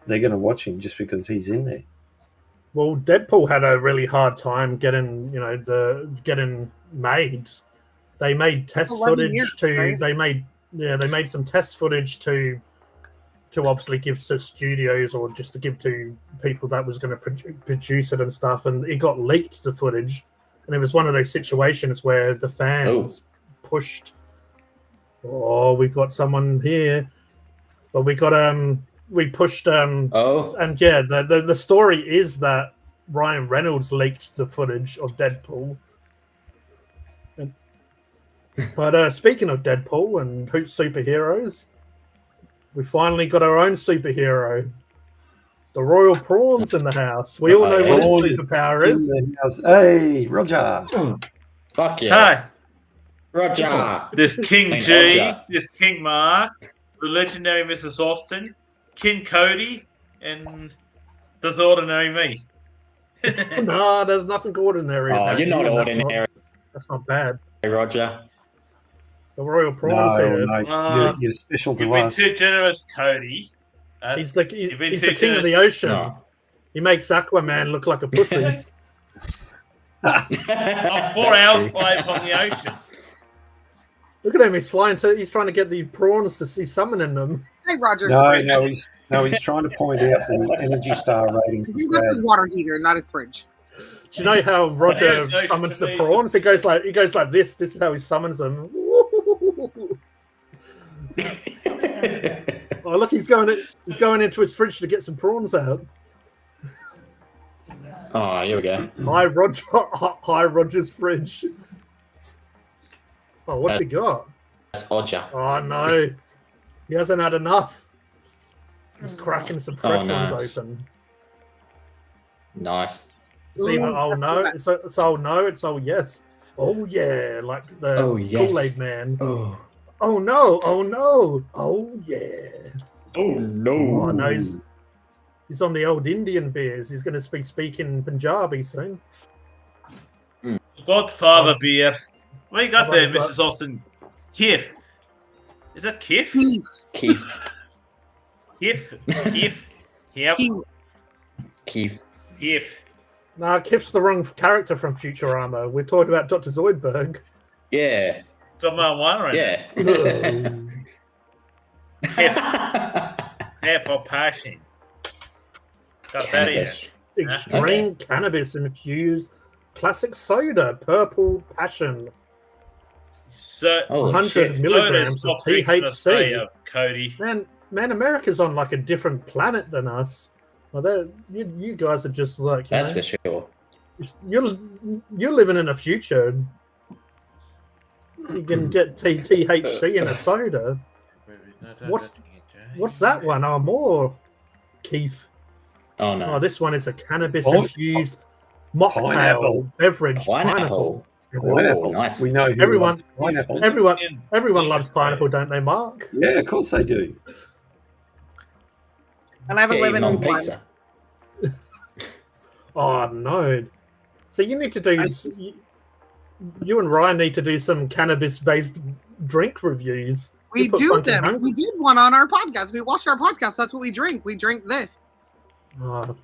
they're going to watch him just because he's in there. Well, Deadpool had a really hard time getting made. They made test footage They made some test footage to obviously give to studios or just to give to people that was going to produce it and stuff, and it got leaked, the footage, and it was one of those situations where the fans pushed. Oh, we've got someone here, but we pushed. And yeah, the story is that Ryan Reynolds leaked the footage of Deadpool. But speaking of Deadpool and superheroes, we finally got our own superhero. The Royal Prawn's in the house. We all know what his superpower is. Hey, Roger. Fuck yeah. Hi. Roger. There's King G, there's King Mark, the legendary Mrs. Austin, King Cody, and there's ordinary me. No, there's nothing ordinary. Oh, you're not ordinary. That's not bad. Hey, Roger. The Royal Prawn's here. No, you're special to You've been us. too generous, Cody. He's the You've been he's too the king of the generous. ocean. No. He makes Aquaman look like a pussy. I'm 4 hours away from the ocean. Look at him. He's flying to. He's trying to get the prawns to see summoning them. Hey, Roger. No, he's trying to point out the Energy Star rating for He was his Brad. water heater, not his fridge. Do you know how Roger Yes, ocean summons the amazing. prawns? He goes like this. This is how he summons them. Oh, look, he's going into his fridge to get some prawns out. Oh, here we go. Hi, Roger's fridge. Oh, what's he got? That's Odger. Oh no, he hasn't had enough. He's cracking some fresh ones no. open. Nice. It's either Ooh, oh that's no, good. it's oh no, it's oh yes, oh yeah, like the Oh, yes. Kool-Aid Man. Oh. Oh no, oh no, oh yeah. Oh no. Oh no, he's on the old Indian beers. He's going to be speaking Punjabi soon. Godfather beer. What you got Oh, there, my God. Mrs. Austin? Kif. Is that Kif? Keith. Kif. Kif. Yep. Keith. Kif. Nah, Kif's the wrong character from Futurama. We're talking about Dr. Zoidberg. Yeah. Someone wondering. Yeah. Kif. For passion. Got that in it. Cannabis. Extreme cannabis infused classic soda, purple passion. So, Oh, 100 shit. milligrams of THC. Cody. Man, America's on like a different planet than us. Well, you guys are just like you That's know, for sure. you're living in a future. You can get THC in a soda. What's that one? Oh, more Keith. Oh no. Oh, this one is a cannabis Oh, infused mocktail pineapple. beverage. Pineapple. Pineapple. Oh, nice. We know who Everyone- loves pineapple. Everyone loves pineapple, don't they, Mark? Yeah, of course they do. And I have a Yeah, even lemon on one. pizza. Oh no! So you need to do. You and Ryan need to do some cannabis-based drink reviews. We You put do Funkin' them. Hungry- We did one on our podcast. We watched our podcast. That's what we drink. We drink this. Oh,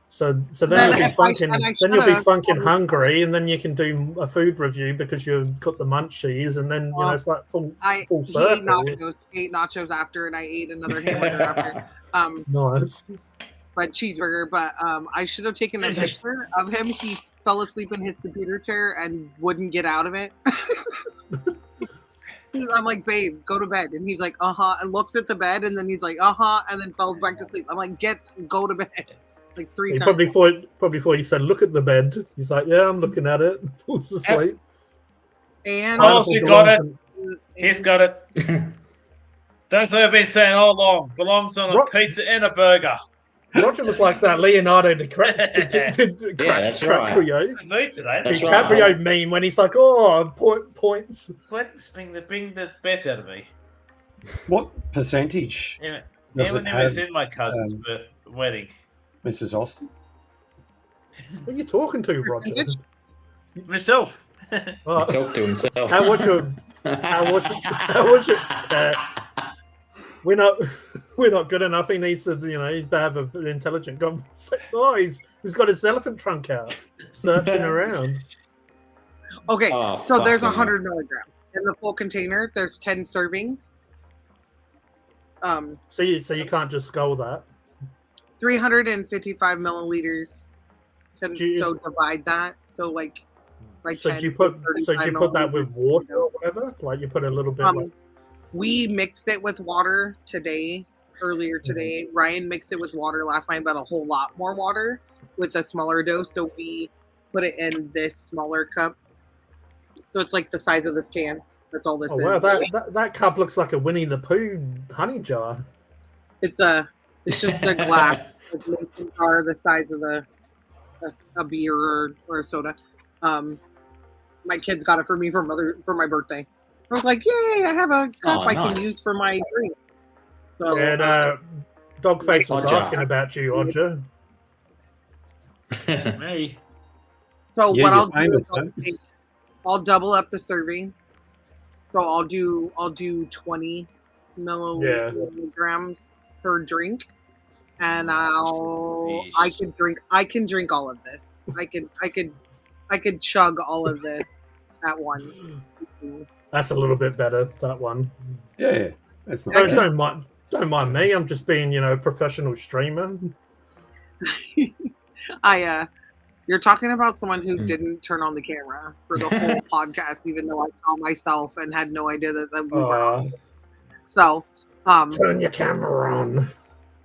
so then Then you'll be if I- funkin'. and I Then you'll be should've- funkin' hungry, and then you can do a food review because you've got the munchies, and then you know it's like full He ate circle. nachos. Ate nachos after, and I ate another hamburger after. Nice. But cheeseburger. But I should have taken a picture of him. He fell asleep in his computer chair and wouldn't get out of it. I'm like, babe, go to bed. And he's like, and looks at the bed, and then he's like, and then falls back to sleep. I'm like, go to bed. Like 3 He times. probably thought you said, "Look at the bed." He's like, "Yeah, I'm looking at it." Falls asleep. And Oh, he got it. and- He's got it. That's what I've been saying all along. Belongs on a Ro- pizza and a burger. Roger was like that Leonardo that's right. DiCaprio. Me today. That's DiCaprio meme when he's like, "Oh, points." Let's bring the best out of me. What percentage Yeah. does Never it never have, seen my cousin's wedding. Mrs. Austin? What are you talking to, Roger? Percentage? Myself. Oh, Talk to himself. how was your? We're not good enough. He needs to, have an intelligent conversation. Oh, he's got his elephant trunk out, searching around. Okay, Oh, so there's fucking 100 milligrams in the full container. There's 10 servings. So you can't just skull that. 355 milliliters. Jeez. So divide that. So like by So 10. do you put 35 that with milliliters. water or whatever? Like you put a little bit. Like, We mixed it with water earlier today. Ryan mixed it with water last night, but a whole lot more water with a smaller dose. So we put it in this smaller cup. So it's like the size of this can. That's all this oh is. wow, that cup looks like a Winnie the Pooh honey jar. It's just a glass. It's mason jar the size of a beer or a soda. My kids got it for me for my birthday. I was like, yay! I have a cup Oh, I can nice. use for my drink. So And Dogface was Odger. asking about you, Odger. Me. So Yeah, what you're I'll do famous, is I'll double up the serving. So I'll do 20 milligrams per drink, and I can drink all of this. I could chug all of this at once. That's a little bit better. That one. Yeah, that's not bad. Don't mind me. I'm just being, professional streamer. You're talking about someone who didn't turn on the camera for the whole podcast, even though I saw myself and had no idea that we were on. So, turn your camera on.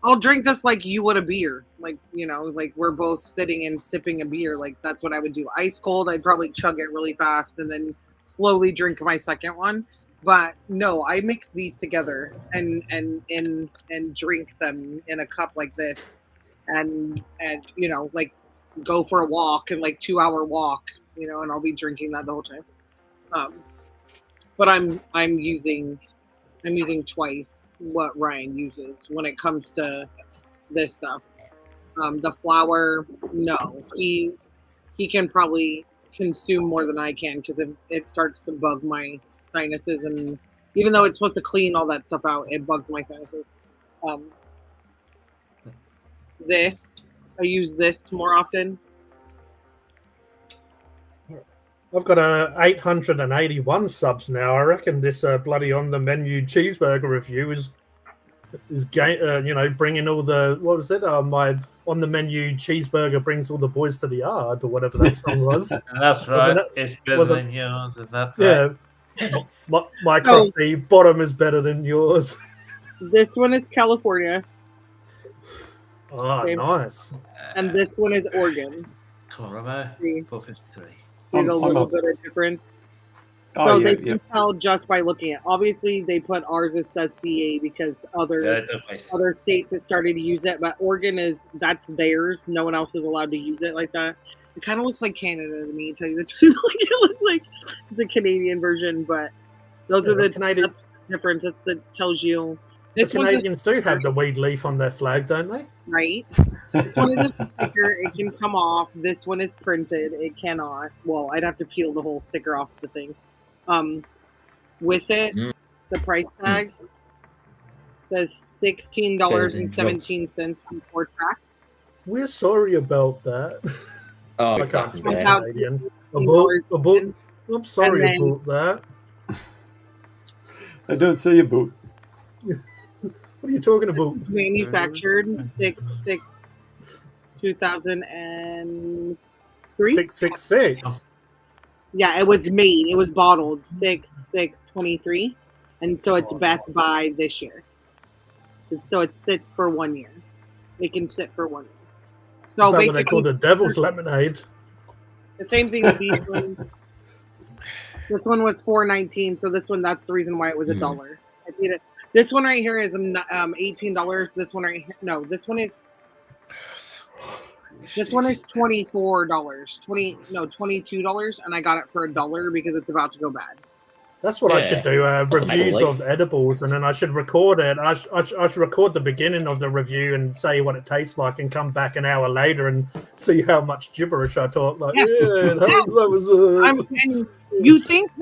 I'll drink this like you would a beer. Like, like we're both sitting and sipping a beer. Like, that's what I would do. Ice cold, I'd probably chug it really fast and then slowly drink my second one. But no, I mix these together and drink them in a cup like this. And like go for a walk and 2-hour walk, and I'll be drinking that the whole time. But I'm using twice what Ryan uses when it comes to this stuff. The flour, no, he can probably consume more than I can because it starts to bug my sinuses, and even though it's supposed to clean all that stuff out, it bugs my sinuses. I use this more often. I've got 881 subs now. I reckon this bloody on the menu cheeseburger review is bringing all the, what was it? My on the menu cheeseburger brings all the boys to the yard, or whatever that song was. That's right. It's better than yours, and that's right. Yeah. My crusty bottom is better than yours. This one is California. Oh, nice. And this one is Oregon. Come on, Robo. 453. There's a little bit of difference. So they can tell just by looking at it. Obviously, they put ours that says CA because other states have started to use it, but Oregon that's theirs. No one else is allowed to use it like that. It kind of looks like Canada to me, to tell you the truth. It looks like the Canadian version, but those are the Canadian difference. That tells you. The Canadians do have the weed leaf on their flag, don't they? Right. This one is a sticker. It can come off. This one is printed. It cannot. Well, I'd have to peel the whole sticker off the thing. With it, the price tag says $16.17 before tax. We're sorry about that. Oh, I can't speak Canadian. I'm sorry about that. I don't see a boot. What are you talking about? Manufactured 6/6/2003. 666. Yeah, it was made. It was bottled 6/6/23, and so it's Best Buy this year. So it sits for 1 year. It can sit for 1 year. So is that what they call the devil's lemonade? The same thing with these ones. This one was $4.19, so this one, that's the reason why it was $1. I paid it. This one right here is $18. This one right here, no, this one is $24. $22, and I got it for $1 because it's about to go bad. That's what I should do. Reviews of edibles, and then I should record it. I should record the beginning of the review and say what it tastes like, and come back an hour later and see how much gibberish I talk. Like, that was. You think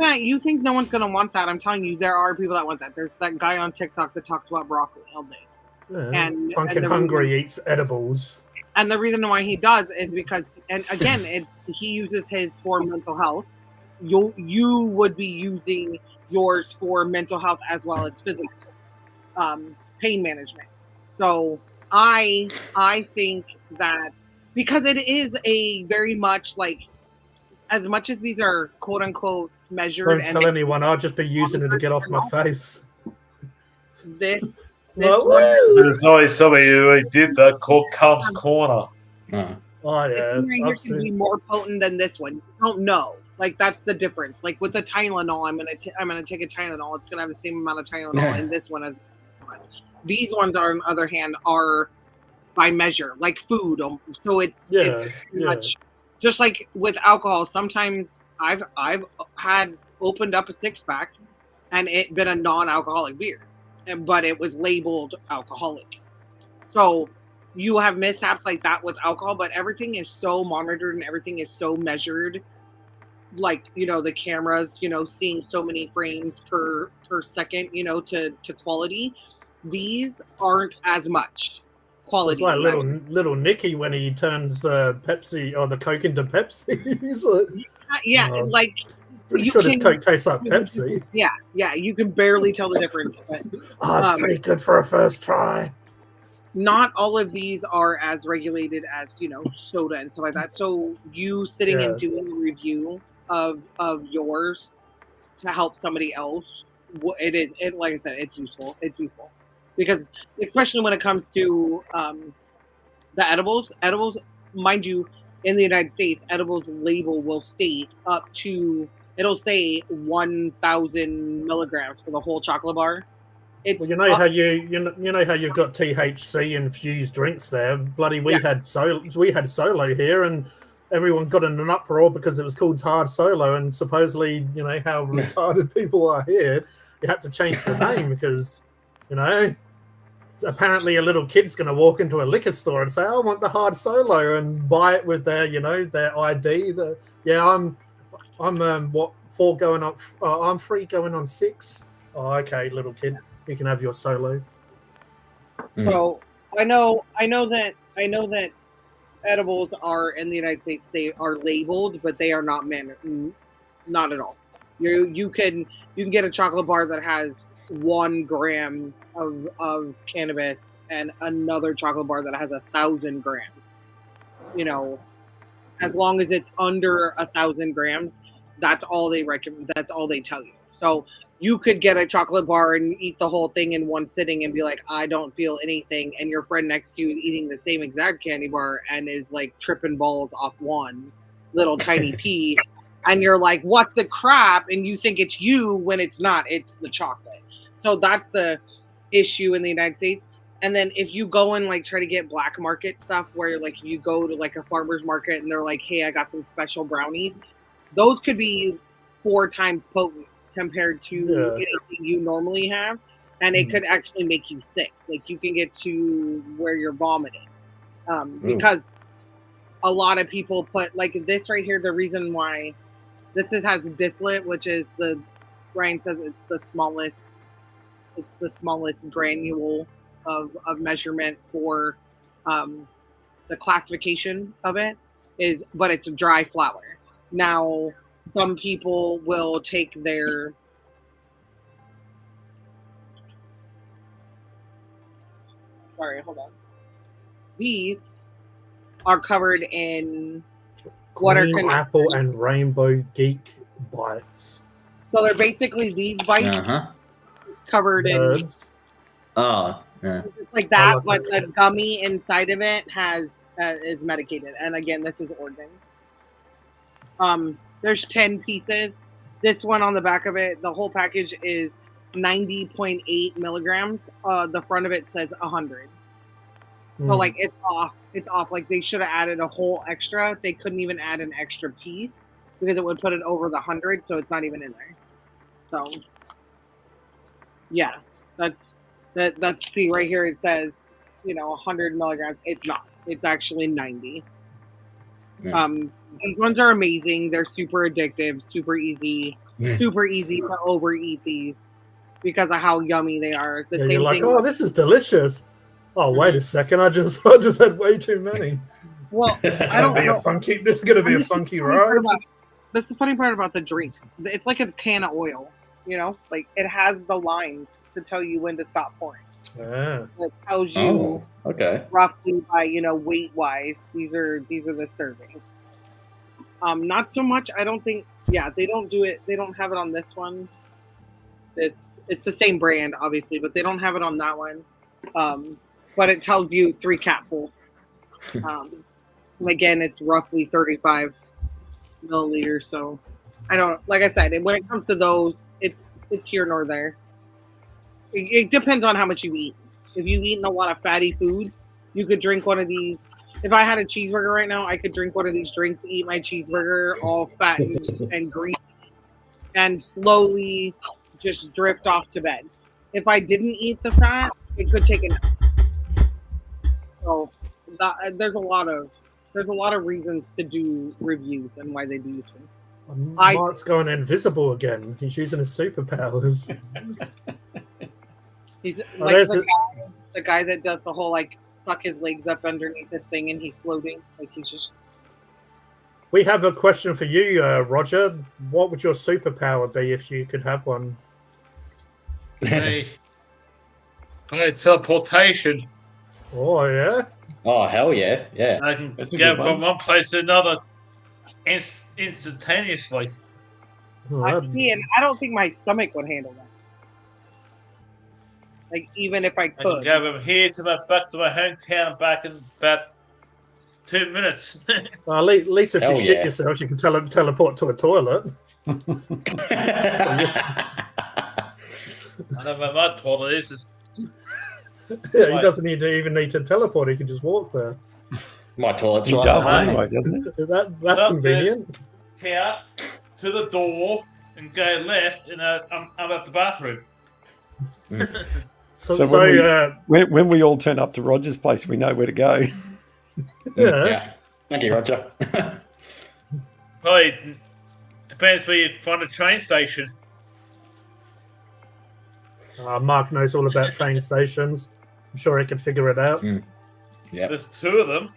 no one's gonna want that? I'm telling you, there are people that want that. There's that guy on TikTok that talks about broccoli all day. Yeah, and Funkin' Hungry eats edibles. And the reason why he does is because, and again, he uses his for mental health. You would be using yours for mental health as well as physical pain management. So I think that because it is a very much like, as much as these are quote unquote measured. Don't tell anyone. I'll just be using it to get off my face. This There's always somebody who did that called Cubs Corner. Oh yeah, this one right here can be more potent than this one. You don't know. Like, that's the difference. Like with the Tylenol, I'm gonna take a Tylenol. It's gonna have the same amount of Tylenol in this one as these ones. On the other hand, are by measure, like food. So it's much just like with alcohol. Sometimes I've had opened up a 6-pack and it been a non-alcoholic beer, but it was labeled alcoholic. So you have mishaps like that with alcohol, but everything is so monitored and everything is so measured. Like, the cameras, seeing so many frames per second, to quality. These aren't as much. quality. It's like little Nicky when he turns Pepsi or the Coke into Pepsi. He's like, yeah, like pretty you sure this can- Coke tastes like Pepsi. yeah, you can barely tell the difference. But Oh, it's pretty good for a first try. not all of these are as regulated as soda and stuff like that. So you sitting and doing a review of yours to help somebody else, it like I said, it's useful. It's useful because especially when it comes to the edibles, mind you, in the United States, edibles label will state up to, it'll say 1,000 milligrams for the whole chocolate bar. It's Well, you know how you know how you've got THC infused drinks there. Bloody, we had Solo here, and everyone got in an uproar because it was called Hard Solo, and supposedly, how retarded people are here. You had to change the name because, apparently a little kid's going to walk into a liquor store and say, "I want the Hard Solo," and buy it with their, their ID. I'm what 4 going on? I'm 3 going on 6. Oh, okay, little kid. You can have your Solo. So I know that edibles are in the United States. They are labeled, but they are not not at all. You can get a chocolate bar that has 1 gram of cannabis and another chocolate bar that has 1,000 grams. As long as it's under 1,000 grams, that's all they recommend. That's all they tell you. So you could get a chocolate bar and eat the whole thing in one sitting and be like, I don't feel anything. And your friend next to you is eating the same exact candy bar and is like tripping balls off one little tiny piece. And you're like, what the crap? And you think it's you when it's not, it's the chocolate. So that's the issue in the United States. And then if you go and like try to get black market stuff where like you go to like a farmer's market and they're like, hey, I got some special brownies. Those could be 4 times potent compared to anything you normally have, and it could actually make you sick. Like you can get to where you're vomiting because a lot of people put like this right here. The reason why this has distillate, which is Ryan says it's the smallest granule of measurement for the classification of it but it's a dry flour. Now, some people will take their These are covered in Green apple and rainbow geek bites. So they're basically these bites covered in yeah. Just like that, but the gummy inside of it is medicated. And again, this is Oregon. There's 10 pieces. This one on the back of it, the whole package is 90.8 milligrams. The front of it says 100. So like it's off. It's off. Like they should have added a whole extra. They couldn't even add an extra piece because it would put it over the 100. So it's not even in there. So yeah, that's see right here. It says 100 milligrams. It's not. It's actually 90. Yeah. These ones are amazing. They're super addictive, super easy to overeat these because of how yummy they are. The same you're like, thing. Oh, this is delicious. Oh, wait a second! I just had way too many. Well, I don't know. This is gonna be a funky ride. That's the funny part about the drinks. It's like a can of oil. Like it has the lines to tell you when to stop pouring. It tells you roughly by weight wise. These are the servings. Not so much. I don't think. Yeah, they don't do it. They don't have it on this one. It's the same brand, obviously, but they don't have it on that one. But it tells you 3 capfuls. Again, it's roughly 35 milliliters. So I don't. Like I said, when it comes to those, it's here nor there. It depends on how much you eat. If you've eaten a lot of fatty foods, you could drink one of these. If I had a cheeseburger right now, I could drink one of these drinks, eat my cheeseburger, all fattened and greasy, and slowly just drift off to bed. If I didn't eat the fat, it could take a nap. So there's a lot of reasons to do reviews and why they do them. Mark's going invisible again. He's using his superpowers. He's like the guy that does the whole like stuck his legs up underneath this thing and he's floating. Like he's just. We have a question for you, Roger. What would your superpower be if you could have one? Hey, teleportation. Oh, yeah? Oh, hell yeah. Yeah. I can That's a go good from one. one place to another instantaneously. Oh, I that'd- see, and I don't think my stomach would handle that. Like even if I I can could. go from here to back to my hometown and back in about 2 minutes. At least if you Hell shit yeah. yourself, you can teleport to a toilet. I know where my toilet is. It's Yeah, Right. he doesn't even need to teleport. He can just walk there. My toilet's He right does behind me. anyway, doesn't he? That's Well, convenient. here to the door and go left, and I'm at the bathroom. So, So so, when we all turn up to Roger's place, we know where to go. yeah. Yeah. Thank you, Roger. Probably depends where you find a train station. Mark knows all about train stations. I'm sure he could figure it out. Yeah. There's 2 of them.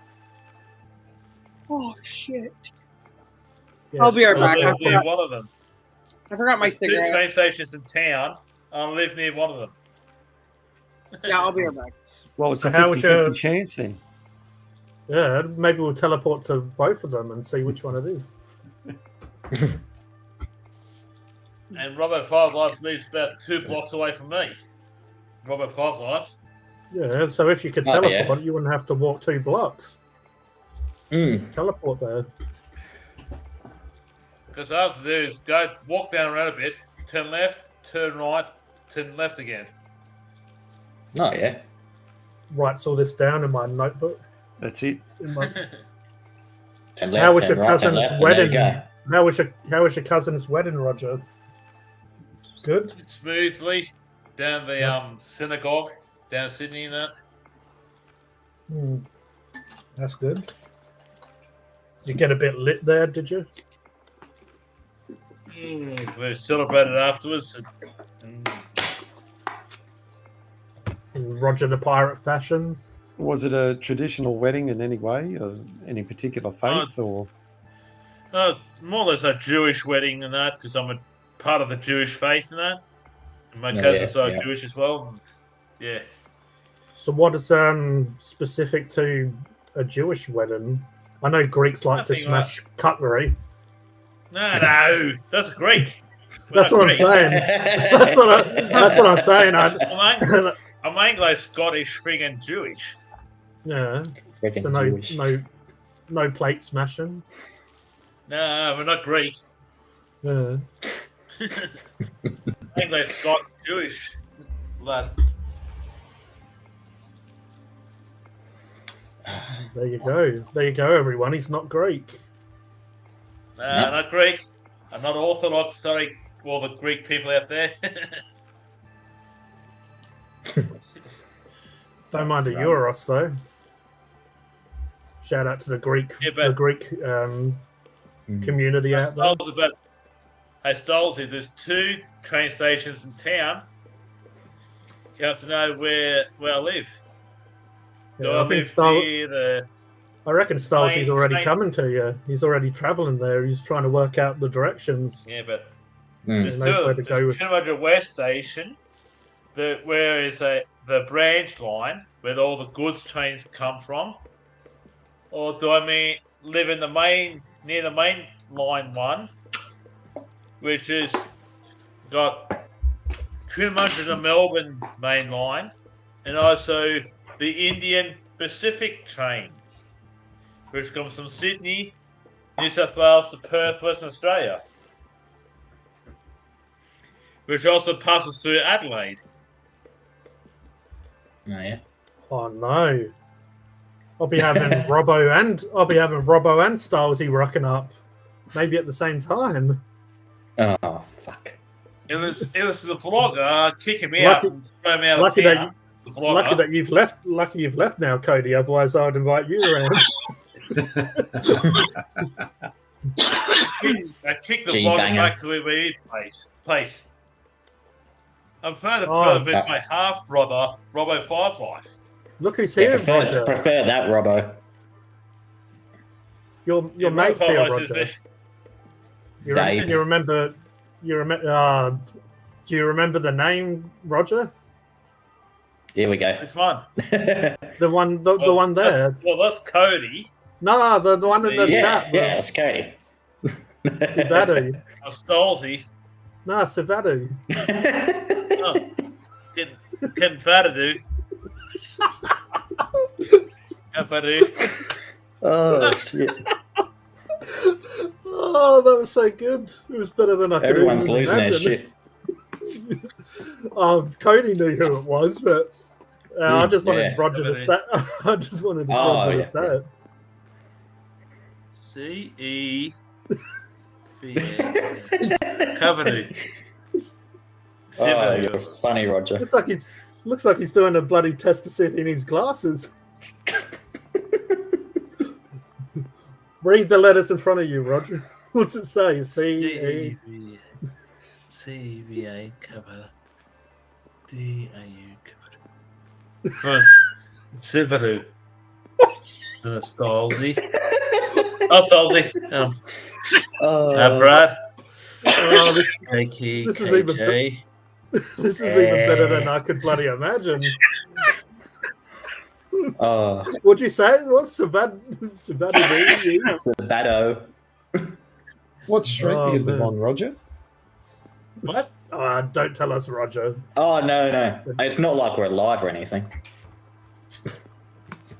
Oh shit! Yeah, I'll be right so- back. I live near forgot- one of them. I forgot my There's 2 cigarette. train stations in town. I live near one of them. Yeah, I'll be right back. Well, it's So a how would 50-50 you- chance then. Yeah, maybe we'll teleport to both of them and see which one it is. And Robbo Five Life lives about 2 blocks away from me. Robbo Five Life. Yeah, so if you could Oh, teleport, you wouldn't have to walk 2 blocks. Mm. Teleport there. Because all I have to do is go walk down the road a bit, turn left, turn right, turn left again. Oh, yeah. Writes all this down in my notebook. That's it. In my, Turn How left, was turn your right, turn cousin's left, and there you wedding? go. how was your cousin's wedding, Roger? Good. Smoothly down the Yes. synagogue down Sydney and that. Hmm. That's good. Did you get a bit lit there? Did you? We celebrated afterwards. And In Roger the Pirate fashion. Was it a traditional wedding in any way, of any particular faith, or more or less a Jewish wedding and that, because I'm a part of the Jewish faith and that. And my Yeah, cousins yeah, are yeah. Jewish as well. And, yeah. So what is specific to a Jewish wedding? I know Greeks like to Nothing smash cutlery. No, that's Greek. We're That's not what I'm Greek. saying. That's what I'm saying. I'm Anglo-Scottish friggin' Jewish. Yeah. Freaking So no, Jewish. no plate smashing. No, we're not Greek. Yeah. Anglo-Scottish Jewish lad. There you go. There you go, everyone. He's not Greek. No, not Greek. I'm not Orthodox. Sorry, all the Greek people out there. Don't mind the Euros though. Shout out to the Greek, Yeah, but- community out there. Hey, Stolzy, there's 2 train stations in town. You have to know where I live. Do Yeah, I I think live near the... I reckon Stolzy's Train- already train- coming to you. He's already travelling there. He's trying to work out the directions. Yeah, but Mm. there's He knows 2 where of to them. go There's with- Kinnamadra West Station, where is the branch line, where all the goods trains come from. Or do I mean live in near the main line one, which is got Kinnamadra to Melbourne main line, and also the Indian Pacific train, which comes from Sydney, New South Wales to Perth, Western Australia, which also passes through Adelaide. Oh, yeah. Oh no! I'll be having Robbo and Stylesy rocking up, maybe at the same time. Oh, fuck. It was the vlogger kicking me out Lucky- and throwing me out lucky of that town. The vlogger. Lucky you've left now, Cody. Otherwise, I'd invite you around. I kicked the Gee, vlogger banger. back to where we place. I'm further Oh, with my half brother, Robbo Five Life. Look who's Yeah, here, prefer Roger. that, Robbo. Your mate's here, Roger. Dave. You remember? Do you remember the name, Roger? Here we go. Which one? The one there. That's Cody. No, the one in the Yeah, chat. yeah, it's Cody. Sivadu. That's Stolzy. No, Sivadu. Oh, Ken Fadadu. Oh shit! Oh, that was so good. It was better than I could Everyone's even losing their imagine. shit. Cody knew who it was, but I just wanted Yeah. Roger to say. I just wanted Roger to say it. CE. Cavity. Oh, you're funny, Roger. Looks like he's doing a bloody test to see if he needs glasses. Read the letters in front of you, Roger. What's it say? C-E. CVA capital DAU capital. Silveru. Stolzy. Oh, Stolzy. Brad. Oh, this is even KJ. this is even better than I could bloody imagine. What'd you say? What's Sabado? Bado. What street do you live man. on, Roger? What? Don't tell us, Roger. Oh no, it's not like we're live or anything.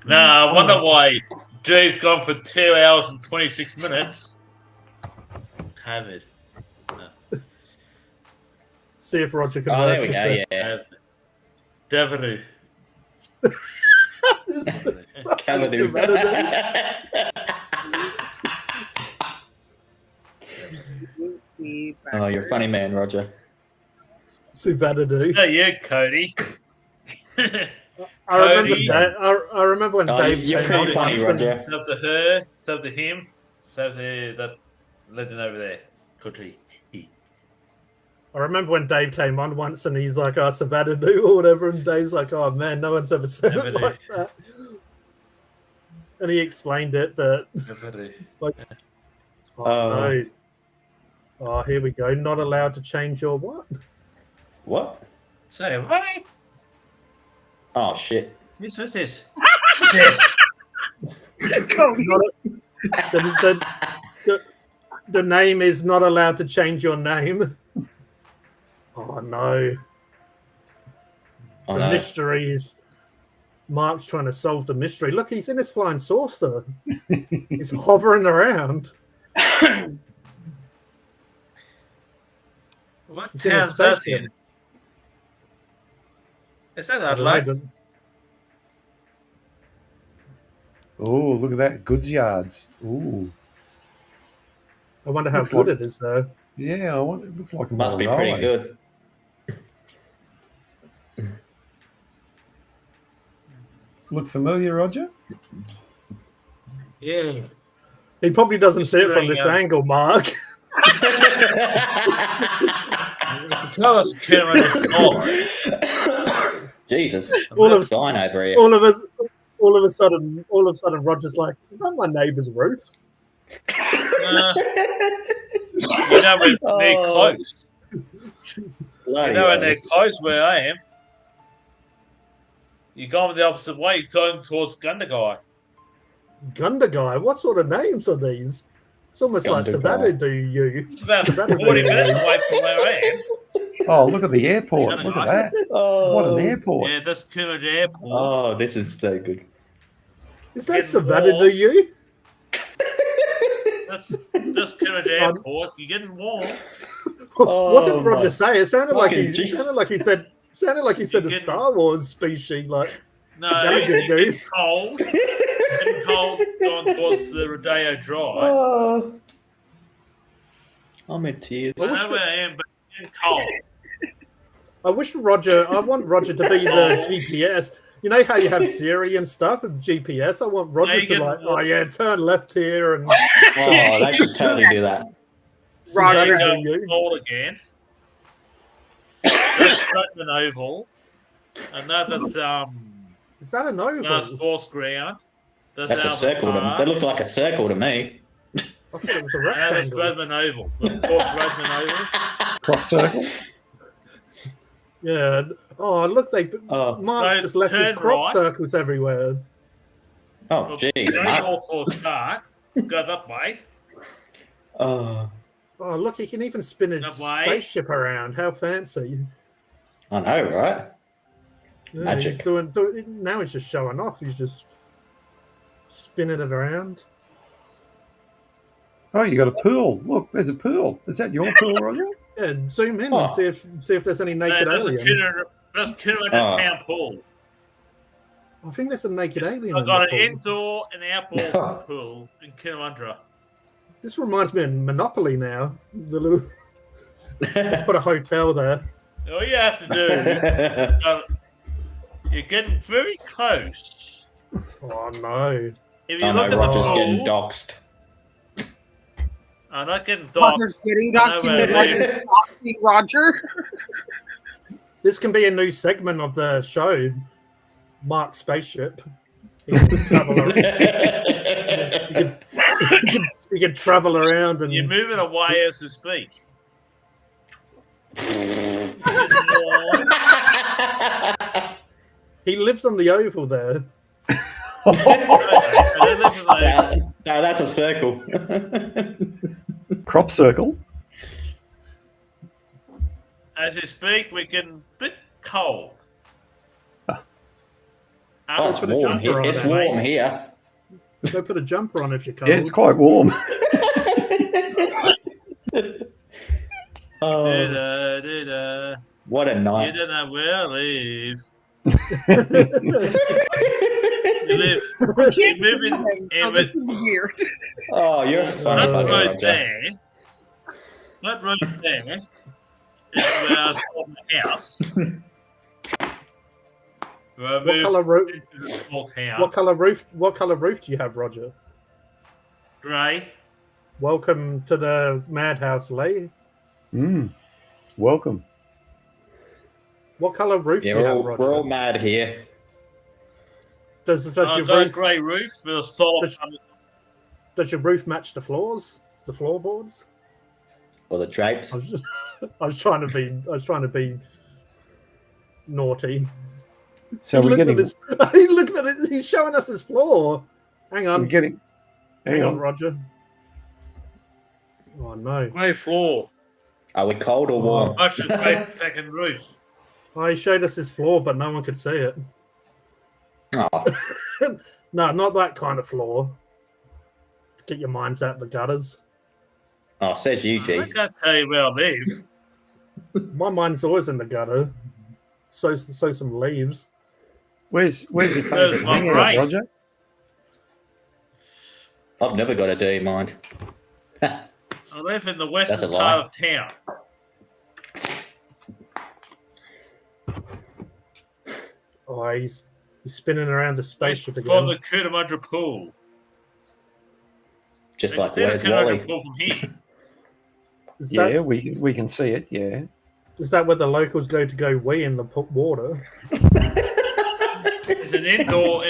Nah, I wonder why Jay's gone for 2 hours and 26 minutes. Covid. See if Roger can Oh, work there we this go. out. Yeah, Definitely. Cavadu. Oh, you're a funny man, Roger. Sivadu. Oh, yeah, Cody. I remember Cody. I remember when Oh, Dave you're came pretty on funny, once and- Roger. Sub to her, sub to him, sub to that legend over there. Country. I remember when Dave came on once and he's like, Savadadu or whatever, and Dave's like, oh man, no one's ever said it Savadu. like that. And he explained it, but oh no. Oh, here we go. Not allowed to change your what? What? Say what? Oh shit! What's this? What's this? The name is not allowed to change your name. Oh no. Oh, The no. mystery is Mark's trying to solve the mystery. Look, he's in his flying saucer. He's hovering around. What He's in a town's that spaceship. in? Is that I don't know, Adelaide? Oh, look at that. Goods yards. Ooh. I wonder how Looks good like- it is, though. Yeah, it looks like a Must be Morale. pretty good. Look familiar, Roger? Yeah. He probably doesn't see it from this Yeah. angle, Mark. Tell us, Cameron, it's Jesus, All all of- of sign over here. all of a sudden, Roger's like, "Is that my neighbour's roof?" you know, they're Oh. close. Bloody You know, hell, and they're this- close where I am. You're going the opposite way. You're going towards Gundagai. Gunda guy. What sort of names are these? It's almost like Gunda guy. Savannah. Do you? It's about Savannah 40 do minutes you? away from where I am. Oh, look at the airport. Look at that. Oh, What an airport. Yeah, that's Coomera Airport. Oh, this is so good. Is that Getting Savannah? warm. Do you? That's Coomera Airport. You're getting warm. What did Oh, Roger my say? It sounded like fucking he Jesus. sounded like he said a getting- Star Wars species. Like, No, Gotta you're get getting cold. Getting cold going towards the Rodeo Drive. Oh, I'm in tears. I know where I am, but it's getting cold. I want Roger to be the GPS. You know how you have Siri and stuff and GPS? I want Roger you to get- like, oh yeah, turn left here and Oh, they should totally do that. Savannah, You're do going you? cold again. That's Sutton Oval. And that's Is that an oval? No sports ground. That's a Albert circle. Park. That looks like a circle to me. I thought it was a And it's rectangle. Redmond Oval. The sports Redmond Oval. Crop circle. Yeah. Oh, look, Mark's So just left his turn crop right. circles everywhere. Oh, geez. Go Mark. north for a start. Go that way. Oh, Oh, look, he can even spin his That way. spaceship around. How fancy. I know, right? Yeah, Magic. He's doing, now he's just showing off. He's just spinning it around. Oh, you got a pool. Look, there's a pool. Is that your pool, Roger? Yeah, zoom in Oh. and see if there's any naked There's a aliens. Coonamundra Oh. Town Pool. I think there's a naked alien. I've in got the an pool. indoor and outdoor pool in Coonamundra. This reminds me of Monopoly now. The little let's put a hotel there. All you have to do, you're getting very close. Oh no. If you Oh no, look at Roger's the getting pool, doxed. I'm not getting Roger's doxed. getting I know doxed. where I Roger's doxing Roger. This can be a new segment of the show. Mark's spaceship. He can travel around. He can travel around and You're moving away as we speak. he lives on the oval there. No, that's a circle. Crop circle. As we speak, we're getting a bit cold. Oh, it's Put a warm jumper here. on It's it, warm here. Go put a jumper on if you're cold. Yeah, it's quite warm. Oh, Da-da-da-da. what a You night. don't know where I live. You live. You're moving Oh, in this with is weird. Oh, you're funny, that buddy, road Roger. there. That road there is where I sold my house. Where I What moved color roof? into the small town. What color roof? What color roof do you have, Roger? Grey. Welcome to the madhouse, Lee. Welcome. What color roof Yeah, do you have, we're Roger? all mad here. Does I've your got a roof grey roof with a solar Does- panel. does your roof match the floors? The floorboards? Or the drapes. I was trying to be naughty. So we're Look at getting, his, he looked at it. He's showing us his floor. Hang we're on, getting. hang on, Roger. Oh no! Grey floor. Are we cold or warm? Much as grey second roof. Oh, he showed us his floor, but no one could see it. Oh, No, not that kind of floor. Get your minds out the gutters. oh, says you, I G. can't tell you where I live. My mind's always in the gutter. So some leaves. Where's your There's favourite my hangout, brain. Roger? I've never got a dirty mind. I live in the western That's a lie. part of town. Oh, he's spinning around the West spaceship from again. the Coonamundra pool. Just You like, can where's see the Coonamundra Wally? pool from here. Is Yeah, that, we can see it. Yeah. is that where the locals go to go wee in the water? There's an indoor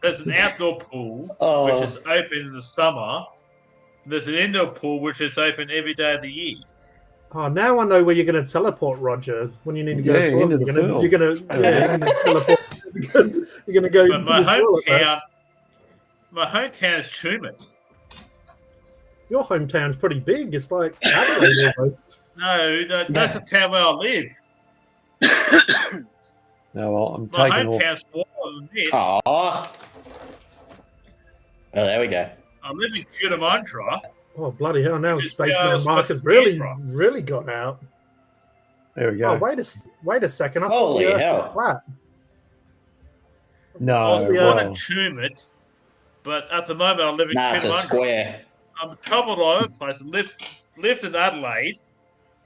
there's an outdoor pool Oh. which is open in the summer. There's an indoor pool which is open every day of the year. Oh, now I know where you're going to teleport, Roger. When you need to go Yeah, to the into toilet, the pool. you're going to teleport. You're going to go But to the toilet. There. my hometown is Tumut. Your hometown's pretty big. It's like Adelaide almost. No, that's the town where I live. No, well, I'm My taking off. hometown's smaller than this. Oh. Oh, there we go. I live in Coonamundra. Oh, bloody hell. Now Just Spaceman goes Mark west has of really, Canberra. really got out. There we Oh, go. wait a second. I thought Holy the Earth hell. was flat. I No, was born in well, Tumut, but at the moment I live in Nah, it's a Coonamundra. square. I'm traveled all over the place. I lived in Adelaide,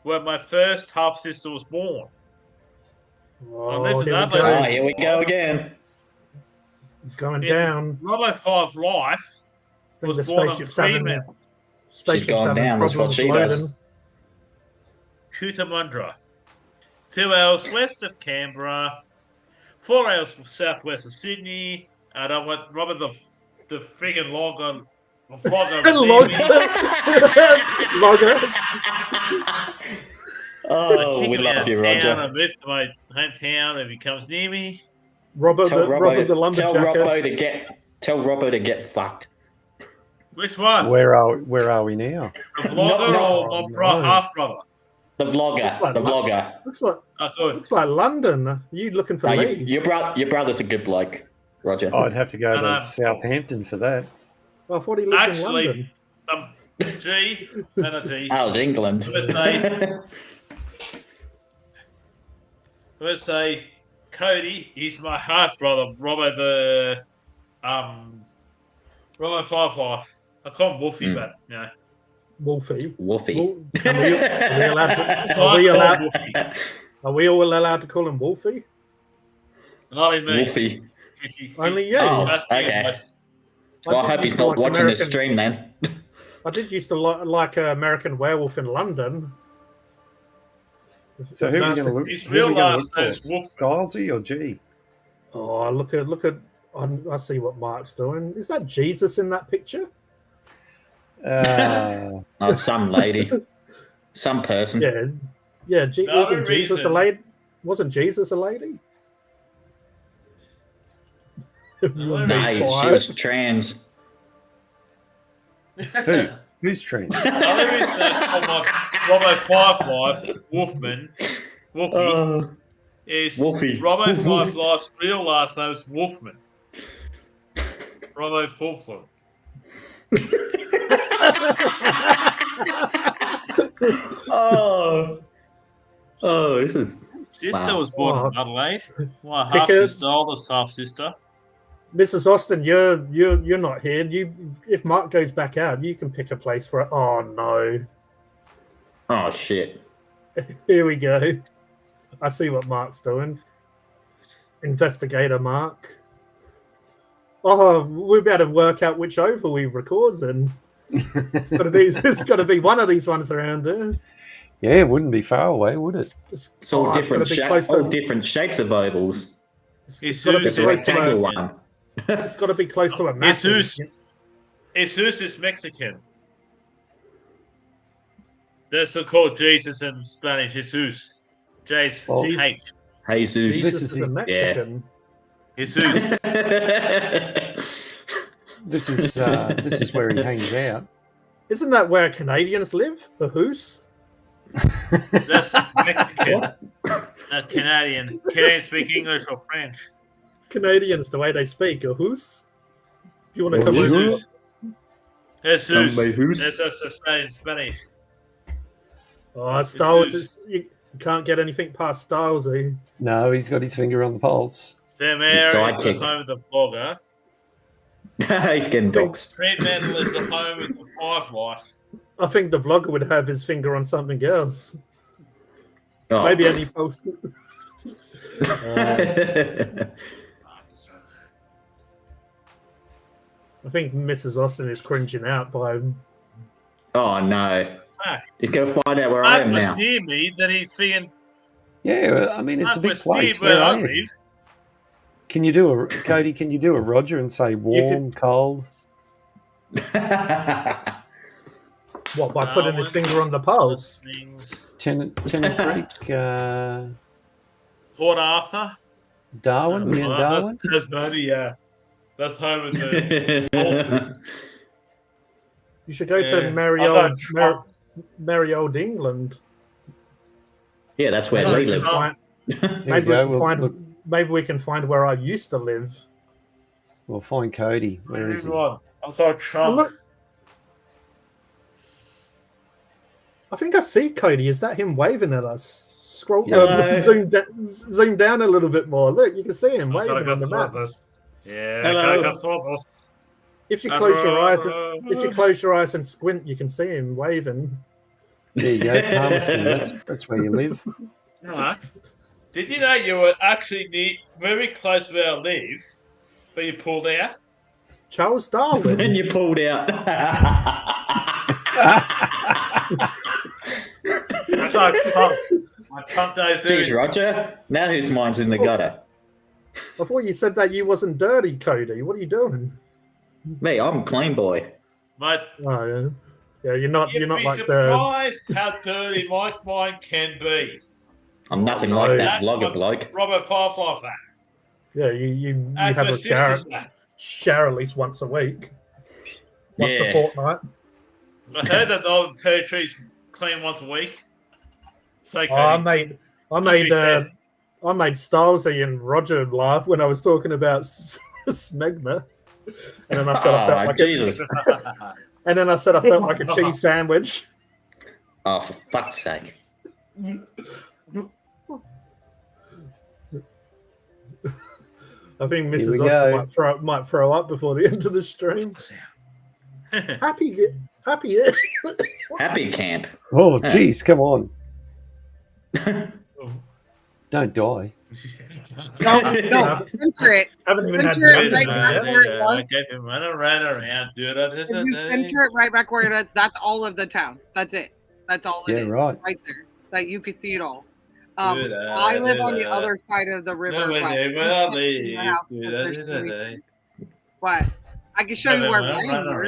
where my first half sister was born. Oh, listen, here we Adelaide- go. Oh, here we go again. It's going In down. Robo 5 Life I think was the born on spaceship's having, Fremantle, spaceship's gone having down, that's what problems she does. loading. Cootamundra, 2 hours west of Canberra, 4 hours southwest of Sydney, and I went Robert the friggin' logger. The vlogger was near me. Logger. Oh, Kick we him out love of you, town. Roger. I moved to my hometown if he comes near me. Robert the Tell lumberjacker. Robbo to get fucked. Which one? Where are we now? The vlogger No, or no. my half brother? The vlogger. Looks like The vlogger. Oh, good. Looks like London. Are you looking for No, Lee? your brother's a good bloke, Roger. I'd have to go No. to Southampton for that. I thought he lived Actually- in London. G and a G. How's England? Let's say Cody. He's my half brother, Robert the Robert Firefly. I call him Wolfie, Mm. but you know. Wolfie. Wolfie. Are we allowed to? Are we all allowed to call him Wolfie? Not me. Wolfie. Only you. Oh, Trust me, okay. most- Well, I did hope he's used to not like watching this American- stream then. I did used to like American Werewolf in London. So who are we going to look? His who are we real gonna last look name's for? Wolf. Stylesy or G? Oh, look at. I see what Mark's doing. Is that Jesus in that picture? Uh, Oh, some lady. Some person. Yeah. No Wasn't Jesus a reason. lady? Wasn't Jesus a lady? No, No, she was trans. who? Who's trans? The only reason I call my Robbo Firefly Wolfman Wolfie is Wolfie. Robbo Woof, woof. Firefly's real last name is Wolfman. Robbo Fulford. This is. Sister Wow. was born Oh. in Adelaide. My Pick half sister, oldest half sister. Mrs. Austin, you're not here. If Mark goes back out, you can pick a place for it. Oh no. Oh shit. Here we go. I see what Mark's doing. Investigator Mark. Oh, we'll be able to work out which oval he records in. It's got to be one of these ones around there. Yeah, it wouldn't be far away, would it? It's all Oh, different gotta be close shapes. to- All different shapes of ovals. It's got to be There's a close to rectangle a, one. it's got to be close to a massive. Jesus. Jesus is Mexican. That's called Jesus in Spanish. Jesus. Jesus. Well, H. Jesus. Jesus This is is a Mexican. Jesus. This is where he hangs out. Isn't that where Canadians live? The Hoos? That's Mexican. Canadian. Canadians speak English or French. Canadians, the way they speak, a Hoos? Do you want to come Bonjour. over? Jesus. Jesus. That's us saying in Spanish. Oh, Styles, Jesus. you can't get anything past Styles, eh? No, he's got his finger on the pulse. Demare is the sidekick. home of the vlogger. He's getting dogs. Fremantle is the home of the Firefly. I think the vlogger would have his finger on something else. Oh. Maybe any post. I think Mrs. Austin is cringing out by. Oh no. Fuck. He's gonna find out where I Mark am was now. near me, then he's thinking, Yeah, I mean it's a Mark big was near place. where Where I are you? live. Can you do a Cody? Can you do a Roger and say warm, cold? What, by putting his finger on the pulse? Things. Tennant Creek, Port Arthur. Darwin, me and Well, Darwin. That's Tasmania. That's home of the Dolphins. You should go Yeah. to merry I old, got merry old England. Yeah, that's where Hello, Lee lives. Trump. There we go. Maybe we can find where I used to live. We'll find Cody. Where is he? One. I've got Oh, Trump. look. I think I see Cody. Is that him waving at us? Scroll, Hello. zoom down a little bit more. Look, you can see him I've got to waving go on the through map. this. Yeah, Hello. gotta go through this. If you close your eyes and squint, you can see him waving. There you go, Palmerston. That's where you live. No. Did you know you were actually very close to where I live, but you pulled out? Charles Darwin. And you pulled out. That's like Trump. My Trump days there. Jeez, Roger. Now whose mind's in the gutter? I thought you said that you wasn't dirty, Cody. What are you doing? Me, I'm a clean boy. Mate, Oh, yeah. Yeah, you're not you'd be like the. surprised how dirty my mind can be. I'm nothing no. like that That's blogger what bloke. Robert Firefly for. Yeah, you That's have my a shower, sister's that. shower at least once a week, once a Yeah. fortnight. I heard that Northern Territory's clean once a week. So Oh, I made said. Stylesy and Roger laugh when I was talking about smegma, and then I said I felt Oh, like Jesus. and then I said I felt like a cheese sandwich. Oh, for fuck's sake. I think Here Mrs. we go. Austin might throw up before the end of the stream. Happy. Happy camp. Oh, geez, come on. Don't die. No, enter it. Haven't even had Enter it dinner right yet. back where it was. I gave him run around. If you enter it right back where it is, that's all of the town. That's it. That's all it Yeah, is. right. Right there. That you can see it all. I live on the other side of the river. But you can't see my house because there's too many- What? I can show you where mine were.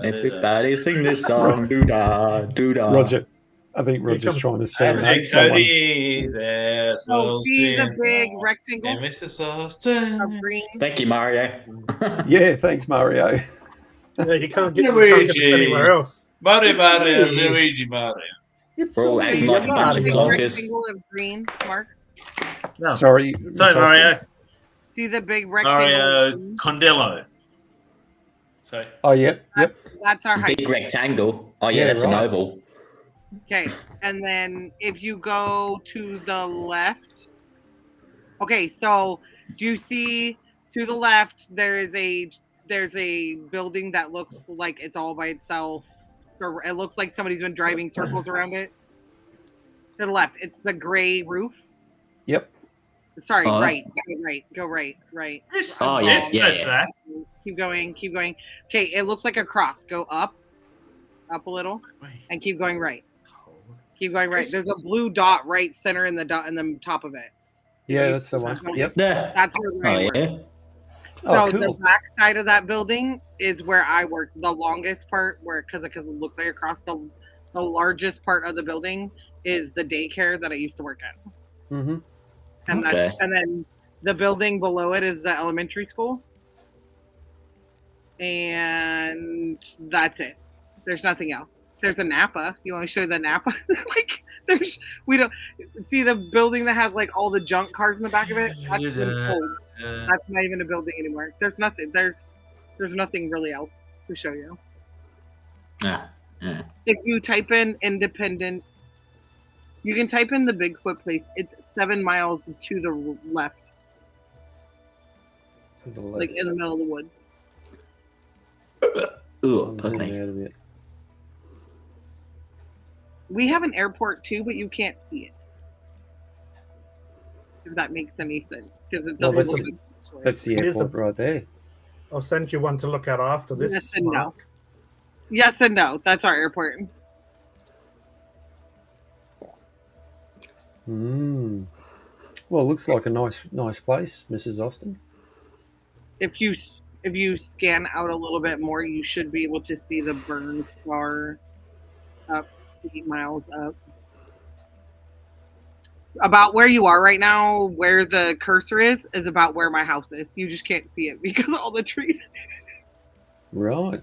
Everybody sing this song. Doo-dah, doo-dah. Roger. I think Roger's comes- trying to As serenade you someone. Cody, there's Oh, see the big And rectangle Mrs. Austin. of green? Thank you, Mario. Yeah, thanks, Mario. Yeah, you can't get this anywhere else. Mario, Luigi, Mario. It's We're all so acting weird. like a bunch of Big clonkers. rectangle of green, Mark. No. Sorry, Sorry, Miss Austin. Mario. See the big rectangle. Mario of green? Condello. Sorry. Oh, yep. That's our high Big school. rectangle. Oh, yeah, Yeah, that's right. an oval. Okay, and then if you go to the left, okay, so do you see to the left there's a building that looks like it's all by itself. So it looks like somebody's been driving circles around it. To the left, it's the gray roof. Yep. Sorry, Uh, right, go right. Oh, yeah, yeah, Yes, yeah. that. Keep going. Okay, it looks like a cross. Go up a little, and keep going right. Keep going right. There's a blue dot right center in the top of it. Yeah, that's the one. Yep. Yeah. That's where Oh, Ryan works. yeah. Oh, So the cool. back side of that building is where I worked. The longest part, because it looks like across the largest part of the building is the daycare that I used to work at, Mm-hmm. and Okay. and then the building below it is the elementary school, and that's it. There's nothing else. There's a Napa. You want to show the Napa? We don't see the building that has like all the junk cars in the back of it. That's been sold. That's not even a building anymore. There's nothing. There's nothing really else to show you. Yeah. Yeah. If you type in Independence, you can type in the Bigfoot place. It's 7 miles to the left, like in the middle of the woods. Ooh, pardon me. Out of it. We have an airport too, but you can't see it. If that makes any sense, because it Well, doesn't. that's look like That's the Here's airport right there. I'll send you one to look at after this. Yes and no. Mark. Yes and no. That's our airport. Mm. Well, it looks like a nice place, Mrs. Austin. If you scan out a little bit more, you should be able to see the burn scar up 8 miles up. About where you are right now, where the cursor is about where my house is. You just can't see it because of all the trees. Right.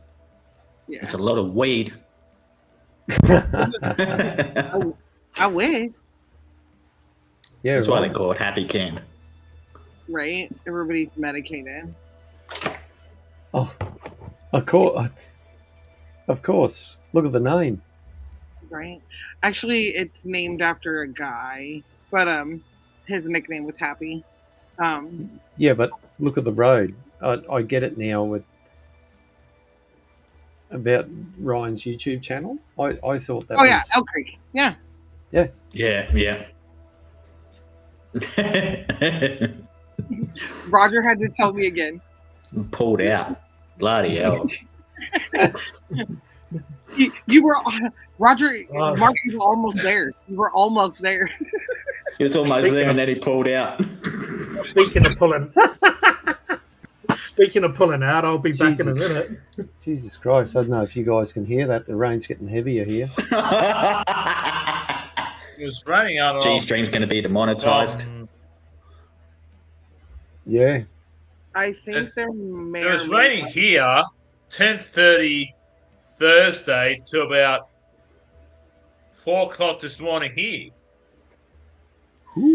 Yeah, It's a lot of weed. I wish, Yeah, That's why they right. call it Happy Camp. right? Everybody's medicated. Oh, of course. Of course. Look at the name. Right? Actually, it's named after a guy, but his nickname was Happy. Yeah, but look at the road. I get it now with about Ryan's YouTube channel. I thought that Oh was yeah, Elk Creek. Yeah. Yeah, yeah. Roger had to tell me again. Pulled out. Bloody hell. You were Roger. Oh. Mark, you were almost there. You were almost there. He was almost there and then he pulled out. speaking of pulling, speaking of pulling out, I'll be back in a Jesus. minute. Jesus Christ! I don't know if you guys can hear that. The rain's getting heavier here. It was raining out G of stream's going to be demonetized. Yeah. I think It's- there may. It was or may raining not- here 10:30 Thursday to about 4 o'clock this morning here.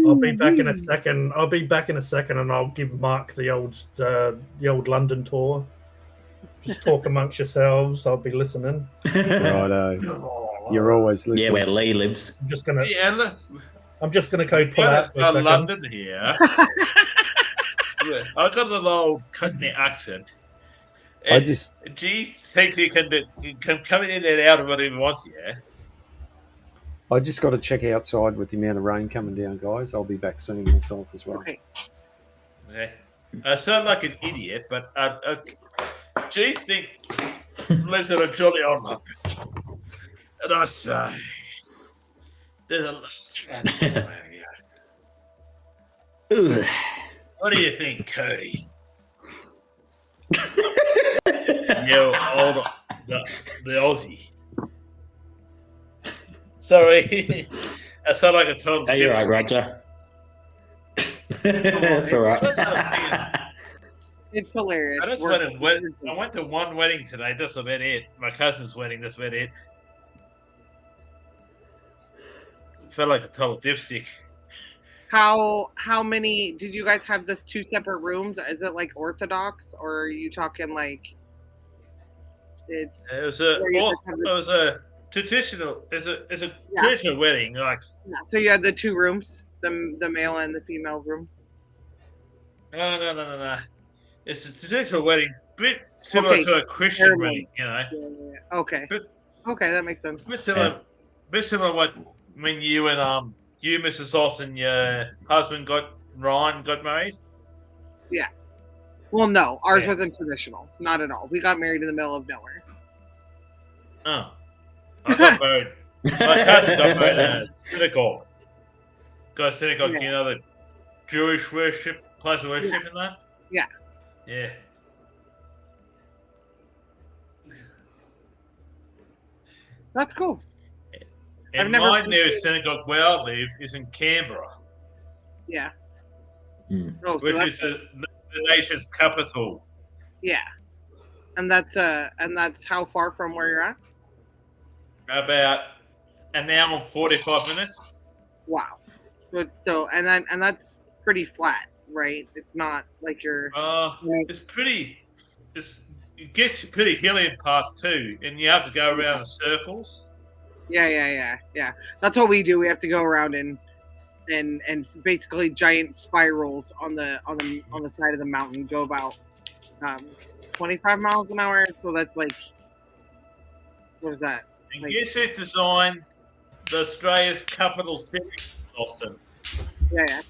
I'll be back in a second. I'll be back in a second, and I'll give Mark the old London tour. Just talk amongst yourselves. I'll be listening. Righto. You're always Yeah, listening. where Lee lives. I'm just gonna. Yeah, look, I'm just gonna go pull out for a second. London here. I got a little old Cockney accent. I just G thinks he can come in and out of it if he wants, yeah. got to check outside with the amount of rain coming down, guys. I'll be back soon myself as well. Okay. Yeah. I sound like an idiot, but G lives in a jolly old London. And I say, there's a lot. Ugh. What do you think, Cody? You old the Aussie. Sorry, I sound like a total. Hey, you're right, dipstick. Roger. That's all right. It's hilarious. I just I went to one wedding today. That's about it. My cousin's wedding. That's about it. Felt like a total dipstick. How many did you guys have? This 2 separate rooms? Is it like Orthodox, or are you talking like it's? It was Or you just have a traditional. It's a Yeah. traditional wedding. Like So you had the 2 rooms, the male and the female room. no. It's a traditional wedding, bit similar Okay, to a Christian ceremony. wedding. You know, Okay. But- Okay, that makes sense. bit similar. Bit similar to what when you and you, Mrs. Austin, your husband Ryan got married. Well, no, ours Yeah. wasn't traditional, not at all. We got married in the middle of nowhere. Oh, I got married. My cousin got married in a synagogue. Got a synagogue, Yeah. you know, the Jewish place of worship and that? Yeah. Yeah. That's cool. I've And never my been nearest to- synagogue where I live is in Canberra, Yeah. Mm. Oh, so which that's is the nation's capital. yeah. And that's how far from where you're at? About an hour and 45 minutes. Wow. So it's still and that's pretty flat, right? It's not like you're It's pretty. It gets pretty hilly in parts too, and you have to go around in circles. yeah. That's what we do. We have to go around and basically giant spirals on the side of the mountain. Go about 25 miles an hour. So that's like, what is that? And Like- guess who designed the Australia's capital city, Austin? Yeah.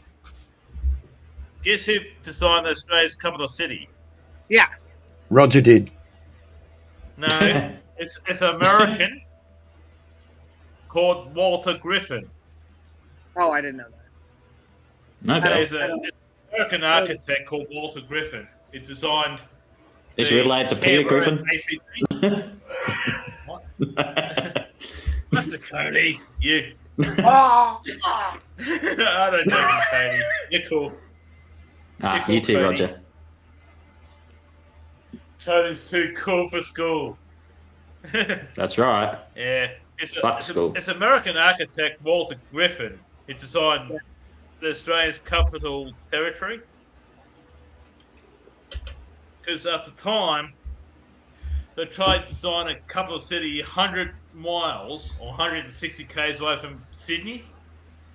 Guess who designed the Australia's capital city? Roger did. No, it's American called Walter Griffin. Oh, I didn't know that. Okay. There's an American architect called Walter Griffin. He designed. Is the he related to Peter Canberra Griffin? ACT. Mr. Cody, you. I don't know you, Cody. You're cool. You too, Roger. Cody's too cool for school. That's right. Yeah. Fuck school. It's American architect Walter Griffin. He designed the Australia's capital territory. Because at the time, they tried to design a capital city 100 miles or 160 k's away from Sydney.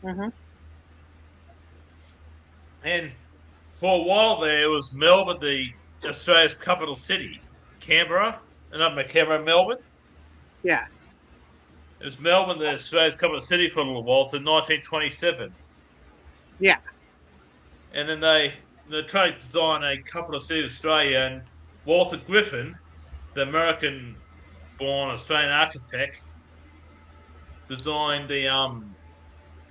Mm-hmm. And for a while there, it was Melbourne, the Australia's capital city. Canberra, Melbourne. Yeah. It was Melbourne, the Australia's capital city for a little while, to 1927. Yeah. And then they tried to design a capital city of Australia, and Walter Griffin, the American-born Australian architect, designed the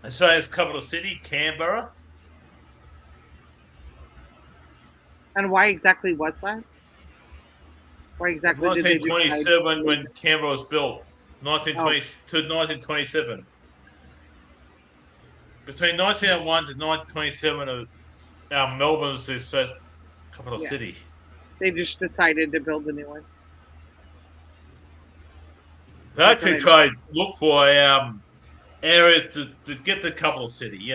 Australia's capital city, Canberra. And why exactly was that? Why exactly did they decide 1927 to when make it? Canberra was built. 1920 to 1927. Between 1901 to 1927, Melbourne was the first capital Yeah. city. They just decided to build a new one. They That's what actually I tried to look for areas to get the capital city,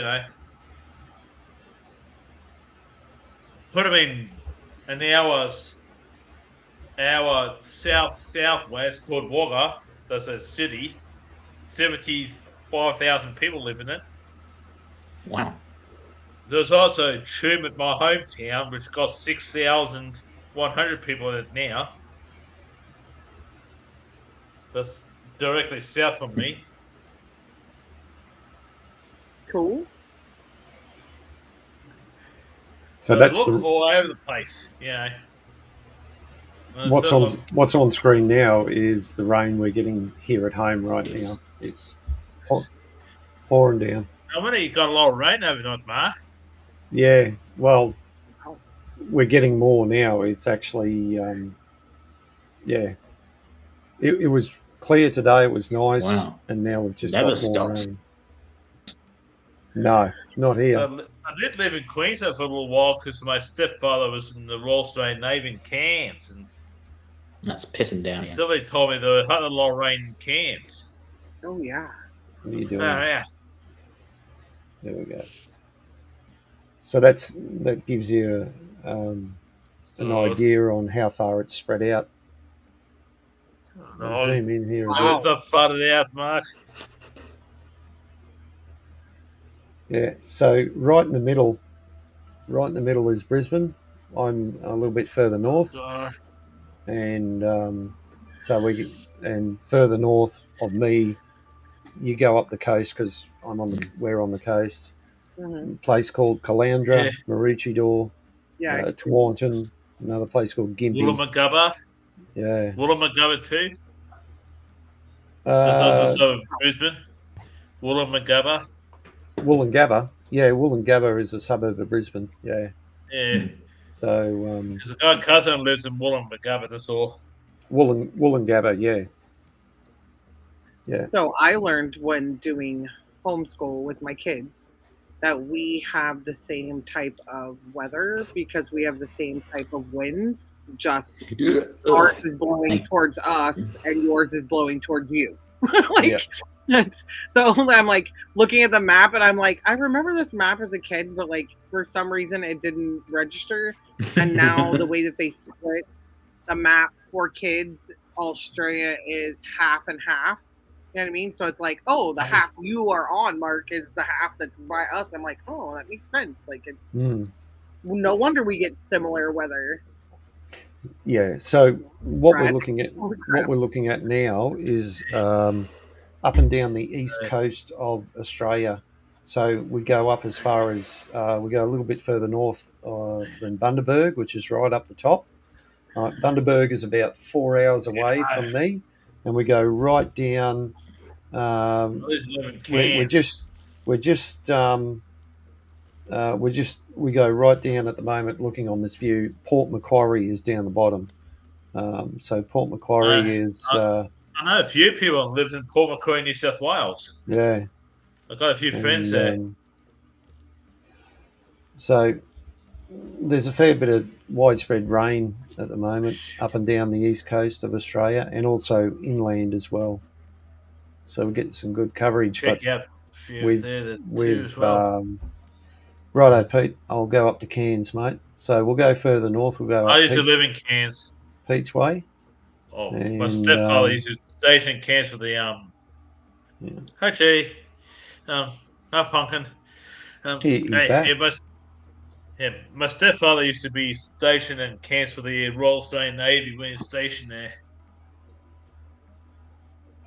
Put them in an hour southwest called Wagga. That's a city. 75,000 people live in it. Wow. There's also Choom at my hometown, which got 6,100 people in it now. That's directly south from me. Cool. So They that's look the all over the place, And what's so, on what's on screen now is the rain we're getting here at home right now. It's pouring down. how many got a lot of rain overnight, Mark? Yeah, well, Wow. we're getting more now. It's actually, yeah, it was clear today. It was nice, Wow. and now we've just Never got more stops. rain. No, not here. I did live in Queensland for a little while because my stepfather was in the Royal Australian Navy in Cairns, and That's pissing down here. somebody told me there had a lot of rain in Cairns. Oh yeah. What are you doing? Far out. There we go. So that gives you an idea on how far it's spread out. I'll zoom in here. Wow. It's not flooded out, Mark. Yeah. So right in the middle is Brisbane. I'm a little bit further north, and and further north of me, you go up the coast because we're on the coast. Mhm. A place called Caloundra, Yeah. Maroochydore, Yeah. Tewarnton, another place called Gympie. Wollongabba. Yeah. Wollongabba too. That's also sort of Brisbane. Wollongabba. Wollongabba. Yeah, Wollongabba is a suburb of Brisbane. Yeah. Yeah. So There's a guy cousin who lives in Wollongabba, that's all. Wollongabba, yeah. Yeah. So I learned when doing homeschool with my kids that we have the same type of weather because we have the same type of winds, just ours is blowing towards us and yours is blowing towards you. That's the only, I'm like looking at the map and I'm like, I remember this map as a kid, but like for some reason it didn't register. And now the way that they split the map for kids, Australia is half and half. You know what I mean? So it's like, oh, the half you are on, Mark, is the half that's by us. I'm like, oh, that makes sense. Like, it's no wonder we get similar weather. Yeah. So what Right. we're looking at now is up and down the east coast of Australia. So we go up as far as we go a little bit further north than Bundaberg, which is right up the top. Bundaberg is about 4 hours away from me, and we go right down. We go right down at the moment. Looking on this view, Port Macquarie is down the bottom. So Port Macquarie is. I know a few people who live in Port Macquarie, New South Wales. Yeah, I've got a few friends there. So there's a fair bit of widespread rain at the moment up and down the east coast of Australia, and also inland as well. So we get some good coverage. Check out a few there too as well. Righto, Pete. I'll go up to Cairns, mate. So we'll go further north. We'll go. I used to live in Cairns. Pete's Way. Oh, my stepfather used to station in Cairns for the Hi, Jay. Not Pumpkin. He's back. My stepfather used to be stationed in Cairns for the Royal Australian Navy when he was stationed there.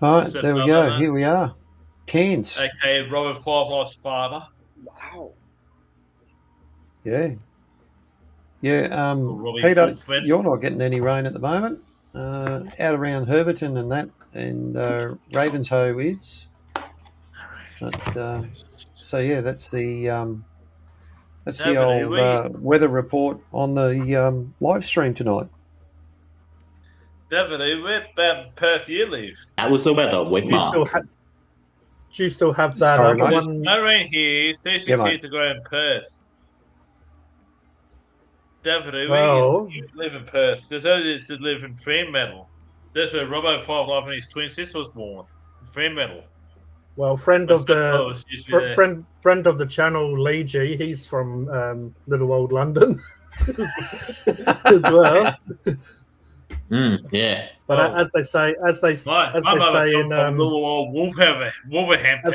All right, there we go. Here we are. Cairns. Okay, Robert Firefly's father. Wow. Yeah. Yeah. Peter, you're not getting any rain at the moment. Out around Herberton and that, and Ravenshoe is. But, so yeah, that's the That's No, the but old weather report on the live stream tonight. Definitely. Where Perth you live? That was the weather with Do you still Mark. have? Do you still have that Sorry, other mate. There's one? no rain here. 36 Yeah, mate. here to go in Perth. Definitely. Well, You live in Perth. There's others that live in Fremantle. That's where Robbo 5 Life and his twin sister was born. In Fremantle. well, friend My of the stepfather was usually there. friend of the channel, Lee G. He's from Little Old London as well. Yeah. But Oh. as they say My mother in comes from little old Wolverhampton.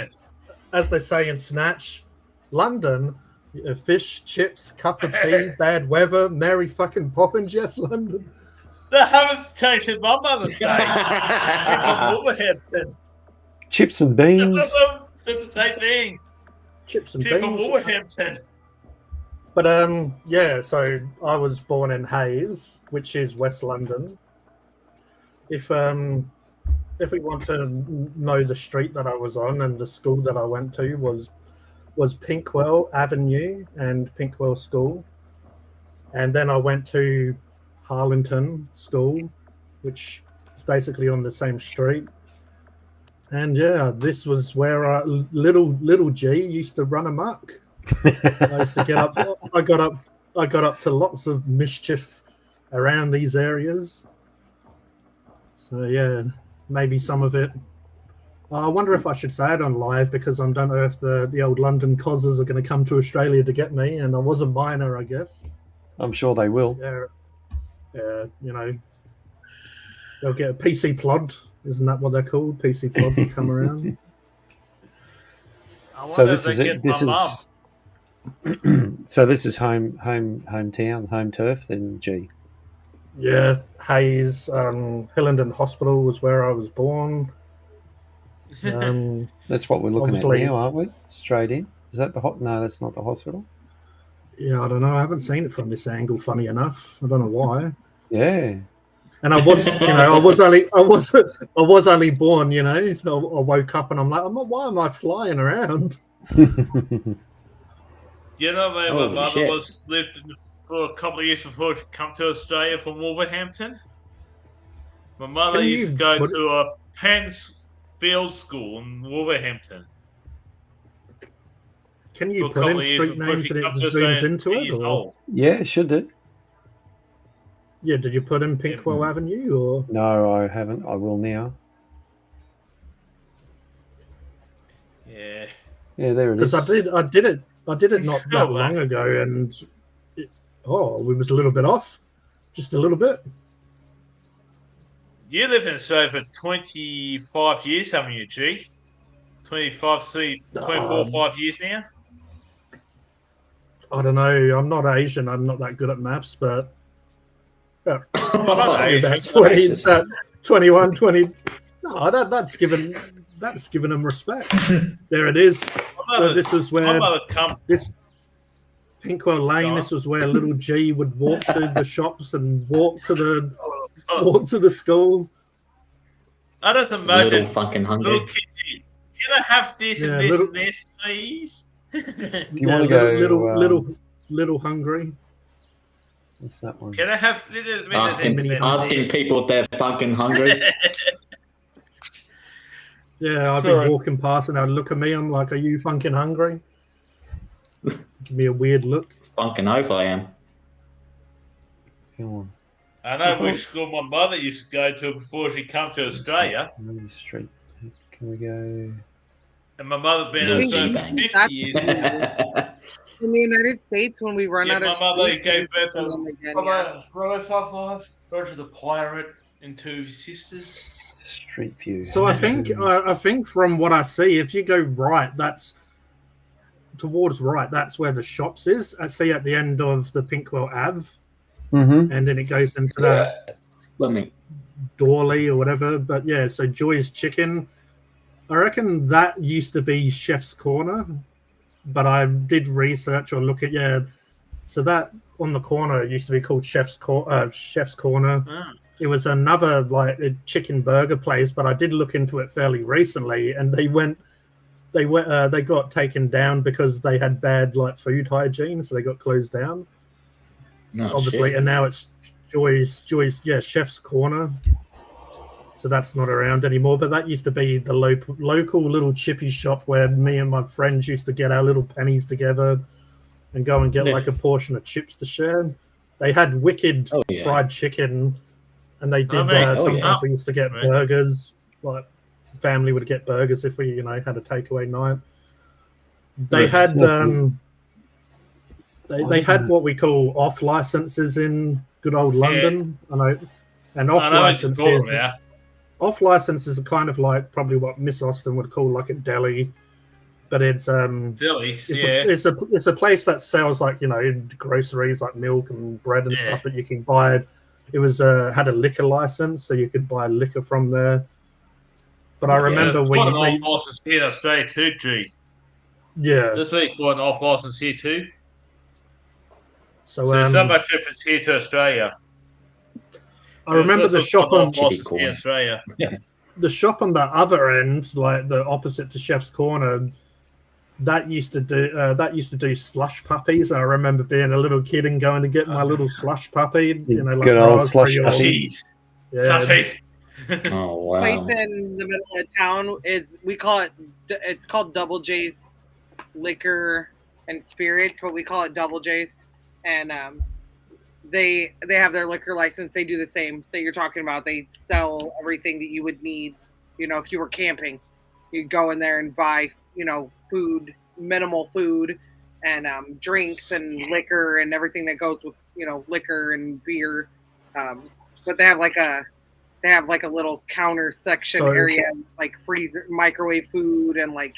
as they say in Snatch, London, fish, chips, cup of tea, bad weather, Mary fucking Poppins, yes, London. The haven't changed in my mother's day. From Wolverhampton. Chips and beans. It's the same thing. Chips and She's from beans. Wolverhampton. But yeah, so I was born in Hayes, which is West London. If we want to know the street that I was on and the school that I went to was Pinkwell Avenue and Pinkwell School. And then I went to Harlington School, which is basically on the same street. And yeah, this was where little G used to run amok. I used to get up. I got up to lots of mischief around these areas. So yeah, maybe some of it. I wonder if I should say it on live because I don't know if the old London cozzers are going to come to Australia to get me. And I was a minor, I guess. I'm sure they will. Yeah, you know, they'll get a PC plod. Isn't that what they're called? PC plod will come around. I So wonder this if is they it. get This my is. So this is hometown, home turf. Then G. Yeah, Hayes, Hillenden Hospital was where I was born. That's what we're looking at Obviously. now, aren't we? Straight in. Is that the No, that's not the hospital. Yeah, I don't know. I haven't seen it from this angle. Funny enough, I don't know why. Yeah. And I was, I was only born. You know, I woke up and I'm like, why am I flying around? You know where my Holy mother shit. lived for a couple of years before she come to Australia from Wolverhampton? My mother Can used to you go put- to a Penfield school in Wolverhampton. Can For you a put couple in of years street before names she and it come to zooms Australia into 10 it? years Or? old. Yeah, it should do. Yeah, did you put in Pinkwell Avenue or? No, I haven't. I will now. Yeah. Yeah, there it is. Because I did it not that Oh, long wow. ago, and we was a little bit off, just a little bit. You live in Australia for 25 years, haven't you, G? 24, 5 years now? I don't know. I'm not Asian. I'm not that good at maths, but Not Asian. about 20, 21, 20. No, that's given them respect. There it is. My So mother, this was my where mother come. this Pinkwell Lane. Go on. This was where little G would walk to the shops and walk to the school. I just Little imagine fucking little hungry. kid. Can I have this Yeah, and this little- and this, please? Do you want to go? Little hungry. What's that one? Can I have little bit of this and this? Asking people if they're fucking hungry. Yeah, I'd Sorry. be walking past and I'd look at me. I'm like, "Are you fucking hungry?" Give me a weird look. Fucking oath I am. Come on. I know which school my mother used to go to before she come to Australia. Main Street. Can we go? And my mother been in Little Australia for G-Bang. 50 years. In the United States, when we run Yeah, out of my mother space, gave birth we to film again, yeah. Robo 5 Live, Roger the Pirate, and two sisters. Street View. So I think from what I see, if you go right, that's towards right. That's where the shops is. I see at the end of the Pinkwell Ave, Mm-hmm. and then it goes into that Let me. Dorley or whatever. But yeah, so Joy's Chicken. I reckon that used to be Chef's Corner, but I did research or look at So that on the corner used to be called Chef's Corner. Mm. It was another like a chicken burger place, but I did look into it fairly recently, and they went they got taken down because they had bad like food hygiene, so they got closed down. Oh, Obviously, shit. and now it's Joy's Chef's Corner. So that's not around anymore. But that used to be the local little chippy shop where me and my friends used to get our little pennies together and go and get Yeah. like a portion of chips to share. They had wicked Oh, yeah. fried chicken, and they did. mate. Sometimes Yeah. we used to get Right. burgers. Like family would get burgers if we, had a takeaway night. They Yeah, had it's they had what we call off licenses in good old London, and off I know what you call licenses. them now. Off licenses are kind of like probably what Miss Austin would call like a deli, but it's Billy's, it's, yeah. it's a place that sells like groceries like milk and bread and Yeah. stuff that you can buy. It was had a liquor license, so you could buy liquor from there. But I remember It's we got an off license here in Australia too, G. yeah. This week got an off license here too. So So there's not much difference here to Australia. I remember the shop on off license Cool. here in Australia. the shop on the other end, like the opposite to Chef's Corner. That used to do slush puppies. I remember being a little kid and going to get my little slush puppy. Like Good old raspberry slush or- puppy. Jeez. Yeah, Slushies. Oh, wow. Place in the middle of town is it's called Double J's Liquor and Spirits, but we call it Double J's, and they have their liquor license. They do the same that you're talking about. They sell everything that you would need. If you were camping, you'd go in there and buy food, minimal food, and drinks and liquor and everything that goes with liquor and beer. But they have like a little counter section So- area, like freezer, microwave food, and like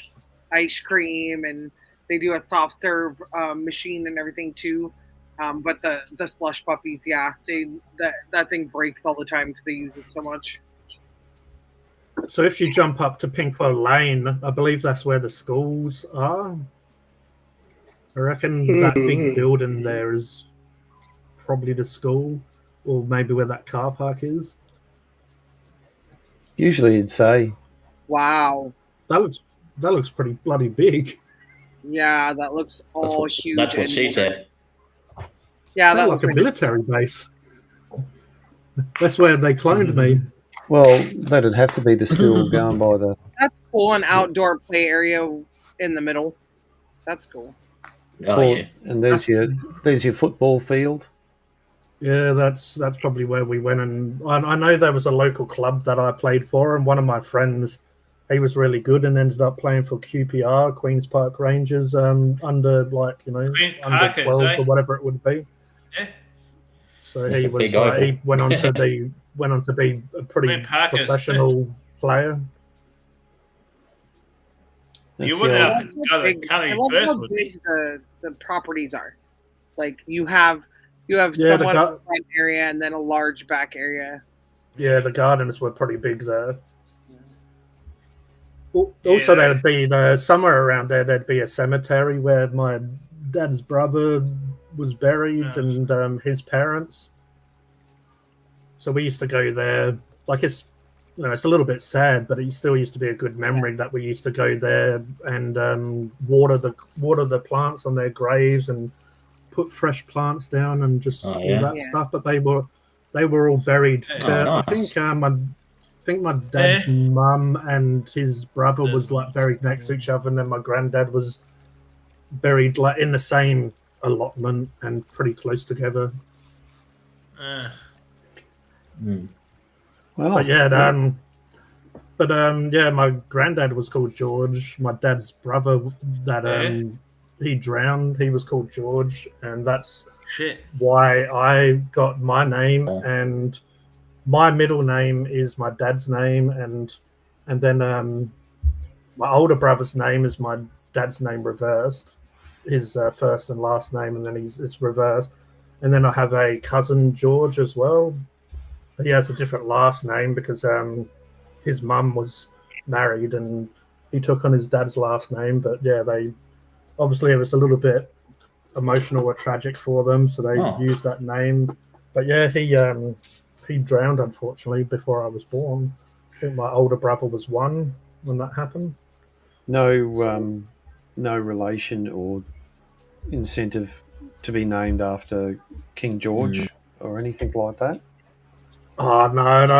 ice cream, and they do a soft serve machine and everything too. But the slush puppies, yeah, that thing breaks all the time because they use it so much. So if you jump up to Pinkwell Lane, I believe that's where the schools are. I reckon that big building there is probably the school, or maybe where that car park is. Usually you'd say, Wow, That looks pretty bloody big. yeah, that looks all huge. That's what and- she said. Yeah, Sounds that like looks a like military base. That's where they cloned me. well, that'd have to be the school going by the. that's cool. An outdoor play area in the middle. That's cool. Oh, yeah. And there's your football field. Yeah, that's probably where we went, and I know there was a local club that I played for, and one of my friends, he was really good and ended up playing for QPR, Queens Park Rangers, under Queen under Parkers, 12 eh? or whatever it would be. Yeah. So That's he a was big oval. he went on to be a pretty Queen Parkers. professional player. You That's wouldn't the have old- to go to Big- I county love first, how would you? big the properties are. Like you have Yeah, somewhat of a front area and then a large back area. Yeah, the gardens were pretty big there. Also, Yeah. there'd be somewhere around there. There'd be a cemetery where my dad's brother was buried, Yeah. and his parents. So we used to go there. Like it's a little bit sad, but it still used to be a good memory that we used to go there and water the plants on their graves and put fresh plants down and just Oh, all yeah? that Yeah. stuff. But they were all buried. Oh, I nice. think my dad's Yeah. mum and his brother was Yeah. like buried next to each other, and then my granddad was buried like in the same allotment and pretty close together. Mm. Well, But yeah, my granddad was called George. My dad's brother that he drowned, he was called George, and that's Shit. why I got my name. Oh. And my middle name is my dad's name, and then my older brother's name is my dad's name reversed, his first and last name, and then it's reversed. And then I have a cousin George as well. He has a different last name because his mum was married and he took on his dad's last name. But yeah, it was a little bit emotional or tragic for them, so they Oh. used that name. But yeah, he drowned unfortunately before I was born. I think my older brother was 1 when that happened. no relation or incentive to be named after King George or anything like that. Oh no, and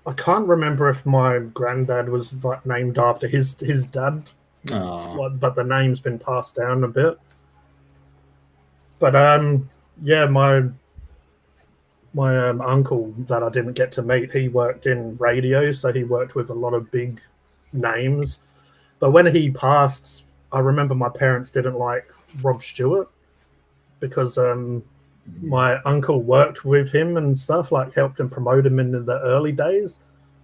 I can't remember if my granddad was like named after his dad, Oh, but the name's been passed down a bit. But yeah, my uncle that I didn't get to meet, he worked in radio, so he worked with a lot of big names. But when he passed, I remember my parents didn't like Rob Stewart because my uncle worked with him and stuff, like helped him promote him in the early days.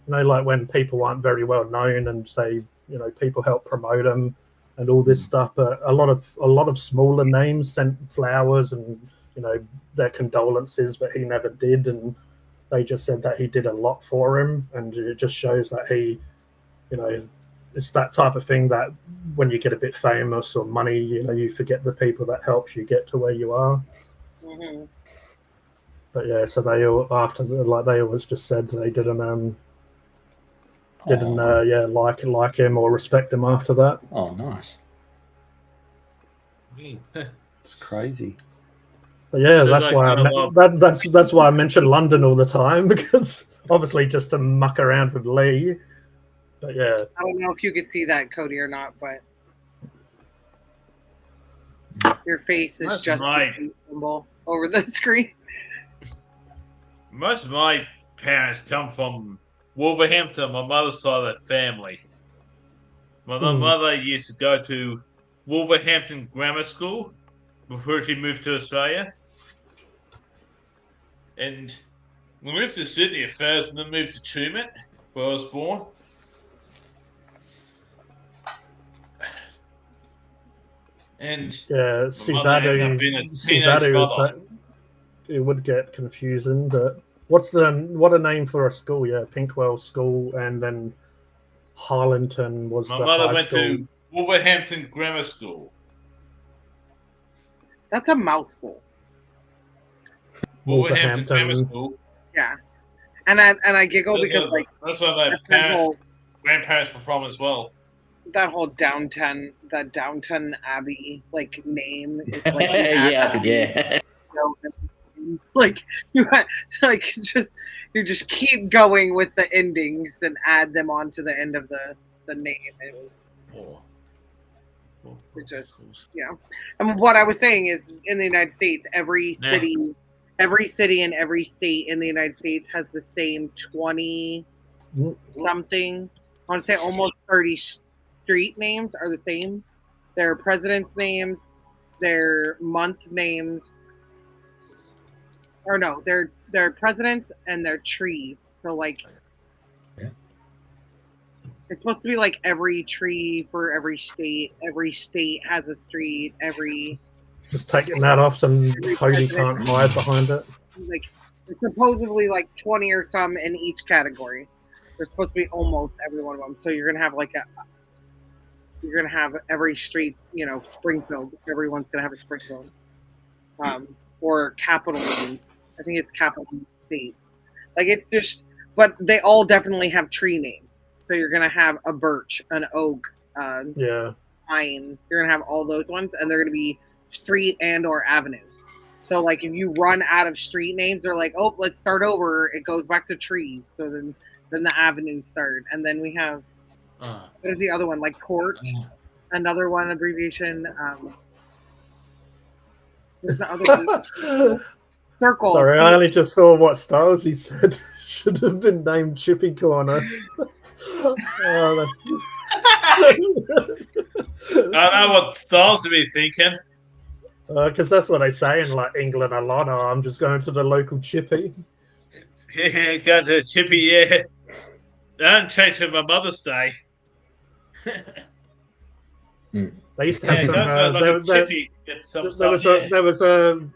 You know, like when people aren't very well known and say, you know, people help promote them and all this stuff. But a lot of smaller names sent flowers and, you know, their condolences, but he never did. And they just said that he did a lot for him. And it just shows that he, you know, it's that type of thing that when you get a bit famous or money, you know, you forget the people that helped you get to where you are. Mm-hmm. But yeah, so they all after like they always just said they didn't like him or respect him after that. oh, nice. It's crazy. But yeah, So that's like why kind of that's why I mention London all the time because obviously just to muck around with Lee. But yeah, I don't know if you could see that, Cody, or not, but your face is That's just right. a symbol over the screen. Most of my parents come from Wolverhampton, my mother's side of the family. My mother used to go to Wolverhampton Grammar School before she moved to Australia. And we moved to Sydney at first and then moved to Tumut, where I was born. And yeah, my mother ended up being a teenage mother. It would get confusing. But what a name for a school? Yeah, Pinkwell School, and then Harlington was My the mother high went school. to Wolverhampton Grammar School. That's a mouthful. Wolverhampton Grammar Wolverhampton. School. Yeah. And I giggle because like That's where my that's that whole, grandparents were from as well. that whole Downton Abbey like name is like Yeah. It's like you just keep going with the endings and add them onto the end of the name. It just and what I was saying is in the United States, every city and every state in the United States has the same 20 something. I want to say almost 30 street names are the same. Their presidents' names, their month names, or no, their presidents and their trees. So like, it's supposed to be like every tree for every state. Every state has a street. Just taking that off, some Cody can't hide behind it. Like, it's supposedly like 20 or some in each category. There's supposed to be almost every one of them. So you're gonna have every street, you know, Springfield. Everyone's gonna have a Springfield. Or capital names. I think it's capital states. Like it's just, but they all definitely have tree names. So you're gonna have a birch, an oak, pine. You're gonna have all those ones, and they're gonna be street and or avenues. So like if you run out of street names, they're like, oh, let's start over. It goes back to trees. So then the avenues start, and then we have what is the other one? Like court, another one abbreviation. There's the other one. Circle. Sorry, I only just saw what Styles he said. Should have been named Chippy Corner. I know what Styles to be thinking. Because that's what they say in like England a lot. Oh, I'm just going to the local Chippy. Yeah, go to Chippy, yeah. Don't change for my Mother's Day. They used to have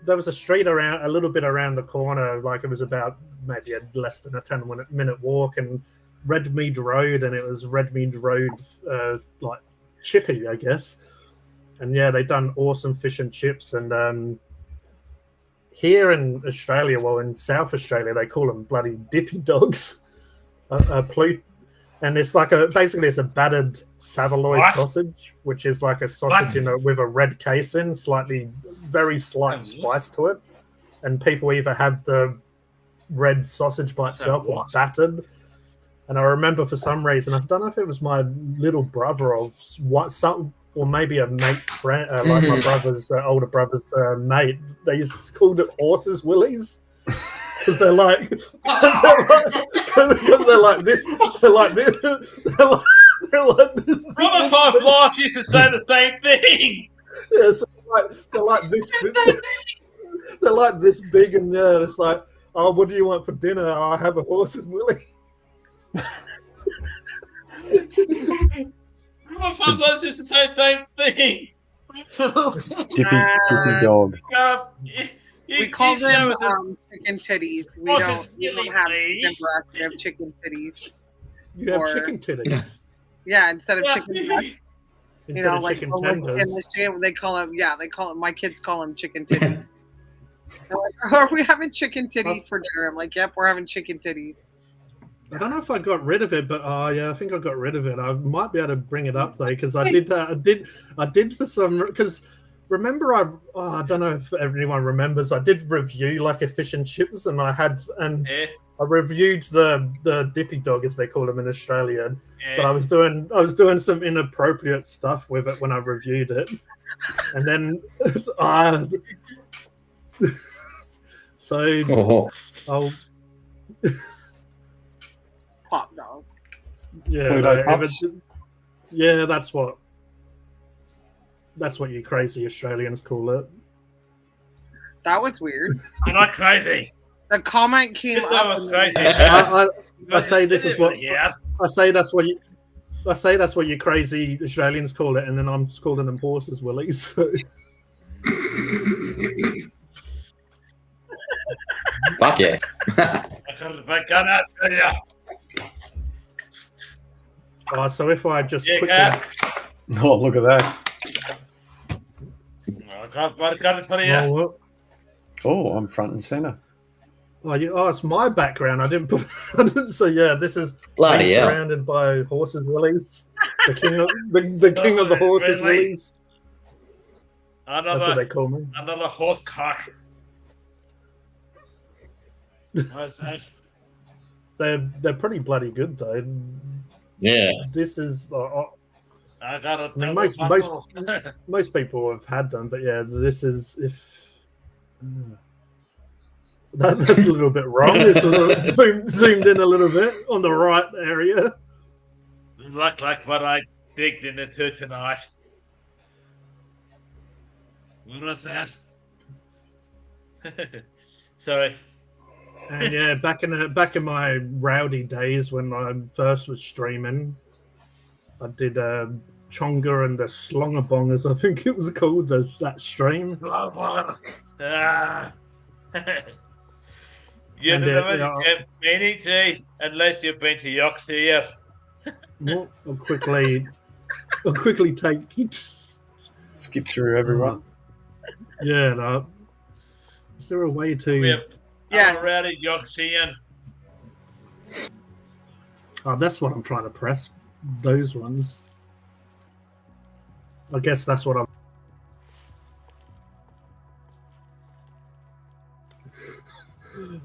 there was a street around a little bit around the corner, like it was about maybe less than a 10-minute walk, and Redmead Road, and it was Redmead Road like Chippy, I guess. And yeah, they done awesome fish and chips. And here in Australia, well, in South Australia, they call them bloody dippy dogs. and it's like basically it's a battered Savoy What? sausage, which is like a sausage with a red casing, very slight spice to it, and people either have the red sausage by itself or what? battered. And I remember for some reason, I don't know if it was my little brother or or maybe a mate's friend, like my brother's older brother's mate. They used to call it horses willies because they're like this. They're like this. Brother Five Lives used to say the same thing. Yeah, so they're like this. They're like this big, and it's like, oh, what do you want for dinner? Oh, I have a horse's willy. Five Lives used to say the same thing. Dippy dog. We call them chicken titties. We Horses don't willy, have please. chicken breast. We have chicken titties. You have Or- chicken titties Yeah, instead of chicken breast. instead of chicken tenders. They call them. Yeah, they call it. My kids call them chicken titties. They're like, are we having chicken titties for dinner? I'm like, yep, we're having chicken titties. I don't know if I got rid of it, but yeah, I think I got rid of it. I might be able to bring it up though, because I did that. I did for some because remember I don't know if anyone remembers. I did review like a fish and chips, and I reviewed the dippy dog as they call them in Australia. But I was doing some inappropriate stuff with it when I reviewed it, and then so I'll. Hot dog. Yeah, Pluto pups? Yeah, that's what you crazy Australians call it. That was weird. I'm not crazy. The comment came This up. was and crazy. I say this is what Yeah. I say. That's what you crazy Australians call it, and then I'm just calling them horses willies. So. Fuck yeah. I cannot tell you. So if I just Yeah, quickly, cat. Oh, look at that. I got it for you. Oh, I'm front and center. It's my background. I didn't put. So yeah, this is Bloody me hell. surrounded by horses willies. The king of the horses Really? willies. That's what they Another call me. horse cock. What's that? They're pretty bloody good though. Yeah. This is I got a I mean, double buckle. most people have had them, but yeah, this is if that's a little bit wrong. It's a little zoomed in a little bit on the right area. Look like what I digged into tonight. What was that? Sorry. And yeah, back in my rowdy days when I first was streaming, I did Chonga and the Slongabongers, I think it was called, that stream. Ah. You And, never yeah. get meaning to unless you've been to Yorkshire. Well, I'll quickly take it. Skip through everyone. Yeah, no. Is there a way to? Yeah. Yeah. Around at Yorkshire. Oh, that's what I'm trying to press. Those ones. I guess that's what I'm.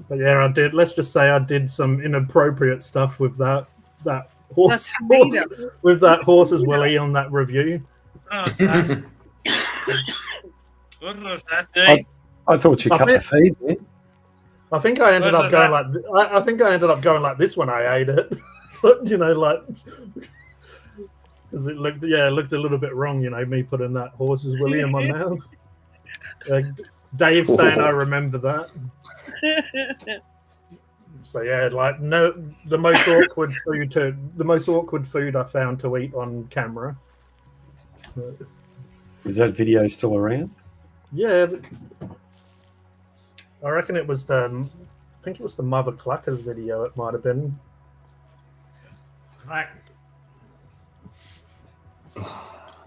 But yeah, I did. Let's just say I did some inappropriate stuff with that horse with that horse's willy on that review. What was that? What was that thing? I thought you cut the feed there. I think I ended up going like. I think I ended up going like this when I ate it. You know, like because it looked a little bit wrong. You know, me putting that horse's willy in my mouth. Dave saying I remember that. So yeah, like the most awkward food I found to eat on camera. Is that video still around? Yeah, I reckon it was I think it was the Mother Cluckers video. It might have been. Right.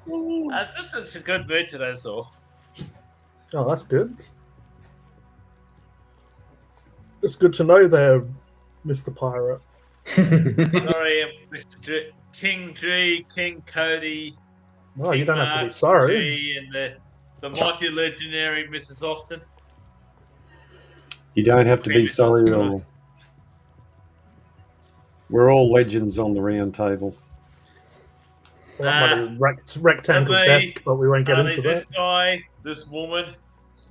This is a good mood today, so. Oh, that's good. It's good to know there, Mr. Pirate. Sorry, Mr. King G, King Cody. Well, you King don't have to be Mark, sorry. G, and the mighty legendary Mrs. Austin. You don't have to be sorry at all. We're all legends on the round table. That might be rectangle desk, but we won't get into this that. guy, this woman,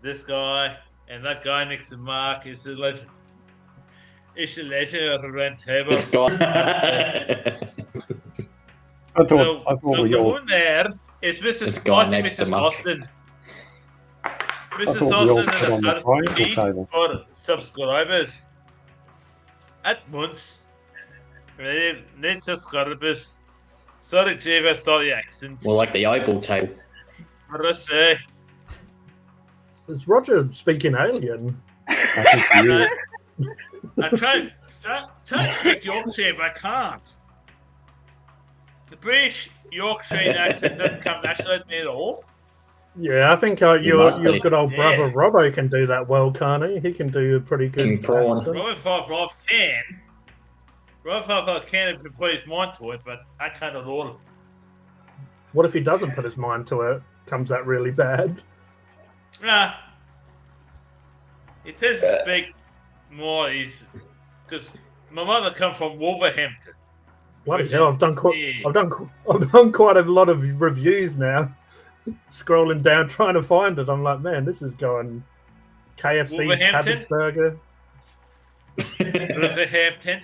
this guy, and that guy next to Mark is a legend. It's a legend of the round table. This guy. I thought we the all. woman there is This guy next to Mrs. Mark. Austin. I Mrs. thought we all Austin sat on the has triangle 1 table. for subscribers. At once. Need subscribers. Sorry, Java, sorry, accent. More like the oval table. What did I say? Is Roger speaking alien? I think you. I try to speak Yorkshire, but I can't. The British Yorkshire accent doesn't come naturally to me at all. Yeah, I think your must be. good old brother Yeah. Robbo can do that well, can't he? He can do a pretty good King Prawn. accent. Robert Five can. Robert Five can if he put his mind to it, but I can't at all. What if he doesn't put his mind to it? Comes out really bad. Nah. He tends to speak more. Because my mother comes from Wolverhampton. Bloody hell! I've done quite Yeah. quite a lot of reviews now. Scrolling down trying to find it, I'm like, man, this is going. KFC's Wolverhampton? cabbage burger. Wolverhampton.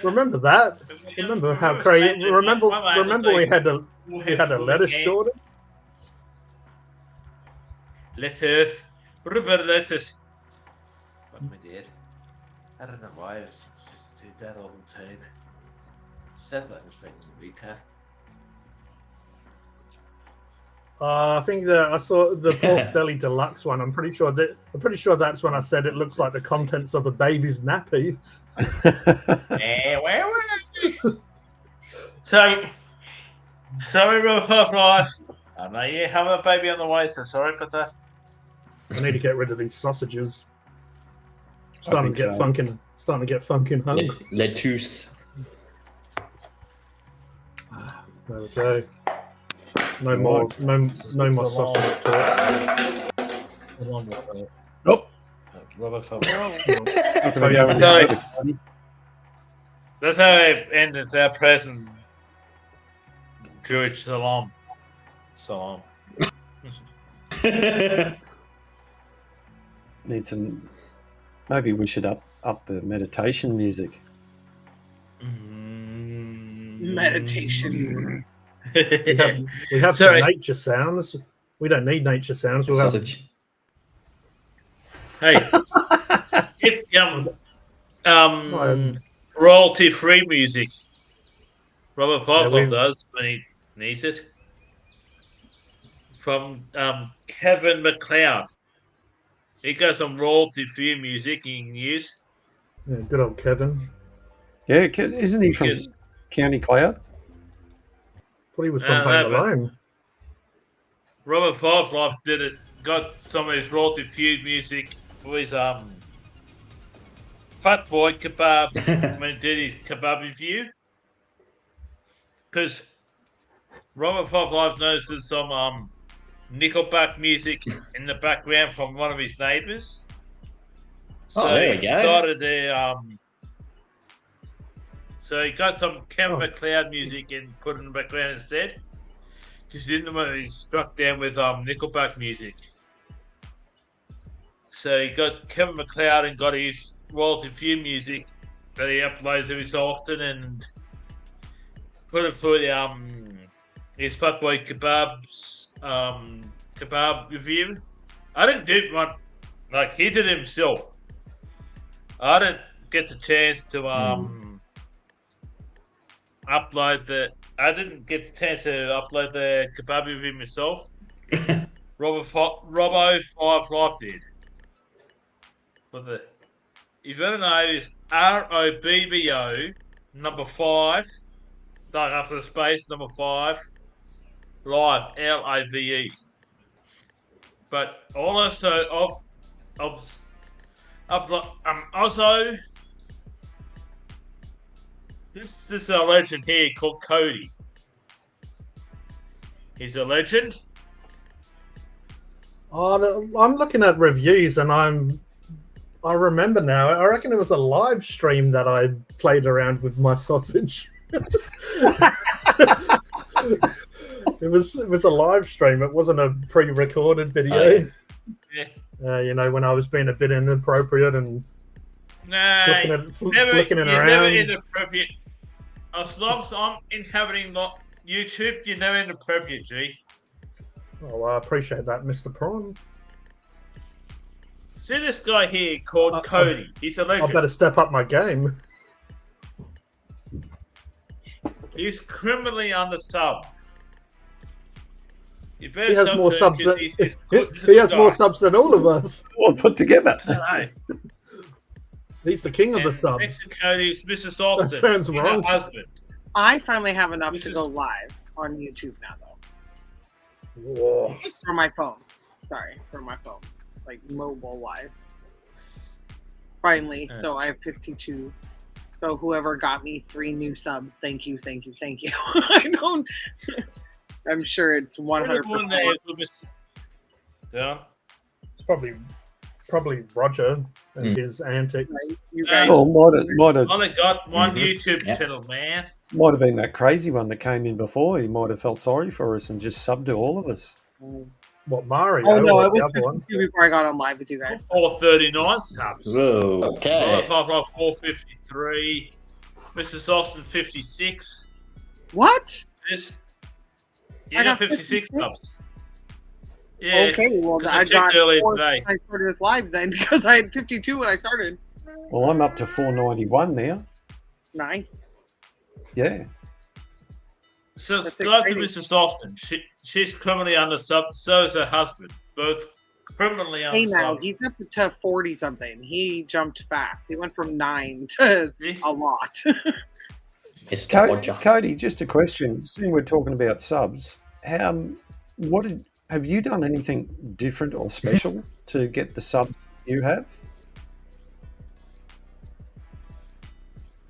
Remember that? Remember how crazy? Remember we had a lettuce shortage. Lettuce. What about lettuce? What my dad? I don't know why. It's just do that all the time. Said that was things retail. I think that I saw the pork belly deluxe one. I'm pretty sure that's when I said it looks like the contents of a baby's nappy. Sorry, Rob Half-Life. I know you have a baby on the way, so sorry about that. I need to get rid of these sausages. Starting to get funkin' hungry. Lettuce. There we go. No more sausage talk. Oh, Robert not gonna go any Sorry. further, buddy. That's how it ends our present Jewish Salam. Salam. Need some. Maybe we should up the meditation music. Meditation. We have Sorry. some nature sounds. We don't need nature sounds. We'll have Sausage. Hey, get royalty-free music. Robert Five does when he needs it. From Kevin McLeod. He got some royalty-free music you can use. yeah, good old Kevin. Yeah, isn't he from Yes. County Cloud? Thought he was from No, Home but- Alone. Robert Five Life did it. Got some of his royalty-free music for his Fat Boy Kebabs when he did his kebab review. Because Robert Five Life knows there's some Nickelback music in the background from one of his neighbours. So Oh, there we he go. decided to so he got some Kevin McLeod music and put it in the background instead. Because he didn't want to be struck down with Nickelback music. So he got Kevin McLeod and got his royalty-free music that he uploads every so often and put it for the his Fatboy Kebabs kebab review. I didn't do one like he did himself. I didn't get the chance to I didn't get the chance to upload the kebab review myself. Robbo Five Life did. But if you ever know, it's ROBBO number 5, like after the space number 5, live LIVE. But also also This is a legend here called Cody. He's a legend. Oh, I'm looking at reviews and I remember now. I reckon it was a live stream that I played around with my sausage. It was a live stream. It wasn't a pre-recorded video. Oh, Yeah. You know, when I was being a bit inappropriate and Nah, flicking it you're around. never inappropriate. As long as I'm inhabiting YouTube, you're never inappropriate, G. Oh, I appreciate that, Mr. Prawn. See this guy here called Cody. He's a I legend. better step up my game. He's criminally undersubbed. You better He has sub more to him subs 'cause than he's a he has good more guy. subs than all of us. All put together. I know. He's the king of the And subs. next to Cody is Mrs. Austin. That sounds her wrong. husband. I finally have enough This to is- go live on YouTube now, though. Whoa. For my phone. Sorry, for my phone. Like mobile live. Finally, Yeah. so I have 52. So whoever got me 3 new subs, thank you. I don't. I'm sure it's 100%. Down. It's probably Roger and his antics. Right? You guys, Well, might Only got one Mhm. YouTube Yep. channel, man. have been that crazy one that came in before. He might have felt sorry for us and just subbed to all of us. What, Mario? oh no, or it was the other one? 52 before I got on live with you guys. 439 subs. Whoa. Okay. 453. Mrs. Austin 56. What? This. I You got got 56 56? subs. Yeah. Okay, well 'cause I checked got earlier 4 today. when I started this live then because I had 52 when I started. Well, I'm up to 491 now. Nice. Yeah. Subscribe to exciting. Mrs. Austin. She's criminally undersubbed. So is her husband. Both criminally Hey now, undersubbed. he's up to 40 something. He jumped fast. He went from 9 to See? a lot. Mr. Roger. Cody, just a question. Seeing we're talking about subs, have you done anything different or special to get the subs you have?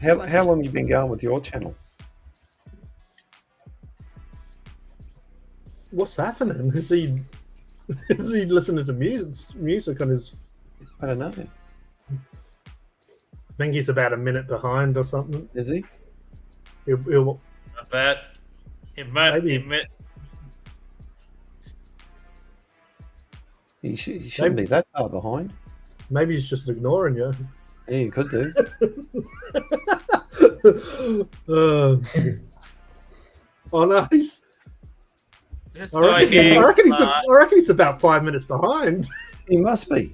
How long have you been going with your channel? What's happening? Is he listening to music on his? I don't know. I think he's about a minute behind or something. Is he? He'll Not bad. He might. He shouldn't be that far behind. maybe he's just ignoring you. Yeah, you could do. Oh no, This I guy reckon, here, I reckon he's about 5 minutes behind. He must be.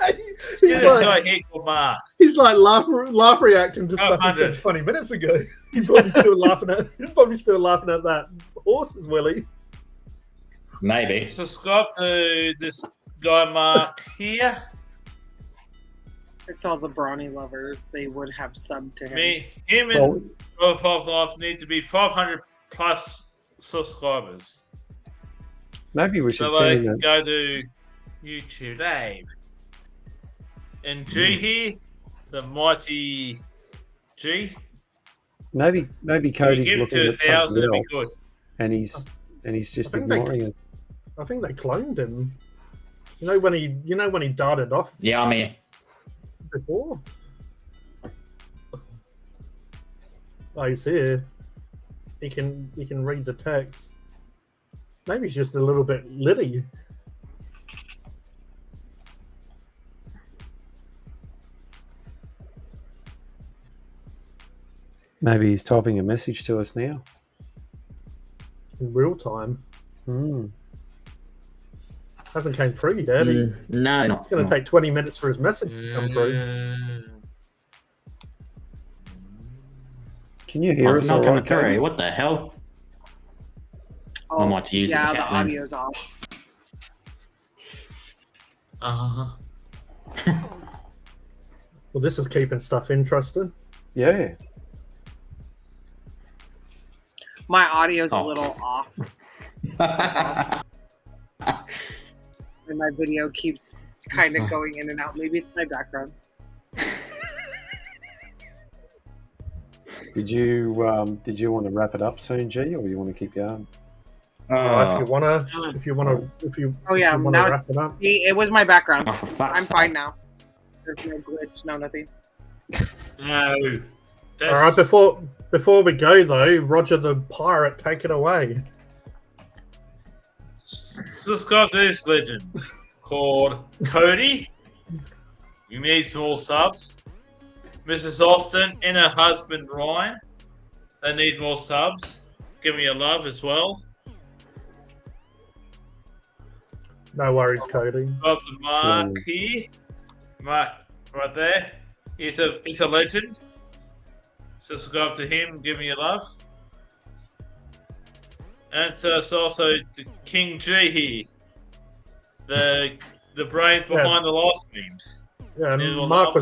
he's this like, guy here called Mark. he's like laugh reacting to stuff he 100. said 20 minutes ago. He's probably still laughing at that horse's willy. Maybe. Subscribe to this guy Mark here. It's all the Brawny lovers. They would have subbed to him. Him Well, and both of us need to be 500 plus subscribers. maybe we So should I send him can go to YouTube Live. And G here, the mighty G. maybe Cody's give it looking to at something 1,000, it'd be else, good. and he's just I think they- ignoring it. I think they cloned him. You know when he darted off Yeah, I mean, before? Oh, he's here. He can read the text. Maybe he's just a little bit litty. Maybe he's typing a message to us now. In real time. Hmm. Hasn't came through yet. no, It's going to take 20 minutes for his message to come through. Can you hear It's us all not coming right, Cody? through. What the hell? Oh, I might use yeah, it. the Catman. audio's off. Well, this is keeping stuff interesting. Yeah. My audio's a Oh. little off, and my video keeps kind of going in and out. Maybe it's my background. Did you want to wrap it up soon, G, or you want to keep going? If you wanna, Oh if yeah, you wanna now wrap it up. it was my background. Oh, for fuck's I'm sake. fine now. There's no glitch, no nothing. No. All right, before we go though, Roger the Pirate, take it away. Subscribe to this legend called Cody. You need some more subs. Mrs. Austin and her husband Ryan. They need more subs. Give me a love as well. No worries, Cody. Got the Mark here. Mark right there. He's a legend. Subscribe to him. Give me a love. And it's also the King G here. The brains behind the lost memes. Yeah, and Yeah, Mark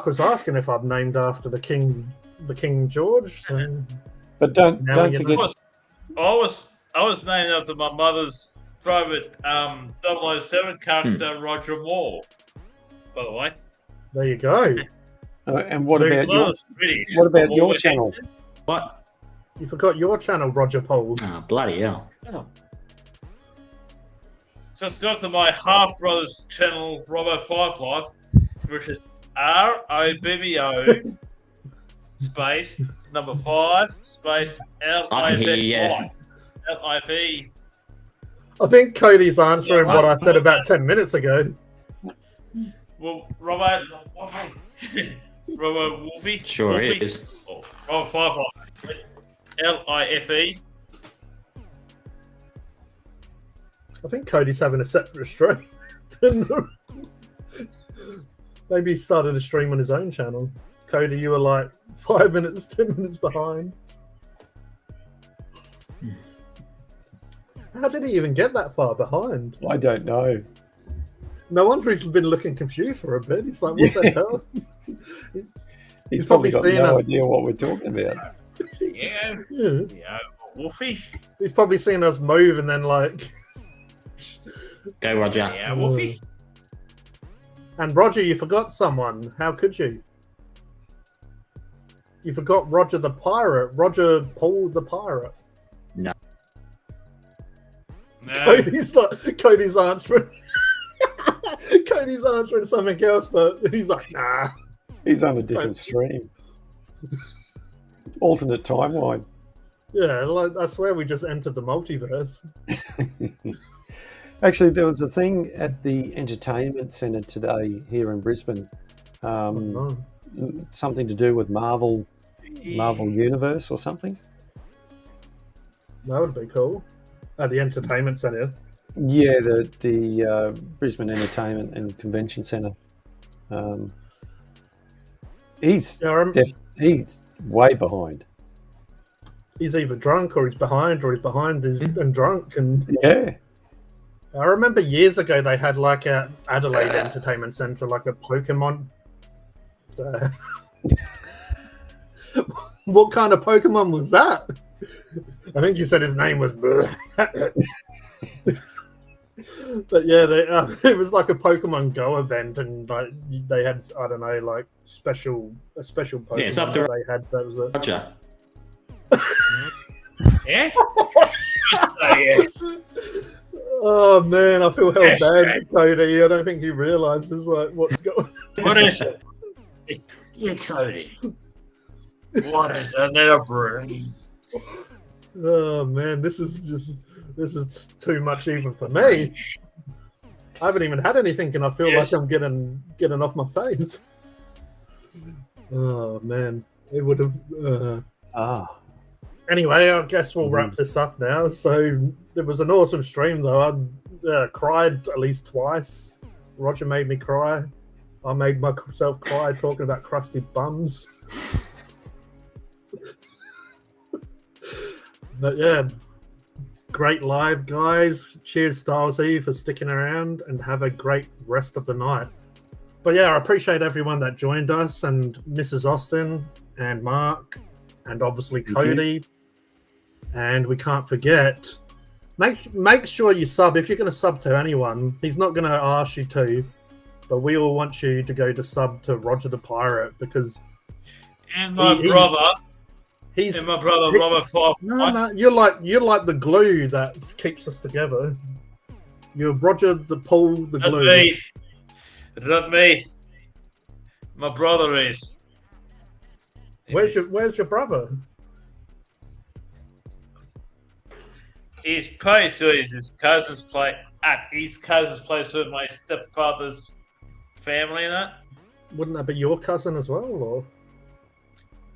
was asking if I'm named after the King George. So But don't Now you forget. I was named after my mother's favorite 007 character, Roger Moore. By the way, there you go. And what about your British. what about I'm your always- channel? What? You forgot your channel, Roger Paul. Oh, bloody hell. Subscribe to my half brother's channel, Robbo Five Life, which is ROBBO space number 5 space I can hear you, yeah. LIV. I think Cody's answering Yeah, what I said about 10 minutes ago. Well, Robbo Wolfie. Sure Wolfie. is. Oh, Robbo Five Life. LIFE. I think Cody's having a separate stream. Maybe he started a stream on his own channel. Cody, you were like 5 minutes, 10 minutes behind. How did he even get that far behind? I don't know. No wonder he's been looking confused for a bit. He's like, what the hell? He's probably probably got seeing no us. idea what we're talking about. Yeah. Yeah. Yeah. Wolfie. He's probably seen us move and then like... Go, Roger. Yeah, Wolfie. And Roger, you forgot someone. How could you? You forgot Roger the Pirate. Roger Paul the Pirate. No. Cody's answering. Cody's answering something else, but he's like, nah. He's on a different stream. Alternate timeline. Yeah, like, I swear we just entered the multiverse. Actually, there was a thing at the entertainment centre today here in Brisbane. Oh, Something to do with Marvel Universe or something. that would be cool. At the entertainment centre. Yeah, the Brisbane Entertainment and Convention Centre. He's Yeah, he's way behind. he's either drunk or he's behind and drunk. And Yeah, I remember years ago they had like a Adelaide Entertainment Centre, like a Pokemon. What kind of Pokemon was that? I think you said his name was. But yeah, it was like a Pokemon Go event, and like they had, I don't know, like a special Pokemon it's up to that they had. That was it. Roger. Yeah? Yeah. Oh man, I feel held Yes, bad Jack. for Cody. I don't think he realizes like what's going. What is it? You Cody. What is another brain? Oh man, this is too much even for me. I haven't even had anything, and I feel Yes. like I'm getting off my face. Oh man, it would have. Anyway, I guess we'll wrap this up now. So it was an awesome stream, though. I cried at least twice. Roger made me cry. I made myself cry talking about crusty bums. But yeah, great live, guys. Cheers, Styles E, for sticking around, and have a great rest of the night. But yeah, I appreciate everyone that joined us, and Mrs. Austin, and Mark, and obviously Thank you. Cody. And we can't forget, make sure you sub. If you're going to sub to anyone, he's not going to ask you to, but we all want you to go to sub to Roger the Pirate, because And my He- brother, He's And my brother he- Robert Five. no. You're like the glue that keeps us together. You're Roger the Paul the Not glue. me. Not me. My brother is. Where's your brother? His place is his cousin's place. At his cousin's place with my stepfather's family and that. Wouldn't that be your cousin as well, or?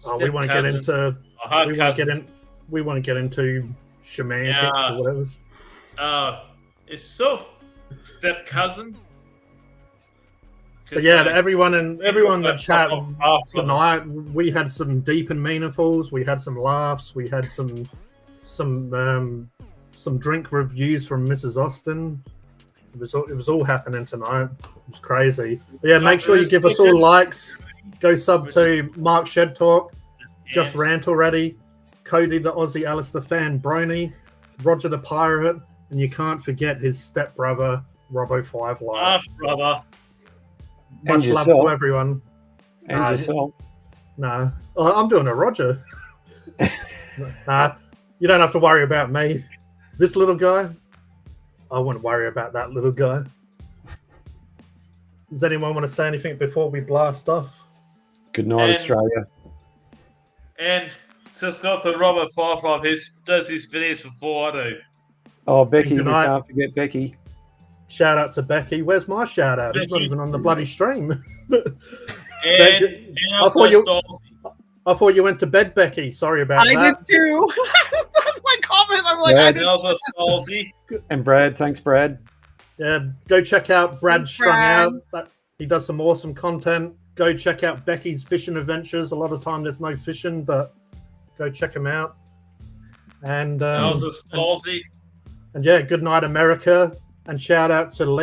Oh, we Step want to get cousin. into My hard we want to cousin. get in. We want to get into semantics Yeah. or whatever. It's so step cousin. But yeah, everyone in the chat tonight. tonight, we had some deep and meaningfuls. We had some laughs. We had some drink reviews from Mrs. Austin. It was all happening tonight. It was crazy. But yeah, make sure you give us all likes. Go sub to Mark Shed Talk, Just Rant Already, Cody the Aussie Alistair fan, Brony, Roger the Pirate, and you can't forget his stepbrother, Robo5 Live. Half brother. And Much love yourself. to everyone. And yourself. No, I'm doing a Roger. Nah, you don't have to worry about me. This little guy, I wouldn't worry about that little guy. Does anyone want to say anything before we blast off? Good night, And- Australia. And just go to Robert Five. He does his videos before I do. Oh, Becky, Good we night. can't forget Becky. Shout out to Becky. Where's my shout out? He's not Becky. even on the bloody stream. And I also thought you- Stolzy. I thought you went to bed, Becky. Sorry about I that. did too. That's my comment. I'm like, Yeah. I And did. also Stolzy. And Brad, thanks, Brad. Yeah, go check out Brad Thanks, Strung Brad. Out. He does some awesome content. Go check out Becky's fishing adventures. A lot of time there's no fishing, but go check him out. And And also Stolzy. and yeah, good night, America. And shout out to Lee.